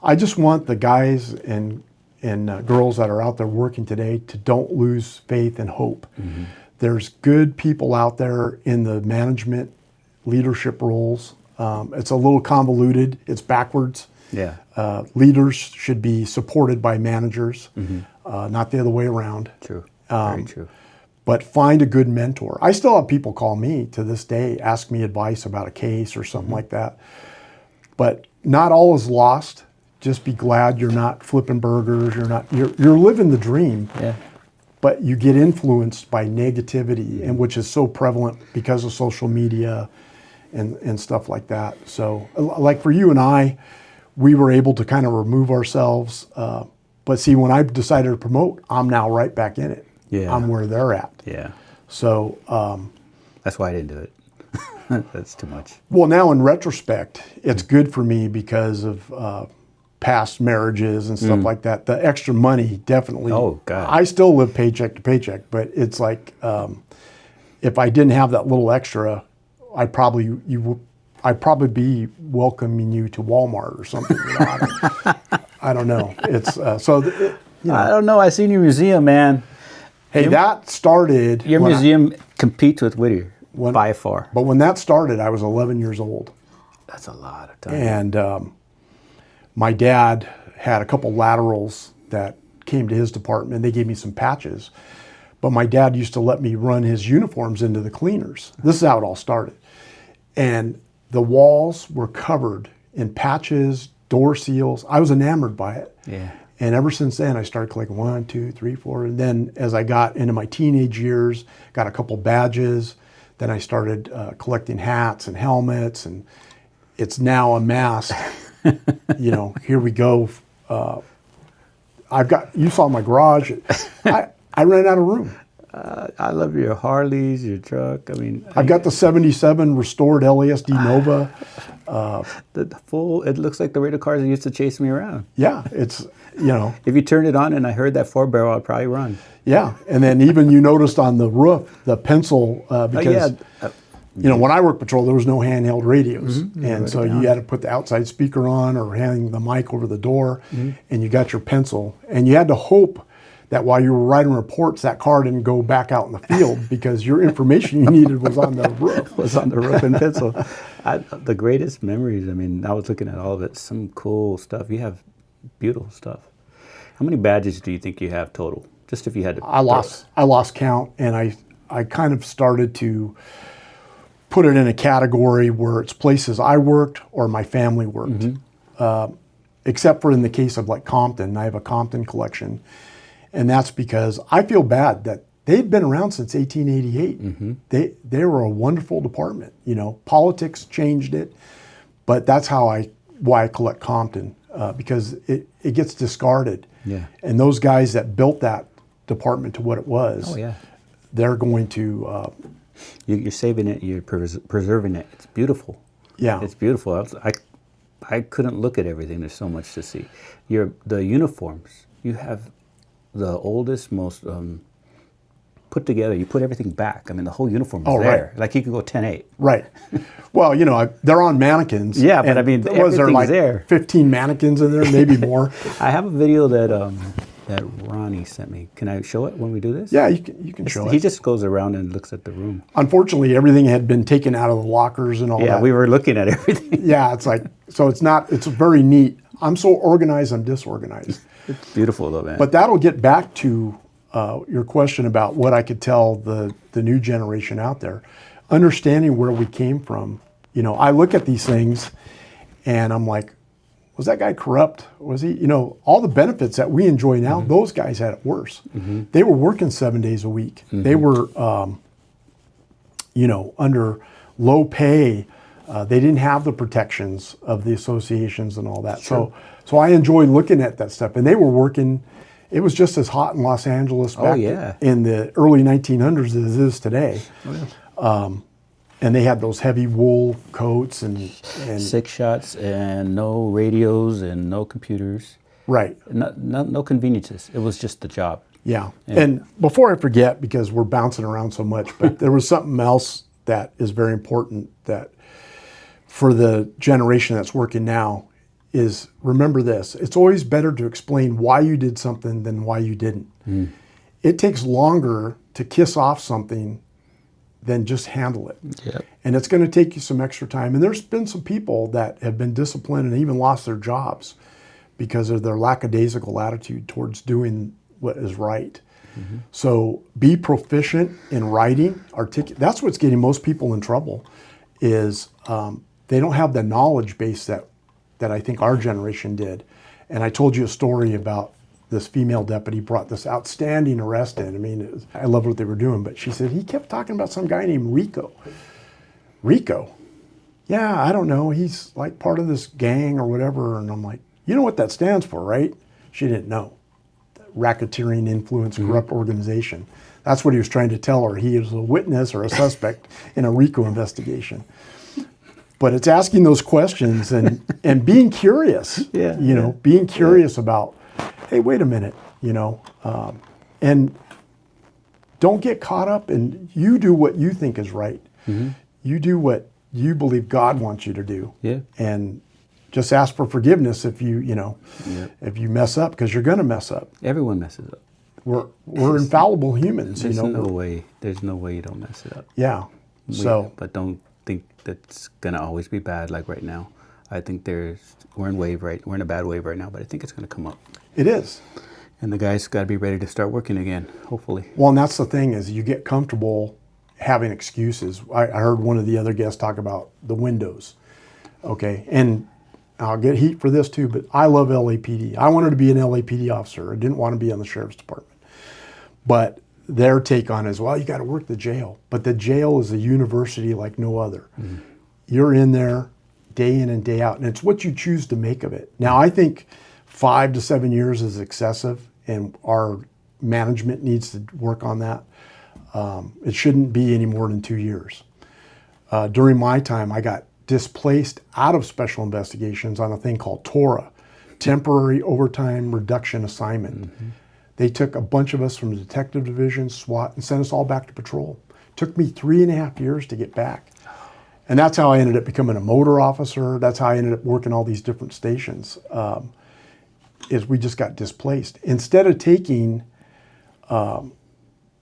I just want the guys and girls that are out there working today to don't lose faith and hope. Mm-hmm. There's good people out there in the management leadership roles. It's a little convoluted. It's backwards. Yeah. Leaders should be supported by managers, not the other way around. True. Very true. But find a good mentor. I still have people call me to this day, ask me advice about a case or something like that. But not all is lost. Just be glad you're not flipping burgers. You're living the dream. Yeah. But you get influenced by negativity, and which is so prevalent because of social media and stuff like that. So, like for you and I, we were able to kind of remove ourselves. But see, when I decided to promote, I'm now right back in it. Yeah. I'm where they're at. Yeah. So. That's why I didn't do it. That's too much. Well, now in retrospect, it's good for me because of past marriages and stuff like that. The extra money definitely. Oh, God. I still live paycheck to paycheck, but it's like if I didn't have that little extra, I'd probably be welcoming you to Walmart or something. You know? I don't know. It's I don't know. I seen your museum, man. Hey, that started. Your museum competes with Whittier by far. But when that started, I was 11 years old. That's a lot of time. And my dad had a couple laterals that came to his department. They gave me some patches. But my dad used to let me run his uniforms into the cleaners. This is how it all started. And the walls were covered in patches, door seals. I was enamored by it. Yeah. And ever since then, I started collecting 1, 2, 3, 4. And then as I got into my teenage years, got a couple badges. Then I started collecting hats and helmets. And it's now amassed. You know, here we go. You saw my garage. I ran out of room. I love your Harleys, your truck. I mean, I've got the 77 restored LASD Nova. It looks like the radar cars that used to chase me around. Yeah, it's, you know. If you turned it on and I heard that 4-barrel, I'd probably run. Yeah, and then even you noticed on the roof, the pencil, because, you know, when I worked patrol, there was no handheld radios. And so you had to put the outside speaker on or hang the mic over the door, and you got your pencil. And you had to hope that while you were writing reports, that car didn't go back out in the field because your information you needed was on the roof. Was on the roof in pencil. The greatest memories, I mean, I was looking at all of it, some cool stuff. You have beautiful stuff. How many badges do you think you have total? Just if you had to. I lost count, and I kind of started to put it in a category where it's places I worked or my family worked. Except for in the case of like Compton, I have a Compton collection. And that's because I feel bad that they've been around since 1888. They were a wonderful department. You know, politics changed it, but that's why I collect Compton, because it gets discarded. Yeah. And those guys that built that department to what it was, they're going to. You're saving it. You're preserving it. It's beautiful. Yeah. It's beautiful. I couldn't look at everything. There's so much to see. The uniforms. You have the oldest, most put together. You put everything back. I mean, the whole uniform is there. Right. Like you could go 10-8. Right. Well, you know, they're on mannequins. Yeah, but I mean, was there like there. 15 mannequins in there, maybe more? I have a video that that Ronnie sent me. Can I show it when we do this? Yeah, you can show He it. just goes around and looks at the room. Unfortunately, everything had been taken out of the lockers and all Yeah, that. we were looking at everything. Yeah, it's like, so it's very neat. I'm so organized, I'm disorganized. It's beautiful though, man. But that'll get back to your question about what I could tell the new generation out there. Understanding where we came from. You know, I look at these things and I'm like, was that guy corrupt? Was he, you know, all the benefits that we enjoy now, those guys had it worse. They were working 7 days a week. They were, you know, under low pay. They didn't have the protections of the associations and all that. Sure. So I enjoy looking at that stuff. And they were working, it was just as hot in Los Angeles back in the early 1900s as it is today. And they had those heavy wool coats and 6 shots and no radios and no computers. right. No conveniences. It was just the job. Yeah. And before I forget, because we're bouncing around so much, but there was something else that is very important that for the generation that's working now is remember this. It's always better to explain why you did something than why you didn't. It takes longer to kiss off something than just handle it. Yep. And it's going to take you some extra time. And there's been some people that have been disciplined and even lost their jobs because of their lackadaisical attitude towards doing what is right. So be proficient in writing, that's what's getting most people in trouble is they don't have the knowledge base that I think our generation did. And I told you a story about this female deputy brought this outstanding arrest in. I mean, I love what they were doing, but she said, he kept talking about some guy named Rico. Rico? Yeah, I don't know. He's like part of this gang or whatever. And I'm like, you know what that stands for, right? She didn't know. Racketeering, influence, corrupt organization. That's what he was trying to tell her. He is a witness or a suspect in a RICO investigation. But it's asking those questions and being curious. You know, being curious about, hey, wait a minute, you know, and don't get caught up in, you do what you think is right. You do what you believe God wants you to do. And just ask for forgiveness if you know, if you mess up, because you're going to mess up. Everyone messes up. We're infallible humans. There's you know. There's no way you don't mess it up. Yeah. But don't think that's gonna always be bad. Like right now, I think we're in a bad wave right now. But I think it's gonna come up. It is. And the guys got to be ready to start working again. Hopefully. Well, and that's the thing is you get comfortable having excuses. I heard one of the other guests talk about the windows. Okay, and I'll get heat for this too, but I love LAPD. I wanted to be an LAPD officer. I didn't want to be on the sheriff's department. But their take on it is, well, you got to work the jail. But the jail is a university like no other. You're in there day in and day out, and it's what you choose to make of it. Now, I think 5 to 7 years is excessive, and our management needs to work on that. It shouldn't be any more than 2 years. During my time, I got displaced out of special investigations on a thing called TORA, Temporary Overtime Reduction Assignment. They took a bunch of us from the detective division, SWAT, and sent us all back to patrol. Took me 3.5 years to get back. And that's how I ended up becoming a motor officer. That's how I ended up working all these different stations, is we just got displaced. Instead of taking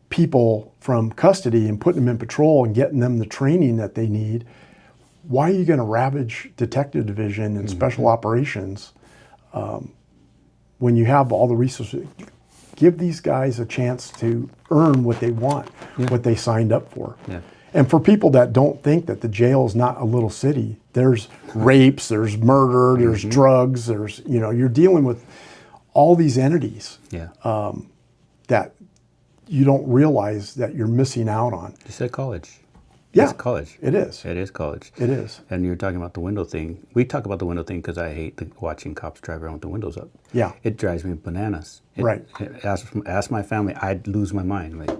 people from custody and putting them in patrol and getting them the training that they need, why are you going to ravage detective division and special operations when you have all the resources? Give these guys a chance to earn what they want, what they signed up for. And for people that don't think that the jail is not a little city, there's rapes, there's murder, there's drugs, there's, you know, you're dealing with all these entities that you don't realize that you're missing out on. You said college. Yeah, It's college. It is. It is college. It is. And you're talking about the window thing. We talk about the window thing because I hate watching cops drive around with the windows up. Yeah. It drives me bananas. Ask my family, I'd lose my mind. Like,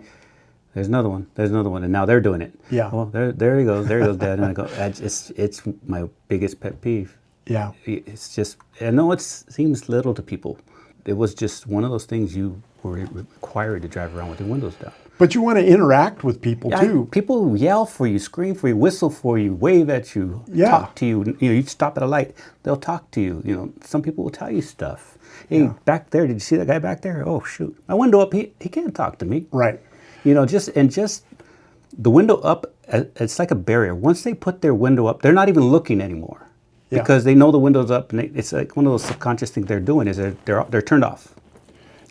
there's another one. There's another one. And now they're doing it. Yeah. Well, there he goes. There goes Dad. And I go, it's my biggest pet peeve. Yeah. It's just, I know it seems little to people. It was just one of those things you were required to drive around with the windows down. But you want to interact with people too. People yell for you, scream for you, whistle for you, wave at you, talk to you. You know, you stop at a light, they'll talk to you. You know, some people will tell you stuff. Hey, back there, did you see that guy back there? Oh shoot, my window up. He can't talk to me. Right. You know, just the window up. It's like a barrier. Once they put their window up, they're not even looking anymore because they know the window's up, and it's like one of those subconscious things they're doing is they're turned off.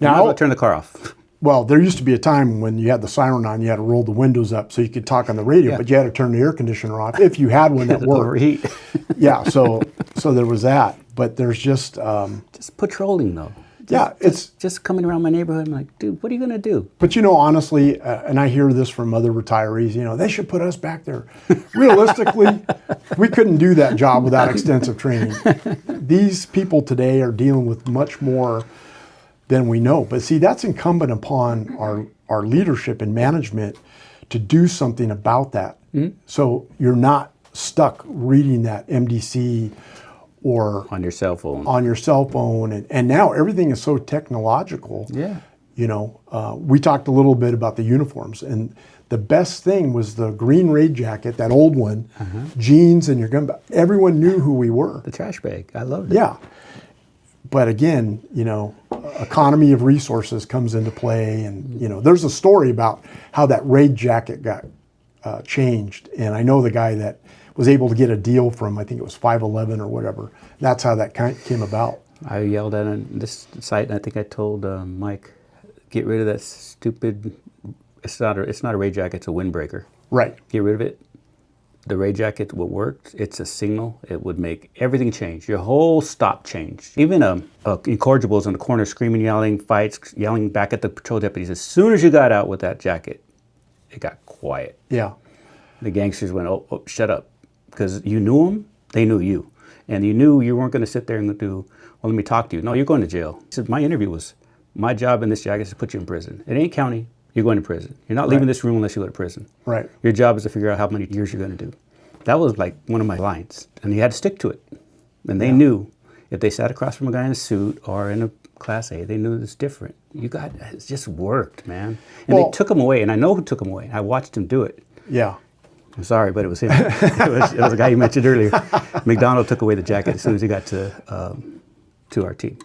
Now I'll turn the car off. Well, there used to be a time when you had the siren on, you had to roll the windows up so you could talk on the radio, but you had to turn the air conditioner off if you had one that worked. Overheat. Yeah, so there was that. But there's just patrolling though. It's just coming around my neighborhood. I'm like, dude, what are you gonna do? But you know, honestly, and I hear this from other retirees. You know, they should put us back there. Realistically, we couldn't do that job without extensive training. These people today are dealing with much more than we know. But see, that's incumbent upon our leadership and management to do something about that. Mm-hmm. So you're not stuck reading that MDC or on your cell phone. And now everything is so technological. Yeah. You know, we talked a little bit about the uniforms, and the best thing was the green raid jacket, that old one, jeans and your gun belt. Everyone knew who we were. The trash bag. I loved it. Yeah. But again, you know, economy of resources comes into play, and you know, there's a story about how that raid jacket got changed, and I know the guy that was able to get a deal from, I think it was 511 or whatever. That's how that came about. I yelled at on this site, and I think I told Mike, get rid of that stupid. It's not a raid jacket. It's a windbreaker. Right. Get rid of it. The raid jacket would work. It's a signal. It would make everything change. Your whole stop changed. Even incorrigibles in the corner screaming, yelling, fights, yelling back at the patrol deputies. As soon as you got out with that jacket, it got quiet. Yeah. The gangsters went, oh, shut up. Because you knew them, they knew you. And you knew you weren't going to sit there and do, well, let me talk to you. No, you're going to jail. He said, my interview was, my job in this jacket is to put you in prison. It ain't county. You're going to prison. You're not leaving this room unless you go to prison. Right. Your job is to figure out how many years you're going to do. That was like one of my lines. And you had to stick to it. And they knew if they sat across from a guy in a suit or in a Class A, they knew it was different. It just worked, man. And they took him away. And I know who took him away. I watched him do it. Yeah. I'm sorry, but it was him. it was a guy you mentioned earlier. McDonald took away the jacket as soon as he got to our team.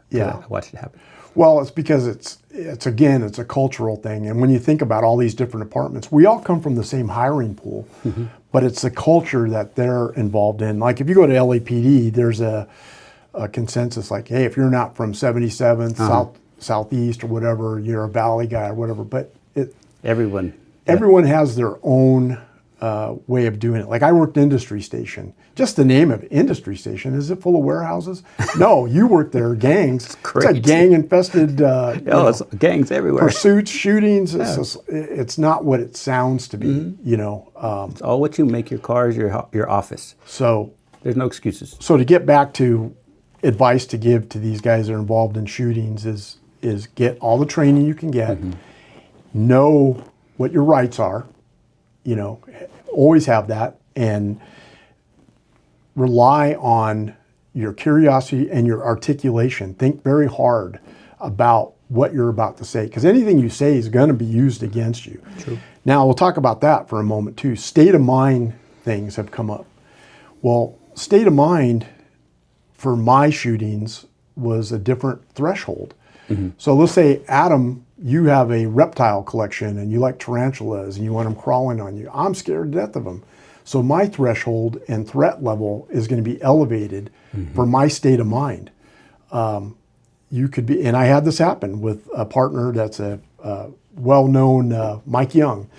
Yeah. I watched it happen. Well, it's because it's a cultural thing. And when you think about all these different departments, we all come from the same hiring pool, but it's the culture that they're involved in. Like if you go to LAPD, there's a consensus like, hey, if you're not from 77th, Southeast or whatever, you're a Valley guy or whatever. But everyone has their own way of doing it. Like I worked Industry Station. Just the name of it, Industry Station. Is it full of warehouses? No, you worked there, gangs. It's a gang-infested it's gangs everywhere. Pursuits, shootings. It's not what it sounds to be, you know. It's all what you make your car is your office. So there's no excuses. So to get back to advice to give to these guys that are involved in shootings is get all the training you can get. Know what your rights are. You know, always have that, and rely on your curiosity and your articulation. Think very hard about what you're about to say, because anything you say is going to be used against you. True. Now, we'll talk about that for a moment too. State of mind things have come up. Well, state of mind for my shootings was a different threshold. So let's say, Adam, you have a reptile collection and you like tarantulas and you want them crawling on you. I'm scared to death of them. So my threshold and threat level is going to be elevated for my state of mind. You could be, and I had this happen with a partner that's a well-known Mike Young,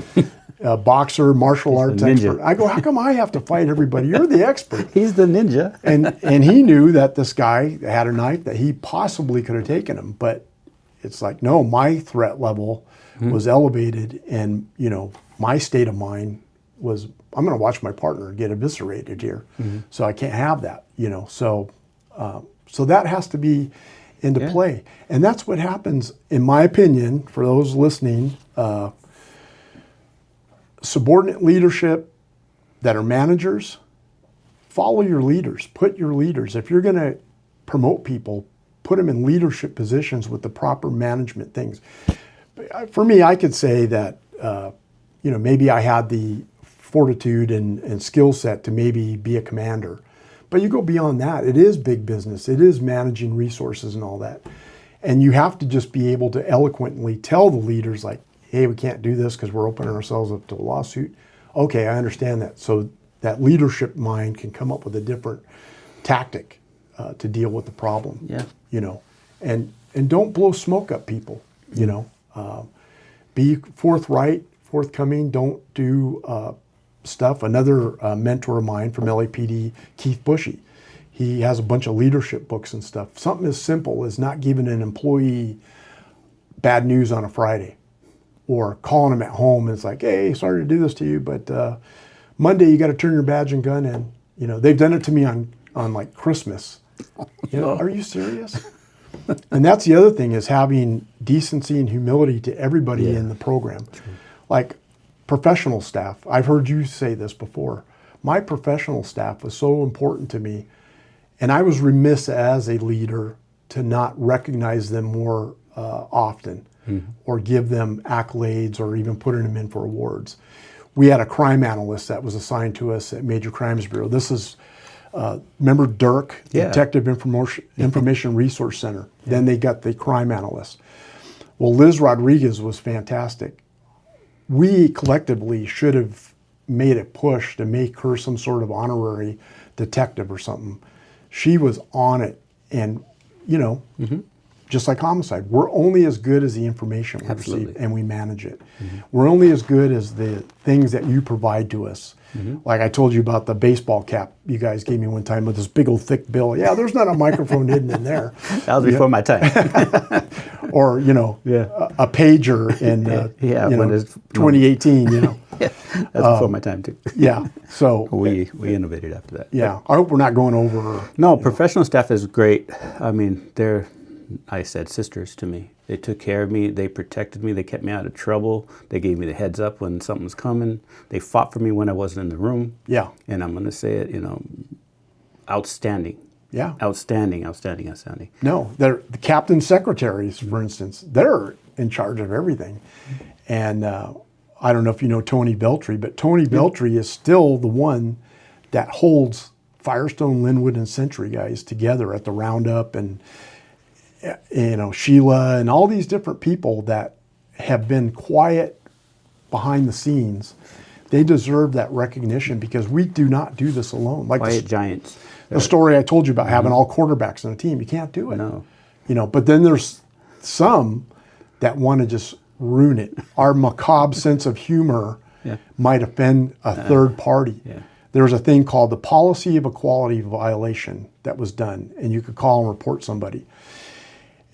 a boxer, martial arts expert. I go, how come I have to fight everybody? You're the expert. He's the ninja. and he knew that this guy had a knife that he possibly could have taken him, but it's like, no, my threat level was elevated, and you know, my state of mind was, I'm going to watch my partner get eviscerated here, so I can't have that, you know. So that has to be into play, and that's what happens, in my opinion, for those listening. Subordinate leadership that are managers, follow your leaders. Put your leaders. If you're going to promote people, put them in leadership positions with the proper management things. For me, I could say that maybe I had the fortitude and skill set to maybe be a commander. But you go beyond that, it is big business. It is managing resources and all that. And you have to just be able to eloquently tell the leaders like, hey, we can't do this because we're opening ourselves up to a lawsuit. Okay, I understand that. So that leadership mind can come up with a different tactic to deal with the problem. Yeah. And don't blow smoke up people, Be forthcoming, don't do stuff. Another mentor of mine from LAPD, Keith Bushy, he has a bunch of leadership books and stuff. Something as simple as not giving an employee bad news on a Friday, or calling them at home and it's like, hey, sorry to do this to you, but Monday you got to turn your badge and gun in. They've done it to me on like Christmas. Are you serious? And that's the other thing, is having decency and humility to everybody in the program. True. Like professional staff, I've heard you say this before. My professional staff was so important to me, and I was remiss as a leader to not recognize them more often, or give them accolades, or even putting them in for awards. We had a crime analyst that was assigned to us at Major Crimes Bureau. This is, remember Dirk, Detective Information Resource Center. Yeah. Then they got the crime analyst. Well, Liz Rodriguez was fantastic. We collectively should have made a push to make her some sort of honorary detective or something. She was on it, and just like homicide, we're only as good as the information we receive, and we manage it. We're only as good as the things that you provide to us. Like I told you about the baseball cap you guys gave me one time with this big old thick bill. Yeah, there's not a microphone hidden in there. That was before my time. Or a pager in when it's 2018. That's before my time too. Yeah, so we innovated after that. Yeah, I hope we're not going over. No, professional staff is great. I mean, they're, I said, sisters to me. They took care of me. They protected me. They kept me out of trouble. They gave me the heads up when something was coming. They fought for me when I wasn't in the room. Yeah. And I'm going to say it, outstanding. Yeah. Outstanding. No, they're the captain secretaries, for instance. They're in charge of everything. And I don't know if you know Tony Beltry, but Tony Beltry is still the one that holds Firestone, Linwood, and Century guys together at the roundup, and Sheila and all these different people that have been quiet behind the scenes. They deserve that recognition, because we do not do this alone. Like quiet giants. The story I told you about having all quarterbacks on a team, you can't do it. No. But then there's some that want to just ruin it. Our macabre sense of humor might offend a third party. Yeah. There was a thing called the policy of equality violation that was done, and you could call and report somebody.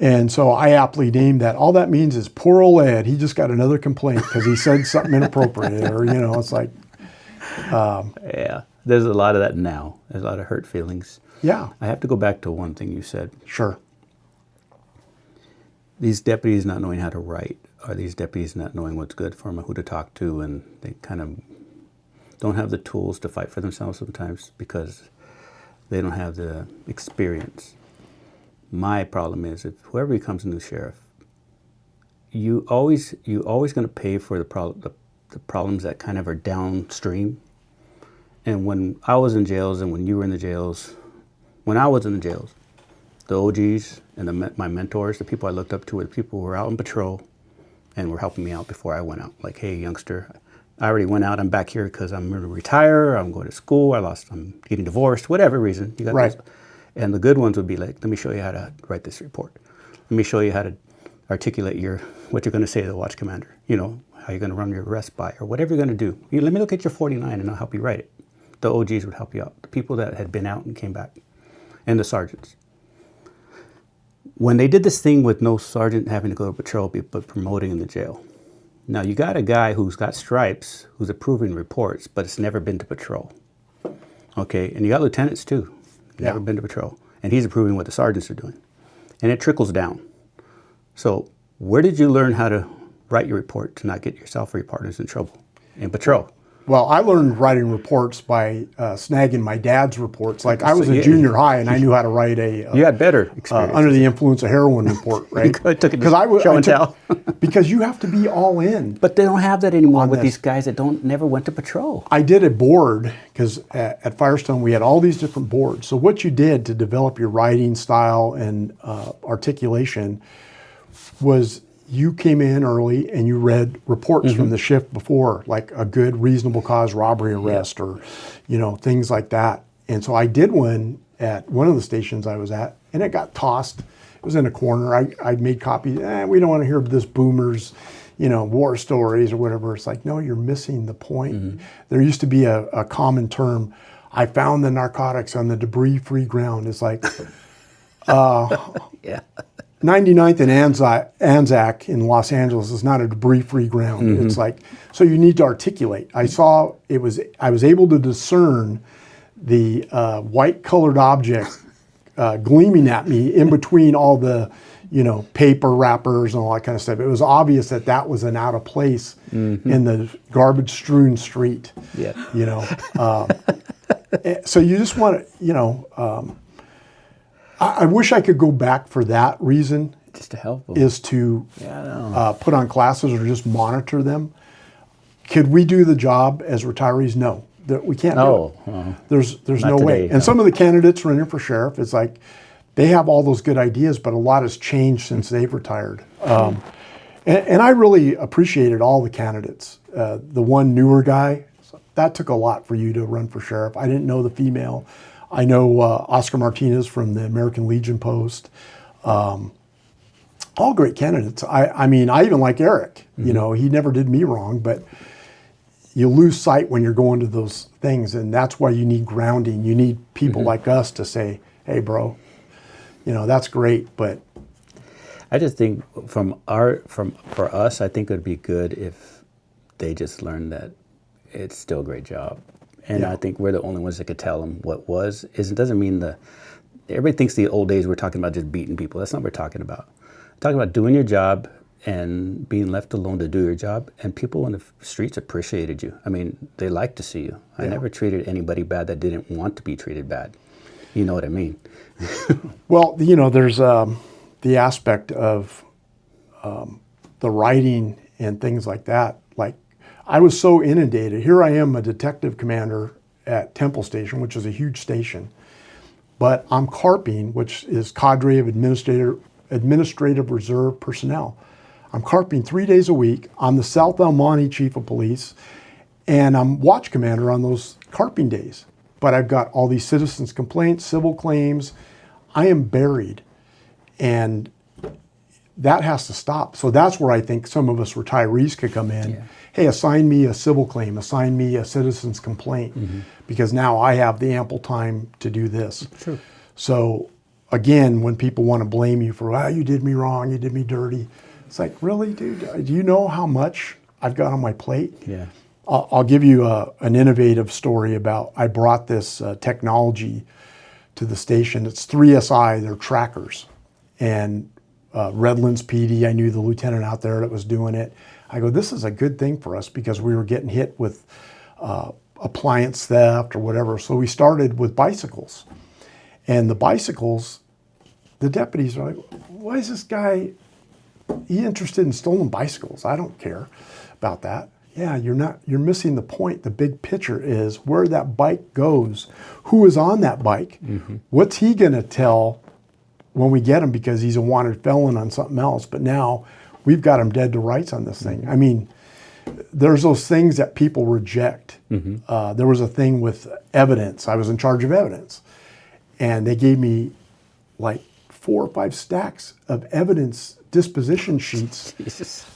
And so I aptly named that. All that means is poor old Ed, he just got another complaint because he said something inappropriate, or, it's like. Yeah, there's a lot of that now. There's a lot of hurt feelings. Yeah. I have to go back to one thing you said. Sure. These deputies not knowing how to write, or these deputies not knowing what's good for them, who to talk to, and they kind of don't have the tools to fight for themselves sometimes because they don't have the experience. My problem is, if whoever becomes a new sheriff, you always going to pay for the problems that kind of are downstream. And when I was in jails, and when you were in the jails, when I was in the jails, the OGs and my mentors, the people I looked up to, were the people who were out on patrol and were helping me out before I went out. Like, hey, youngster, I already went out. I'm back here because I'm going to retire. I'm going to school. I'm getting divorced. Whatever reason. You got right. Those. And the good ones would be like, let me show you how to write this report. Let me show you how to articulate what you're going to say to the watch commander. How you're going to run your arrest by, or whatever you're going to do. Let me look at your 49 and I'll help you write it. The OGs would help you out. The people that had been out and came back. And the sergeants. When they did this thing with no sergeant having to go to patrol, but promoting in the jail. Now you got a guy who's got stripes, who's approving reports, but it's never been to patrol. Okay, and you got lieutenants too. Never been to patrol. And he's approving what the sergeants are doing. And it trickles down. So where did you learn how to write your report to not get yourself or your partners in trouble? In patrol. Well, I learned writing reports by snagging my dad's reports. Like I was in yeah. junior high and I knew how to write a You had better experience. under the influence of heroin report, right? I took it to show and tell. Because you have to be all in. But they don't have that anymore On with this. these guys that never went to patrol. I did a board because at Firestone we had all these different boards. So what you did to develop your writing style and articulation was you came in early and you read reports from the shift before, like a good reasonable cause robbery arrest or, things like that. And so I did one at one of the stations I was at, and it got tossed. It was in a corner. I made copies. We don't want to hear this boomers, war stories or whatever. It's like, no, you're missing the point. There used to be a common term. I found the narcotics on the debris-free ground. It's like, Yeah. 99th and Anzac in Los Angeles is not a debris-free ground. It's like, so you need to articulate. I was able to discern the white-colored object gleaming at me in between all the, paper wrappers and all that kind of stuff. It was obvious that was an out of place in the garbage-strewn street. Yeah. So you just want to, I wish I could go back for that reason. Just to help them. Is to Yeah, I know. put on classes or just monitor them. Could we do the job as retirees? No, we can't do it. There's no Not way. today, And some of the candidates running for sheriff, it's like they have all those good ideas, but a lot has changed since they've retired. And I really appreciated all the candidates. The one newer guy, that took a lot for you to run for sheriff. I didn't know the female. I know Oscar Martinez from the American Legion Post. All great candidates. I mean, I even like Eric. He never did me wrong, but you lose sight when you're going to those things, and that's why you need grounding. You need people like us to say, hey, bro, that's great, but... I just think for us, I think it would be good if they just learned that it's still a great job. And I think we're the only ones that could tell them what was. It doesn't mean everybody thinks the old days we're talking about just beating people. That's not what we're talking about. We're talking about doing your job and being left alone to do your job. And people in the streets appreciated you. I mean, they like to see you. I never treated anybody bad that didn't want to be treated bad. You know what I mean? Well, there's the aspect of the writing and things like that. Like, I was so inundated. Here I am, a detective commander at Temple Station, which is a huge station. But I'm carping, which is cadre of administrative reserve personnel. I'm carping 3 days a week. I'm the South El Monte chief of police, and I'm watch commander on those carping days. But I've got all these citizens' complaints, civil claims. I am buried, and that has to stop. So that's where I think some of us retirees could come in. Yeah. Hey, assign me a civil claim, assign me a citizen's complaint, because now I have the ample time to do this. Sure. So again, when people want to blame you for, you did me wrong, you did me dirty, it's like, really, dude? Do you know how much I've got on my plate? Yeah. I'll give you an innovative story about, I brought this technology to the station. It's 3SI, they're trackers. And Redlands PD, I knew the lieutenant out there that was doing it. I go, this is a good thing for us because we were getting hit with appliance theft or whatever. So we started with bicycles. And the bicycles, the deputies are like, why is this guy, he interested in stolen bicycles? I don't care about that. Yeah, you're missing the point. The big picture is where that bike goes, who is on that bike, what's he gonna tell when we get him because he's a wanted felon on something else, but now we've got him dead to rights on this thing. I mean, there's those things that people reject. There was a thing with evidence. I was in charge of evidence, and they gave me like 4 or 5 stacks of evidence disposition sheets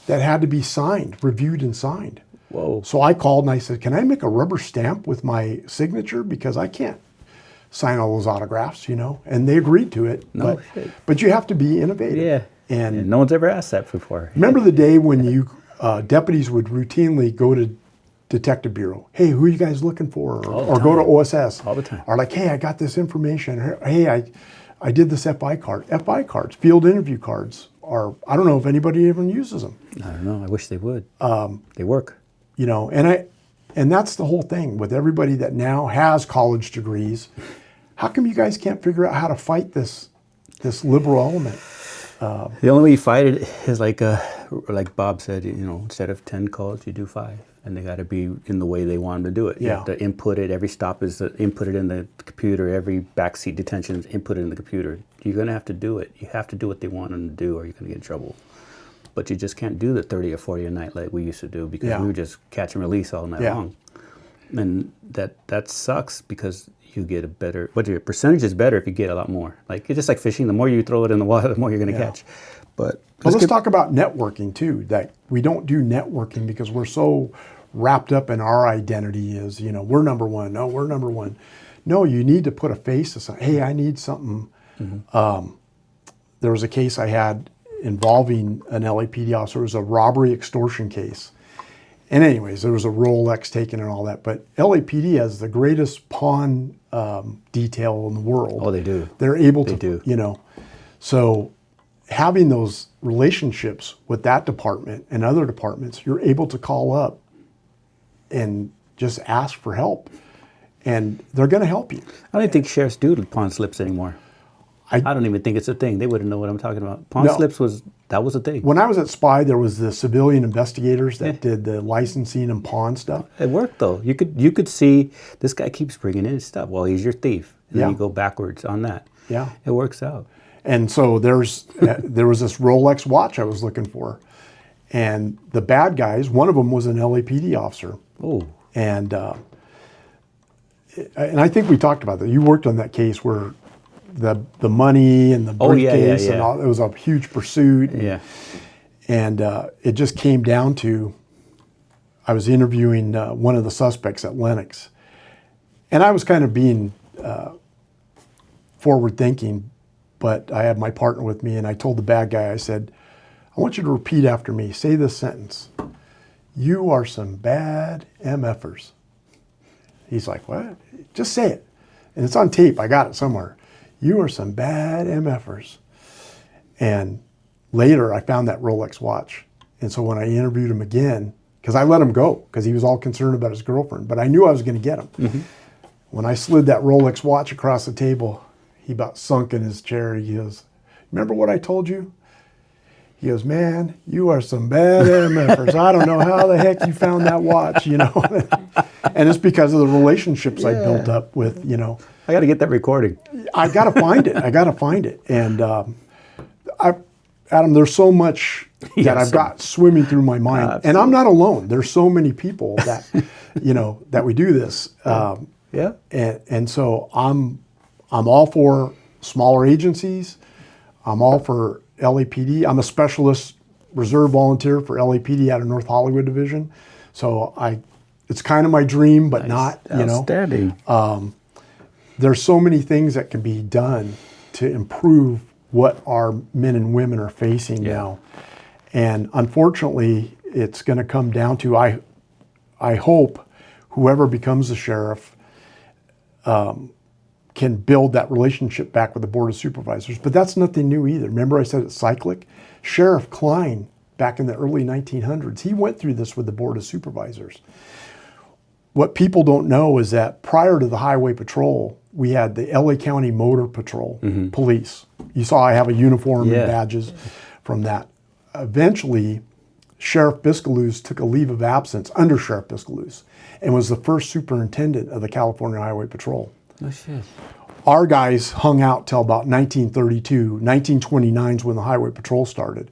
that had to be signed, reviewed and signed. Whoa. So I called and I said, can I make a rubber stamp with my signature? Because I can't sign all those autographs, and they agreed to it. No shit. But you have to be innovative. Yeah. And no one's ever asked that before. Remember the day when you deputies would routinely go to Detective Bureau, hey, who are you guys looking for? Or go to OSS. All the time. Or like, hey, I got this information. Hey, I did this FI card. FI cards, field interview cards, are, I don't know if anybody even uses them. I don't know. I wish they would. They work. And And that's the whole thing with everybody that now has college degrees. How come you guys can't figure out how to fight this liberal element? The only way you fight it is like Bob said, instead of 10 calls, you do 5. And they got to be in the way they want them to do it. You have to input it. Every stop is input it in the computer. Every backseat detention is input it in the computer. You're going to have to do it. You have to do what they want them to do or you're going to get in trouble. But you just can't do the 30 or 40 a night like we used to do because we would just catch and release all night long. And that sucks because you get a better, but your percentage is better if you get a lot more. Like, it's just like fishing. The more you throw it in the water, the more you're going to catch. But let's talk about networking too. That we don't do networking because we're so wrapped up in our identity as, we're number one. No, we're number one. No, you need to put a face to something. Hey, I need something. There was a case I had involving an LAPD officer. It was a robbery extortion case. And anyways, there was a Rolex taken and all that. But LAPD has the greatest pawn detail in the world. Oh, they do. They're able to, do. So having those relationships with that department and other departments, you're able to call up and just ask for help. And they're going to help you. I don't think sheriffs do pawn slips anymore. I don't even think it's a thing. They wouldn't know what I'm talking about. Pawn slips was a thing. When I was at SPY, there was the civilian investigators that did the licensing and pawn stuff. It worked though. You could see this guy keeps bringing in stuff. Well, he's your thief, and then you go backwards on that. Yeah, it works out. And so there was this Rolex watch I was looking for, and the bad guys. One of them was an LAPD officer. Oh, and I think we talked about that. You worked on that case where the money and the briefcase and all, it was a huge pursuit. And it just came down to, I was interviewing one of the suspects at Lenox. And I was kind of being forward thinking, but I had my partner with me and I told the bad guy, I said, I want you to repeat after me. Say this sentence. You are some bad MFers. He's like, what? Just say it. And it's on tape. I got it somewhere. You are some bad MFers. And later I found that Rolex watch. And so when I interviewed him again, because I let him go because he was all concerned about his girlfriend, but I knew I was going to get him. When I slid that Rolex watch across the table, he about sunk in his chair. He goes, remember what I told you? He goes, man, you are some bad MFers. I don't know how the heck you found that watch, And it's because of the relationships I built up with, I got to get that recording. I got to find it. And Adam, there's so much that I've got swimming through my mind. Absolutely. And I'm not alone. There's so many people that, that we do this. And so I'm all for smaller agencies. I'm all for LAPD. I'm a specialist reserve volunteer for LAPD out of North Hollywood Division. So it's kind of my dream, but not, Outstanding. There's so many things that can be done to improve what our men and women are facing now. And unfortunately, it's going to come down to, I hope whoever becomes the sheriff can build that relationship back with the Board of Supervisors. But that's nothing new either. Remember I said it's cyclic? Sheriff Klein, back in the early 1900s, he went through this with the Board of Supervisors. What people don't know is that prior to the Highway Patrol, we had the LA County Motor Patrol Police. You saw I have a uniform and badges from that. Eventually, Sheriff Biscaluse took a leave of absence under Sheriff Biscaluse and was the first superintendent of the California Highway Patrol. Oh, shit. Our guys hung out till about 1932. 1929 is when the Highway Patrol started.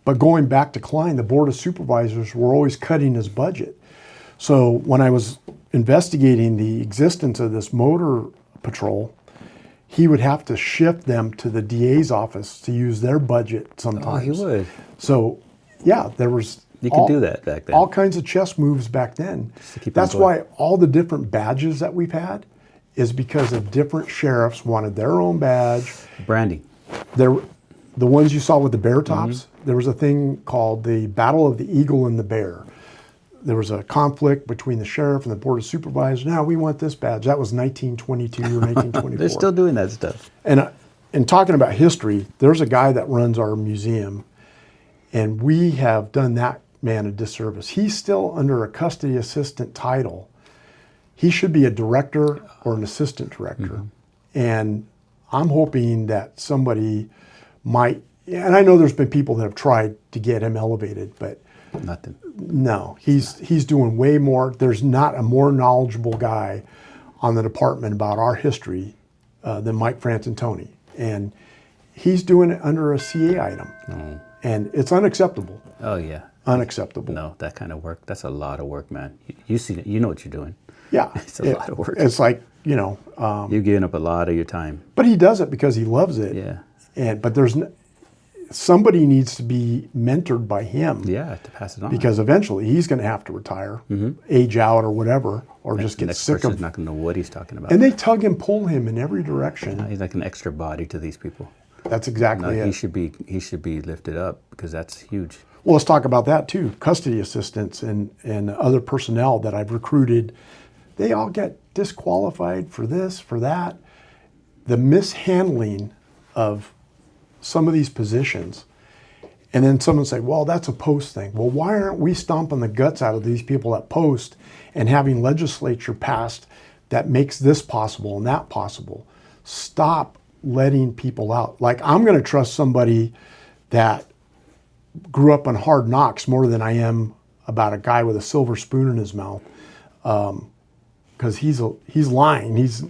But going back to Klein, the Board of Supervisors were always cutting his budget. So when I was investigating the existence of this motor patrol, he would have to shift them to the DA's office to use their budget sometimes. Oh, he would. So, yeah, there was... You could do that back then. All kinds of chess moves back then. That's why all the different badges that we've had is because of different sheriffs wanted their own badge. Branding. The ones you saw with the bear tops, there was a thing called the Battle of the Eagle and the Bear. There was a conflict between the sheriff and the Board of Supervisors. Now we want this badge. That was 1922 or 1924. They're still doing that stuff. And in talking about history, there's a guy that runs our museum, and we have done that man a disservice. He's still under a custody assistant title. He should be a director or an assistant director. And I'm hoping that somebody might, and I know there's been people that have tried to get him elevated, but Nothing. no, he's doing way more. There's not a more knowledgeable guy on the department about our history than Mike Frantantoni. And he's doing it under a CA item. And it's unacceptable. Oh, yeah. Unacceptable. No, that kind of work, that's a lot of work, man. You see it, you know what you're doing. Yeah. It's a lot of work. It's like, You're giving up a lot of your time. but he does it because he loves it. Yeah. But somebody needs to be mentored by him. Yeah, to pass it on. Because eventually he's going to have to retire, age out or whatever, or just the get next sick person's of. not going to know what he's talking about. And they tug and pull him in every direction. He's like an extra body to these people. That's exactly No, it. he should be lifted up because that's huge. Well, let's talk about that too. Custody assistants and other personnel that I've recruited, they all get disqualified for this, for that. The mishandling of some of these positions. And then someone say, well, that's a post thing. Well, why aren't we stomping the guts out of these people that post and having legislature passed that makes this possible and that possible? Stop letting people out. Like, I'm going to trust somebody that grew up on Hard Knocks more than I am about a guy with a silver spoon in his mouth, because he's lying. He's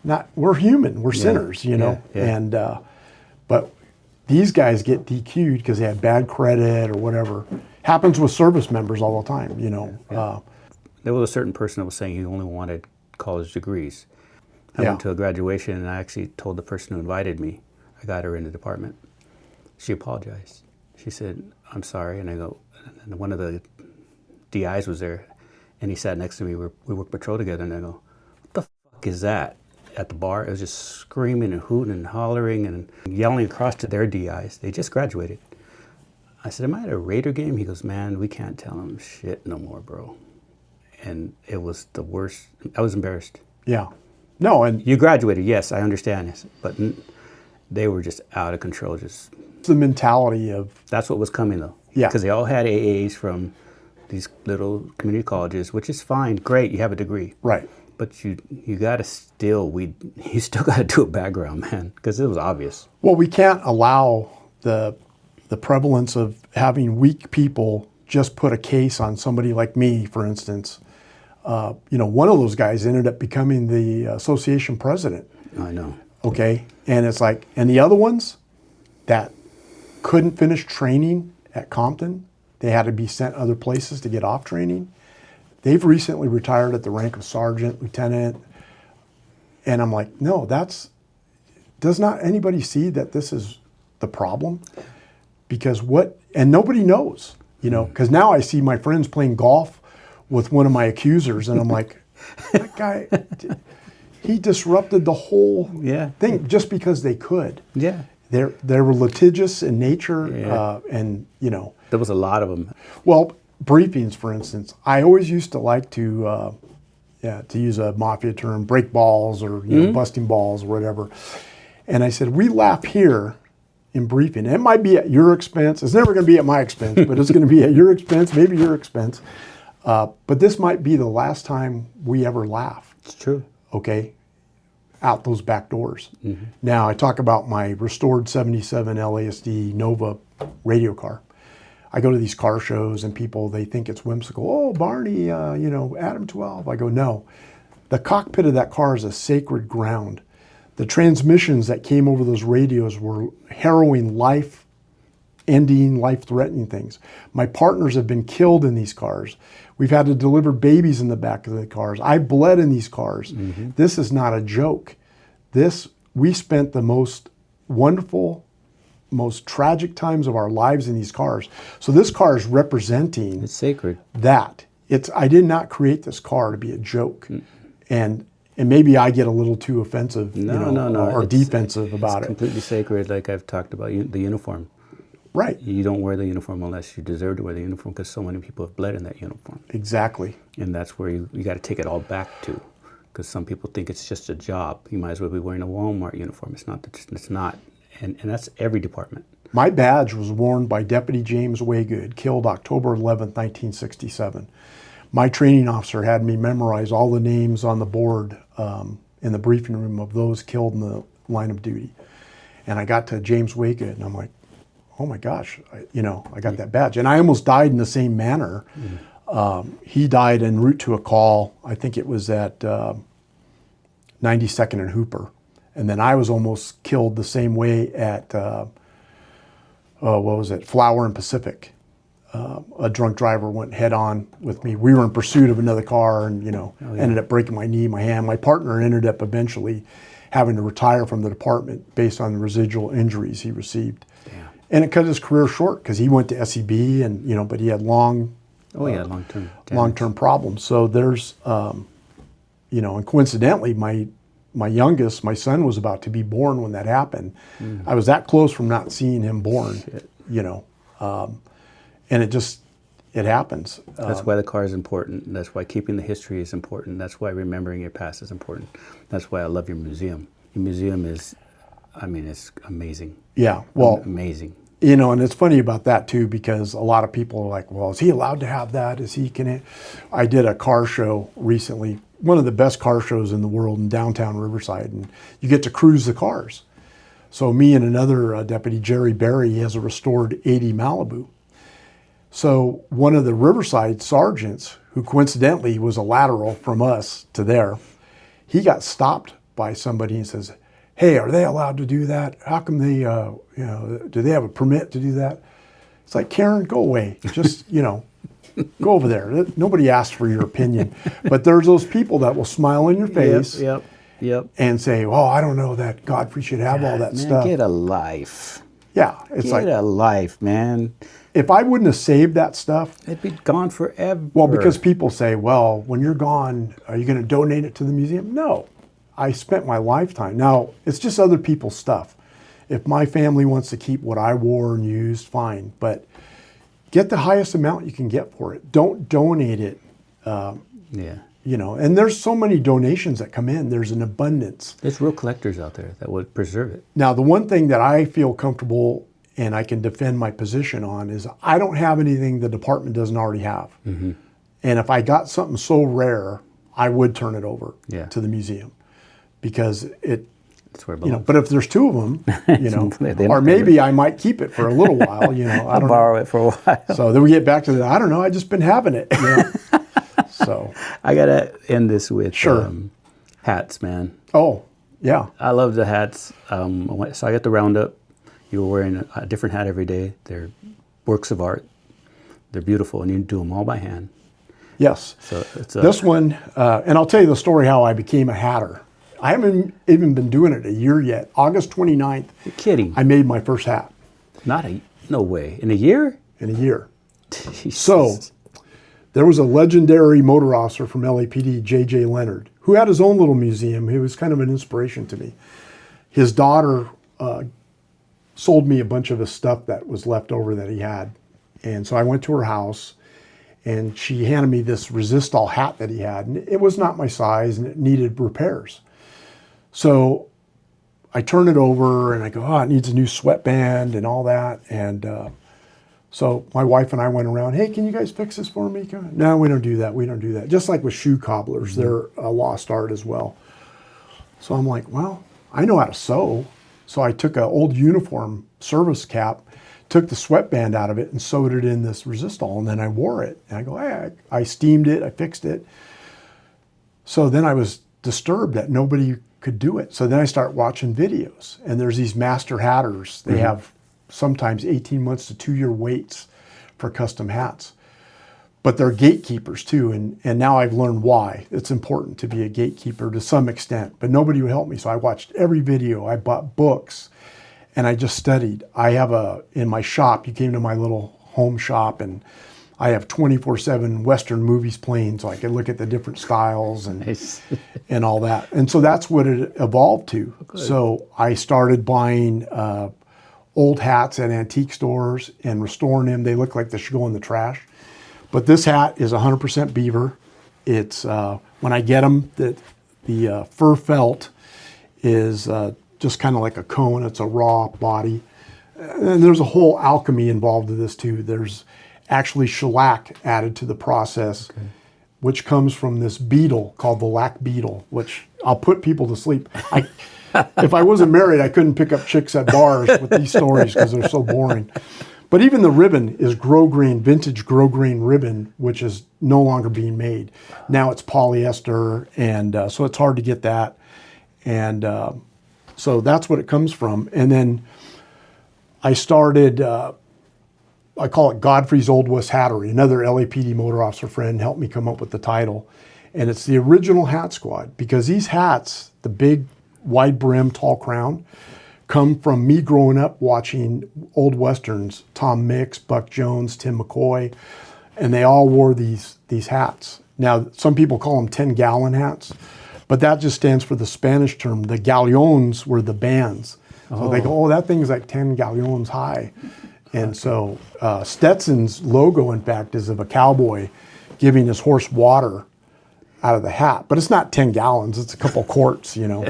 not. We're human. We're sinners. Yeah. And but these guys get DQ'd because they had bad credit or whatever. Happens with service members all the time. There was a certain person that was saying he only wanted college degrees. I went to a graduation and I actually told the person who invited me, I got her in the department. She apologized. She said, I'm sorry. And I go, and one of the DIs was there and he sat next to me. We worked patrol together and I go, what the fuck is that? At the bar, it was just screaming and hooting and hollering and yelling across to their DIs. They just graduated. I said, am I at a Raider game? He goes, man, we can't tell them shit no more, bro. And it was the worst. I was embarrassed. Yeah. No, and You graduated, yes, I understand this, but they were just out of control. Just the mentality of, that's what was coming though. Yeah. Because they all had AAs from these little community colleges, which is fine, great, you have a degree. right. But you gotta you still gotta do a background, man, because it was obvious. Well, we can't allow the prevalence of having weak people just put a case on somebody like me, for instance. One of those guys ended up becoming the association president. I know. Okay, and it's like, and the other ones that couldn't finish training at Compton, they had to be sent other places to get off training. They've recently retired at the rank of sergeant, lieutenant. And I'm like, no, does not anybody see that this is the problem? Because and nobody knows, because now I see my friends playing golf with one of my accusers and I'm like, that guy, he disrupted the whole thing just because they could. Yeah. They were litigious in nature and. There was a lot of them. Well, briefings, for instance, I always used to like to use a mafia term, break balls or busting balls or whatever. And I said, we laugh here in briefing. It might be at your expense. It's never going to be at my expense, but it's going to be at your expense, maybe your expense. But this might be the last time we ever laugh. It's true. Okay, out those back doors. Now I talk about my restored 77 LASD Nova radio car. I go to these car shows and people, they think it's whimsical. Oh, Barney, Adam 12. I go, no. The cockpit of that car is a sacred ground. The transmissions that came over those radios were harrowing, life-ending, life-threatening things. My partners have been killed in these cars. We've had to deliver babies in the back of the cars. I bled in these cars. This is not a joke. We spent the most wonderful, most tragic times of our lives in these cars. So this car is representing It's sacred. that. I did not create this car to be a joke. And maybe I get a little too offensive, No. or defensive about It's it. completely sacred, like I've talked about the uniform. Right. You don't wear the uniform unless you deserve to wear the uniform because so many people have bled in that uniform. Exactly. And that's where you got to take it all back to, because some people think it's just a job. You might as well be wearing a Walmart uniform. It's not. It's not. And that's every department. My badge was worn by Deputy James Waygood, killed October 11th, 1967. My training officer had me memorize all the names on the board in the briefing room of those killed in the line of duty. And I got to James Waygood, and I'm like, oh my gosh, I got that badge. And I almost died in the same manner. He died en route to a call. I think it was at 92nd and Hooper. And then I was almost killed the same way at, Flower and Pacific. A drunk driver went head on with me. We were in pursuit of another car and, ended up breaking my knee, my hand. My partner ended up eventually having to retire from the department based on the residual injuries he received. Damn. And it cut his career short because he went to SEB and, but he had long-term problems. So there's, and coincidentally, my youngest, my son, was about to be born when that happened. I was that close from not seeing him born, and it happens. That's why the car is important. That's why keeping the history is important. That's why remembering your past is important. That's why I love your museum. Your museum is, it's amazing. Yeah, well, amazing. And it's funny about that too, because a lot of people are like, well, is he allowed to have that? I did a car show recently, one of the best car shows in the world in downtown Riverside, and you get to cruise the cars. So me and another deputy, Jerry Berry, he has a restored 80 Malibu. So one of the Riverside sergeants, who coincidentally was a lateral from us to there, he got stopped by somebody and says, hey, are they allowed to do that? How come they, do they have a permit to do that? It's like, Karen, go away. Just, go over there. Nobody asked for your opinion. But there's those people that will smile in your face Yep. and say, oh, I don't know that Godfrey should have all that stuff. Get a life. Yeah. It's Get a life, man. If I wouldn't have saved that stuff, it'd be gone forever. Well, because people say, well, when you're gone, are you going to donate it to the museum? No. I spent my lifetime. Now, it's just other people's stuff. If my family wants to keep what I wore and used, fine. But get the highest amount you can get for it. Don't donate it. And there's so many donations that come in. There's an abundance. There's real collectors out there that would preserve it. Now, the one thing that I feel comfortable and I can defend my position on is I don't have anything the department doesn't already have. Mm-hmm. And if I got something so rare, I would turn it over to the museum. Because that's where it belongs. But if there's two of them, or maybe I might keep it for a little while, I don't borrow it for a while. So then we get back to the, I don't know, I just been having it. So I gotta end this with hats, man. Oh, yeah. I love the hats. So I got the roundup. You were wearing a different hat every day. They're works of art. They're beautiful, and you do them all by hand. Yes. So it's this one, and I'll tell you the story how I became a hatter. I haven't even been doing it a year yet. August 29th. You're kidding. I made my first hat. No way. In a year? In a year. Jesus. So there was a legendary motor officer from LAPD, J.J. Leonard, who had his own little museum. He was kind of an inspiration to me. His daughter sold me a bunch of his stuff that was left over that he had. And so I went to her house, and she handed me this Resistol hat that he had. And it was not my size, and it needed repairs. So I turn it over, and I go, it needs a new sweatband and all that. And so my wife and I went around, hey, can you guys fix this for me? No, we don't do that. We don't do that. Just like with shoe cobblers, they're a lost art as well. So I'm like, well, I know how to sew. So I took an old uniform service cap, took the sweatband out of it and sewed it in this Resistol, and then I wore it. And I go, hey, I steamed it, I fixed it. So then I was disturbed that nobody could do it. So then I start watching videos, and there's these master hatters. They have sometimes 18 months to 2-year waits for custom hats. But they're gatekeepers too, and now I've learned why. It's important to be a gatekeeper to some extent, but nobody would help me. So I watched every video, I bought books, and I just studied. I have in my shop, you came to my little home shop, and I have 24/7 Western movies playing, so I can look at the different styles and and all that. And so that's what it evolved to. Good. So I started buying old hats at antique stores and restoring them. They look like they should go in the trash. But this hat is 100% beaver. It's when I get them, the fur felt is just kind of like a cone. It's a raw body. And there's a whole alchemy involved in this too. There's actually shellac added to the process, which comes from this beetle called the lac beetle, which I'll put people to sleep. If I wasn't married, I couldn't pick up chicks at bars with these stories because they're so boring. But even the ribbon is grosgrain, vintage grosgrain ribbon, which is no longer being made. Now it's polyester, and so it's hard to get that. And so that's what it comes from. And then I started, I call it Godfrey's Old West Hattery. Another LAPD motor officer friend helped me come up with the title. And it's the original hat squad, because these hats, the big wide brim, tall crown, come from me growing up watching old Westerns, Tom Mix, Buck Jones, Tim McCoy, and they all wore these hats. Now, some people call them 10-gallon hats, but that just stands for the Spanish term. The galeones were the bands. So they go, oh, that thing's like 10 galeons high. And so Stetson's logo, in fact, is of a cowboy giving his horse water out of the hat. But it's not 10 gallons, it's a couple quarts, you know.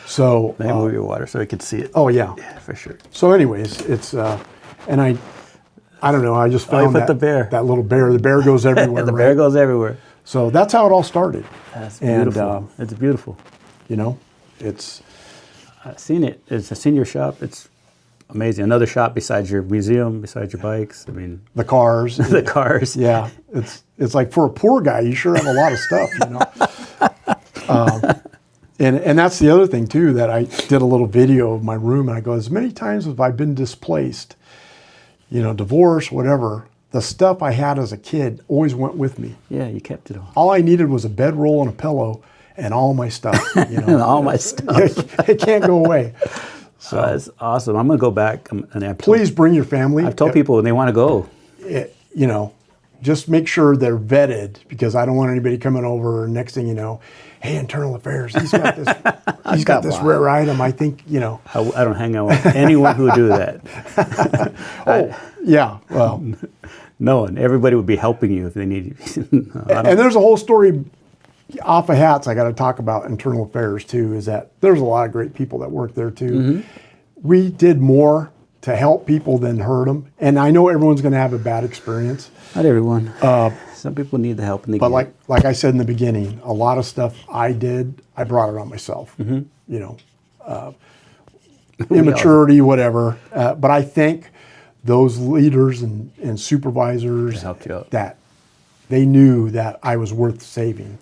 So Maybe move your water so I could see it. Oh, yeah. Yeah, for sure. So anyways, it's, and I don't know, I just found put the bear. that little bear. The bear goes everywhere, The right? bear goes everywhere. So that's how it all started. That's beautiful. It's beautiful. You know, it's... I've seen it. I've seen your shop. It's amazing. Another shop besides your museum, besides your bikes. I mean, the cars. the cars. Yeah, it's like, for a poor guy, you sure have a lot of stuff, you know. And that's the other thing too, that I did a little video of my room, and I go, as many times as I've been displaced, you know, divorce, whatever, the stuff I had as a kid always went with me. Yeah, you kept it all. All I needed was a bedroll and a pillow and all my stuff. You know, all my stuff. It can't go away. So That's awesome. I'm gonna go back and please bring your family. I've told people when they want to go. You know, just make sure they're vetted, because I don't want anybody coming over and next thing you know, hey, internal affairs, he's got this, he's got this rare item. I think, you know. I don't hang out with anyone who would do that. Yeah, well. No one. Everybody would be helping you if they need you. And there's a whole story off of hats I got to talk about internal affairs too, is that there's a lot of great people that work there too. Mm-hmm. We did more to help people than hurt them. And I know everyone's going to have a bad experience. Not everyone. Some people need the help. And but like I said in the beginning, a lot of stuff I did, I brought it on myself. Mm-hmm. You know, immaturity, whatever. But I think those leaders and supervisors helped you out, that they knew that I was worth saving.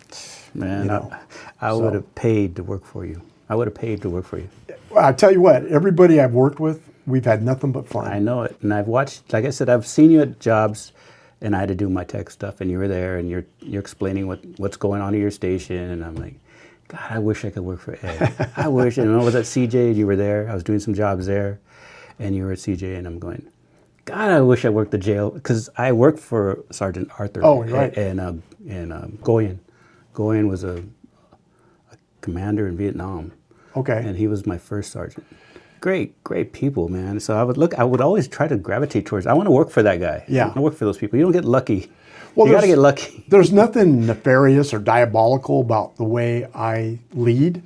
Man, you know? I would have paid to work for you. I would have paid to work for you. I tell you what, everybody I've worked with, we've had nothing but fun. I know it. And I've watched, like I said, I've seen you at jobs, and I had to do my tech stuff, and you were there, and you're explaining what's going on at your station, and I'm like, God, I wish I could work for Ed. I wish. And I was at CJ, you were there. I was doing some jobs there, and you were at CJ, and I'm going, God, I wish I worked the jail, because I worked for Sergeant Arthur. Oh, right. And Goyen. Goyen was a commander in Vietnam. Okay. And he was my first sergeant. Great people, man. So I would always try to gravitate towards, I want to work for that guy. Yeah. I want to work for those people. You don't get lucky. Well, you got to get lucky. There's nothing nefarious or diabolical about the way I lead.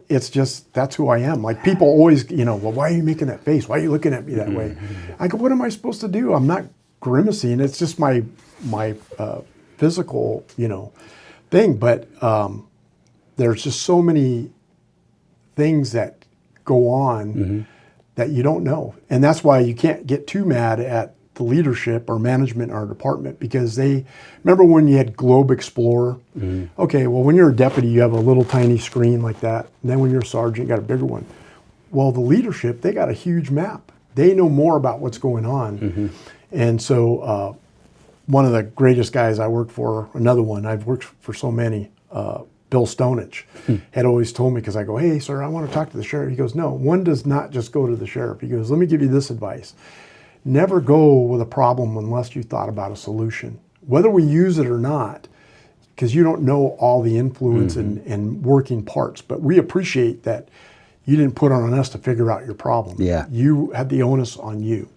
It's just, that's who I am. Like, people always, you know, well, why are you making that face? Why are you looking at me that way? I go, what am I supposed to do? I'm not grimacing. It's just my physical, you know, thing. But there's just so many things that go on that you don't know. And that's why you can't get too mad at the leadership or management or department, because they, remember when you had Globe Explorer? Okay, well, when you're a deputy, you have a little tiny screen like that. And then when you're a sergeant, you got a bigger one. Well, the leadership, they got a huge map. They know more about what's going on. And so one of the greatest guys I worked for, another one, I've worked for so many, Bill Stonich, had always told me, because I go, hey, sir, I want to talk to the sheriff. He goes, no, one does not just go to the sheriff. He goes, let me give you this advice. Never go with a problem unless you thought about a solution, whether we use it or not, because you don't know all the influence and working parts. But we appreciate that you didn't put it on us to figure out your problem. Yeah. You had the onus on you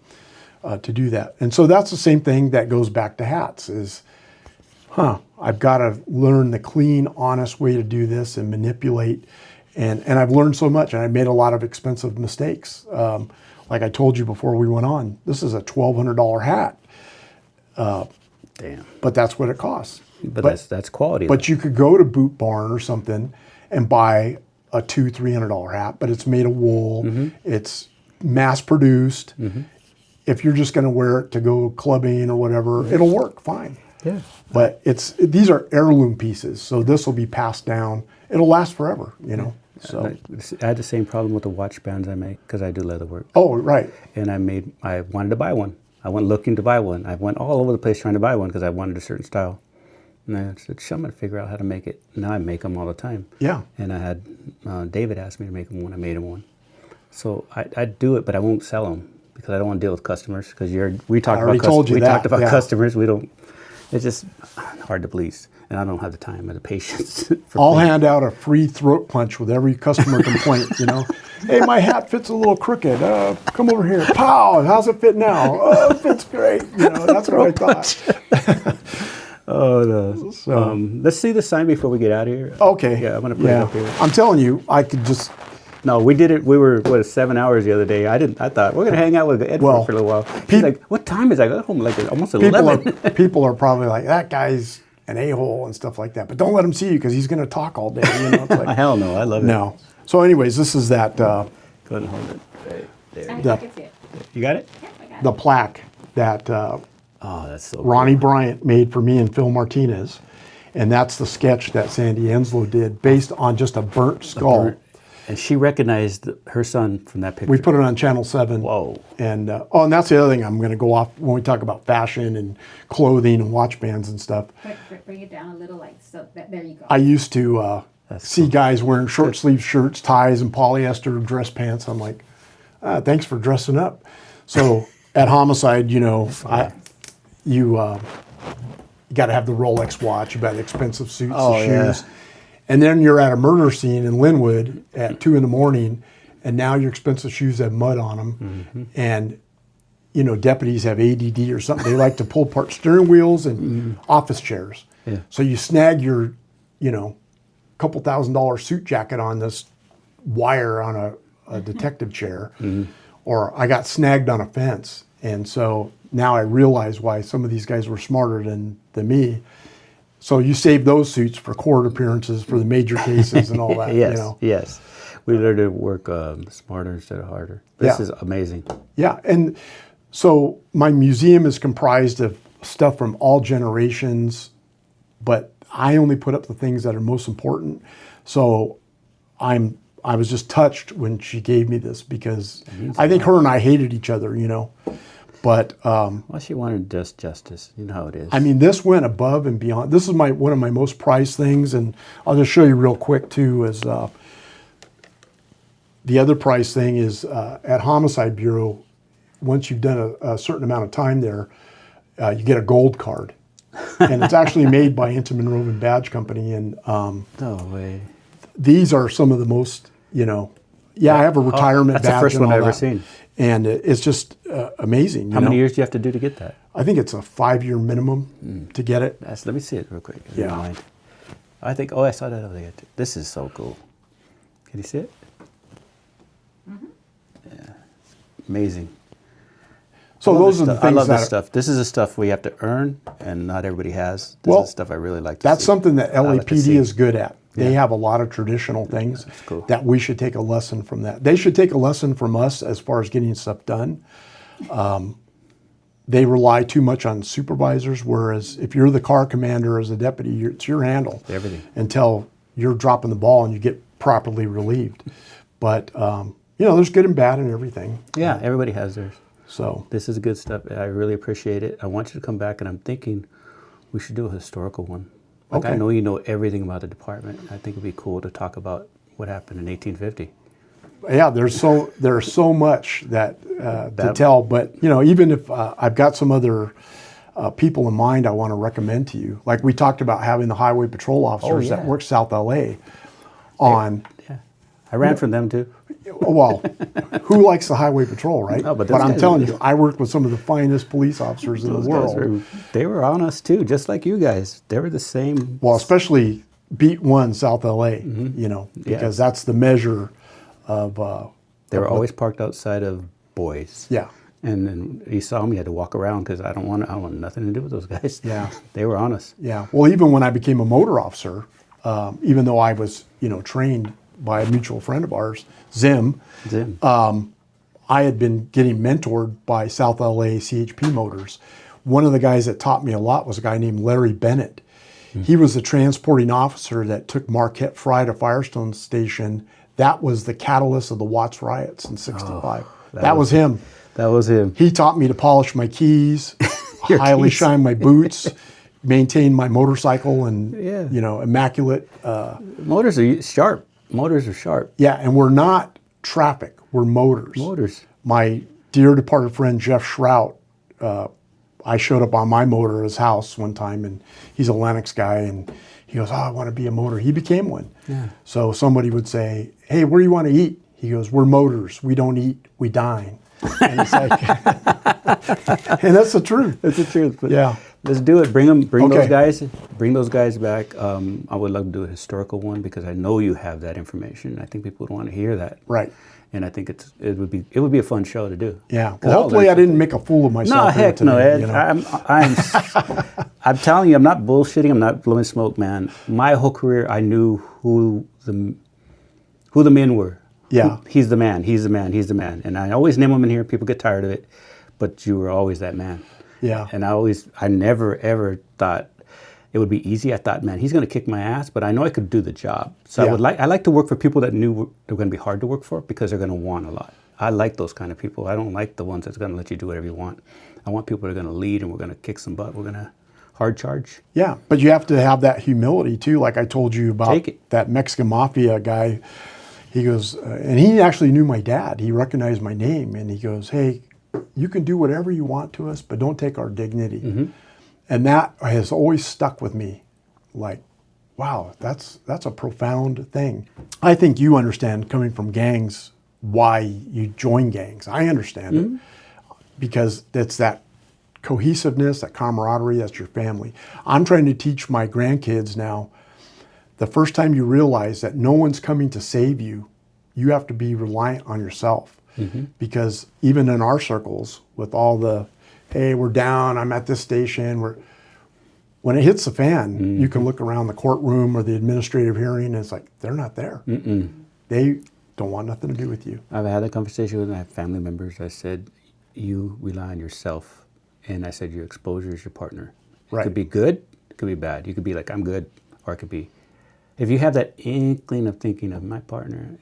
to do that. And so that's the same thing that goes back to hats is, I've got to learn the clean, honest way to do this and manipulate. And I've learned so much, and I've made a lot of expensive mistakes. like I told you before we went on, this is a $1,200 hat, Damn. but that's what it costs. But that's quality. But you could go to Boot Barn or something and buy a $200-$300 hat, but it's made of wool. It's mass produced. If you're just going to wear it to go clubbing or whatever, it'll work fine. Yeah. But these are heirloom pieces, so this will be passed down. It'll last forever, you know. So I had the same problem with the watch bands I make because I do leather work. oh, right. And I wanted to buy one. I went looking to buy one. I went all over the place trying to buy one because I wanted a certain style. And I said, I'm going to figure out how to make it. Now I make them all the time. Yeah. And I had David asked me to make him one. I made him one. So I do it, but I won't sell them because I don't want to deal with customers. Because we talked about customers. We don't. It's just hard to please, and I don't have the time or the patience. I'll hand out a free throat punch with every customer complaint. You know, hey, my hat fits a little crooked. Come over here. Pow! How's it fit now? Oh, it fits great. You know, that's what I thought. Oh no! So, let's see the sign before we get out of here. Okay. Yeah, I'm gonna put it up here. I'm telling you, I could just. No, we did it. We were 7 hours the other day. I thought we're gonna hang out with Ed for a little while. He's like, "What time is it?" I got home like almost 11. People are probably like, "That guy's an a-hole" and stuff like that. But don't let him see you because he's gonna talk all day. You know, it's like, hell no, I love it. No. So, anyways, this is that. Go ahead and hold it. Right there. I can see it. You got it? Yep, I got it. the plaque that Oh, that's so. Ronnie cool. Bryant made for me and Phil Martinez, and that's the sketch that Sandy Enslow did based on just a burnt skull. And she recognized her son from that picture. We put it on Channel 7. Whoa. And and that's the other thing I'm going to go off when we talk about fashion and clothing and watch bands and stuff. Bring it down a little, like so. There you go. I used to see guys wearing short sleeve shirts, ties, and polyester dress pants. I'm like, thanks for dressing up. So at Homicide, you know, you got to have the Rolex watch, you got expensive suits and shoes. Yeah. And then you're at a murder scene in Linwood at 2 a.m, and now your expensive shoes have mud on them. And, you know, deputies have ADD or something. They like to pull apart steering wheels and office chairs. Yeah. So you snag your, you know, couple $1,000 suit jacket on this wire on a detective chair. Or I got snagged on a fence. And so now I realize why some of these guys were smarter than me. So you save those suits for court appearances, for the major cases and all that. Yes, you know? yes. We learned to work smarter instead of harder. This is amazing. Yeah, and so my museum is comprised of stuff from all generations, but I only put up the things that are most important. So I was just touched when she gave me this because I think her and I hated each other, you know. But well, she wanted just justice. You know how it is. I mean, this went above and beyond. This is one of my most prized things, and I'll just show you real quick too. Is the other prize thing is at Homicide Bureau. Once you've done a certain amount of time there, you get a gold card, and it's actually made by Intim and Rovin Badge Company. And no way. These are some of the most, you know. Yeah, I have a retirement badge. That's the first and one all I've ever that. seen. And it's just amazing. How many years do you have to do to get that? I think it's a 5-year minimum to get it. Let me see it real quick. Yeah. I think, I saw that over there. This is so cool. Can you see it? Yeah. Amazing. So those are the things I love that this stuff. This is the stuff we have to earn, and not everybody has. This Well, is the stuff I really like to that's see. something that I like to LAPD see. is good at. They Yeah. have a lot of traditional things cool. that we should take a lesson from that. They should take a lesson from us as far as getting stuff done. They rely too much on supervisors, whereas if you're the car commander as a deputy, it's your handle. Everything. Until you're dropping the ball and you get properly relieved. But, you know, there's good and bad in everything. Yeah, everybody has theirs. So This is good stuff. I really appreciate it. I want you to come back, and I'm thinking we should do a historical one. Like, I Okay. know you know everything about the department. I think it'd be cool to talk about what happened in 1850. yeah, there's so much that to tell. But you know, even if I've got some other people in mind, I want to recommend to you. Like we talked about having the highway patrol officers that work South LA on. Yeah, I ran from them too. Well, who likes the highway patrol, right? Oh, but but those I'm guys- telling you, I worked with some of the finest police officers in the Those guys world. they were on us too, just like you guys. They were the same. Well, especially Beat 1 South LA, you know, because that's the measure of. They were always parked outside of boys. Yeah. And then he saw me, had to walk around because I don't want nothing to do with those guys. Yeah. They were on us. Yeah. Well, even when I became a motor officer, even though I was, trained by a mutual friend of ours, Zim, I had been getting mentored by South LA CHP Motors. One of the guys that taught me a lot was a guy named Larry Bennett. He was the transporting officer that took Marquette Fry to Firestone Station. That was the catalyst of the Watts riots in '65. That was him. That was him. He taught me to polish my keys, highly shine my boots, maintain my motorcycle, and immaculate. Motors are sharp. Motors are sharp. Yeah, and we're not traffic. We're motors. Motors. My dear departed friend Jeff Shrout, I showed up on my motor at his house one time, and he's a Lennox guy, and he goes, "Oh, I want to be a motor." He became one. Yeah. So somebody would say, "Hey, where do you want to eat?" He goes, "We're motors. We don't eat. We dine." And it's like, and that's the truth. That's the truth. But yeah. Let's do it. Bring those guys. Bring those guys back. I would love to do a historical one because I know you have that information. I think people would want to hear that. Right. And I think it would be a fun show to do. Yeah. Well, hopefully I didn't make a fool of myself. No, heck today, no, Ed. I'm telling you, I'm not bullshitting. I'm not blowing smoke, man. My whole career, I knew who the men were. Yeah. He's the man. He's the man. He's the man. And I always name them in here. People get tired of it, but you were always that man. Yeah. And I never ever thought it would be easy. I thought, man, he's going to kick my ass, but I know I could do the job. So I like to work for people that knew they're going to be hard to work for because they're going to want a lot. I like those kind of people. I don't like the ones that's going to let you do whatever you want. I want people that are going to lead and we're going to kick some butt. We're going to hard charge. Yeah, but you have to have that humility too. Like I told you about that Mexican mafia guy. He goes, and he actually knew my dad. He recognized my name, and he goes, "Hey, you can do whatever you want to us, but don't take our dignity." Mm-hmm. And that has always stuck with me. Like, wow, that's a profound thing. I think you understand, coming from gangs, why you join gangs. I understand it because it's that cohesiveness, that camaraderie, that's your family. I'm trying to teach my grandkids now, the first time you realize that no one's coming to save you, you have to be reliant on yourself. Mm-hmm. Because even in our circles, with all the, "Hey, we're down, I'm at this station," when it hits the fan, you can look around the courtroom or the administrative hearing, and it's like, they're not there. Mm-mm. They don't want nothing to do with you. I've had a conversation with my family members. I said, you rely on yourself. And I said, your exposure is your partner. It could be good, it could be bad. You could be like, I'm good, or it could be, if you have that inkling of thinking of my partner,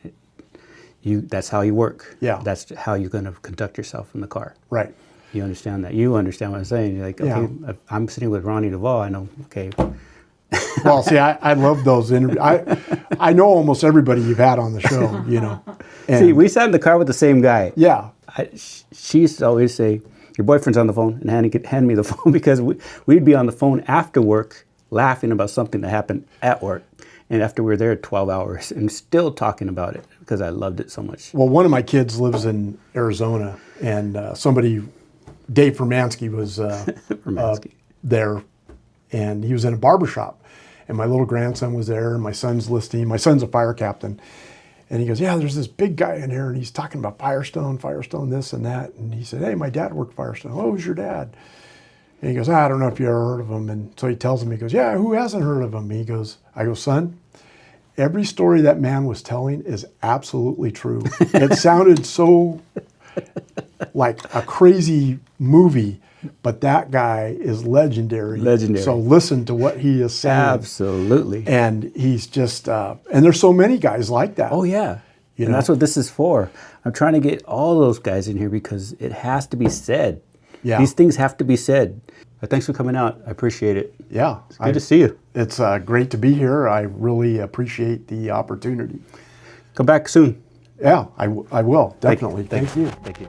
that's how you work. Yeah. That's how you're going to conduct yourself in the car. Right. You understand that. You understand what I'm saying. You're like, okay, if I'm sitting with Ronnie Duvall, I know, okay. Well, see, I love those interviews. I know almost everybody you've had on the show, And, see, we sat in the car with the same guy. Yeah. She used to always say, your boyfriend's on the phone, and hand me the phone, because we'd be on the phone after work laughing about something that happened at work. And after we were there 12 hours and still talking about it because I loved it so much. Well, one of my kids lives in Arizona, and Dave Formansky was there, and he was in a barbershop. And my little grandson was there, and my son's listening. My son's a fire captain. And he goes, "Yeah, there's this big guy in here, and he's talking about Firestone, this and that." And he said, "Hey, my dad worked Firestone." "Oh, who's your dad?" And he goes, "I don't know if you ever heard of him." And so he tells him, he goes, "Yeah, who hasn't heard of him?" I go, "Son, every story that man was telling is absolutely true." It sounded so like a crazy movie, but that guy is legendary. Legendary. So listen to what he is saying. Absolutely. And he's just, and there's so many guys like that. Oh, yeah. And that's what this is for. I'm trying to get all those guys in here because it has to be said. Yeah. These things have to be said. Thanks for coming out. I appreciate it. Yeah. It's good to see you. It's great to be here. I really appreciate the opportunity. Come back soon. Yeah, I will, definitely. Thank you. Thank you.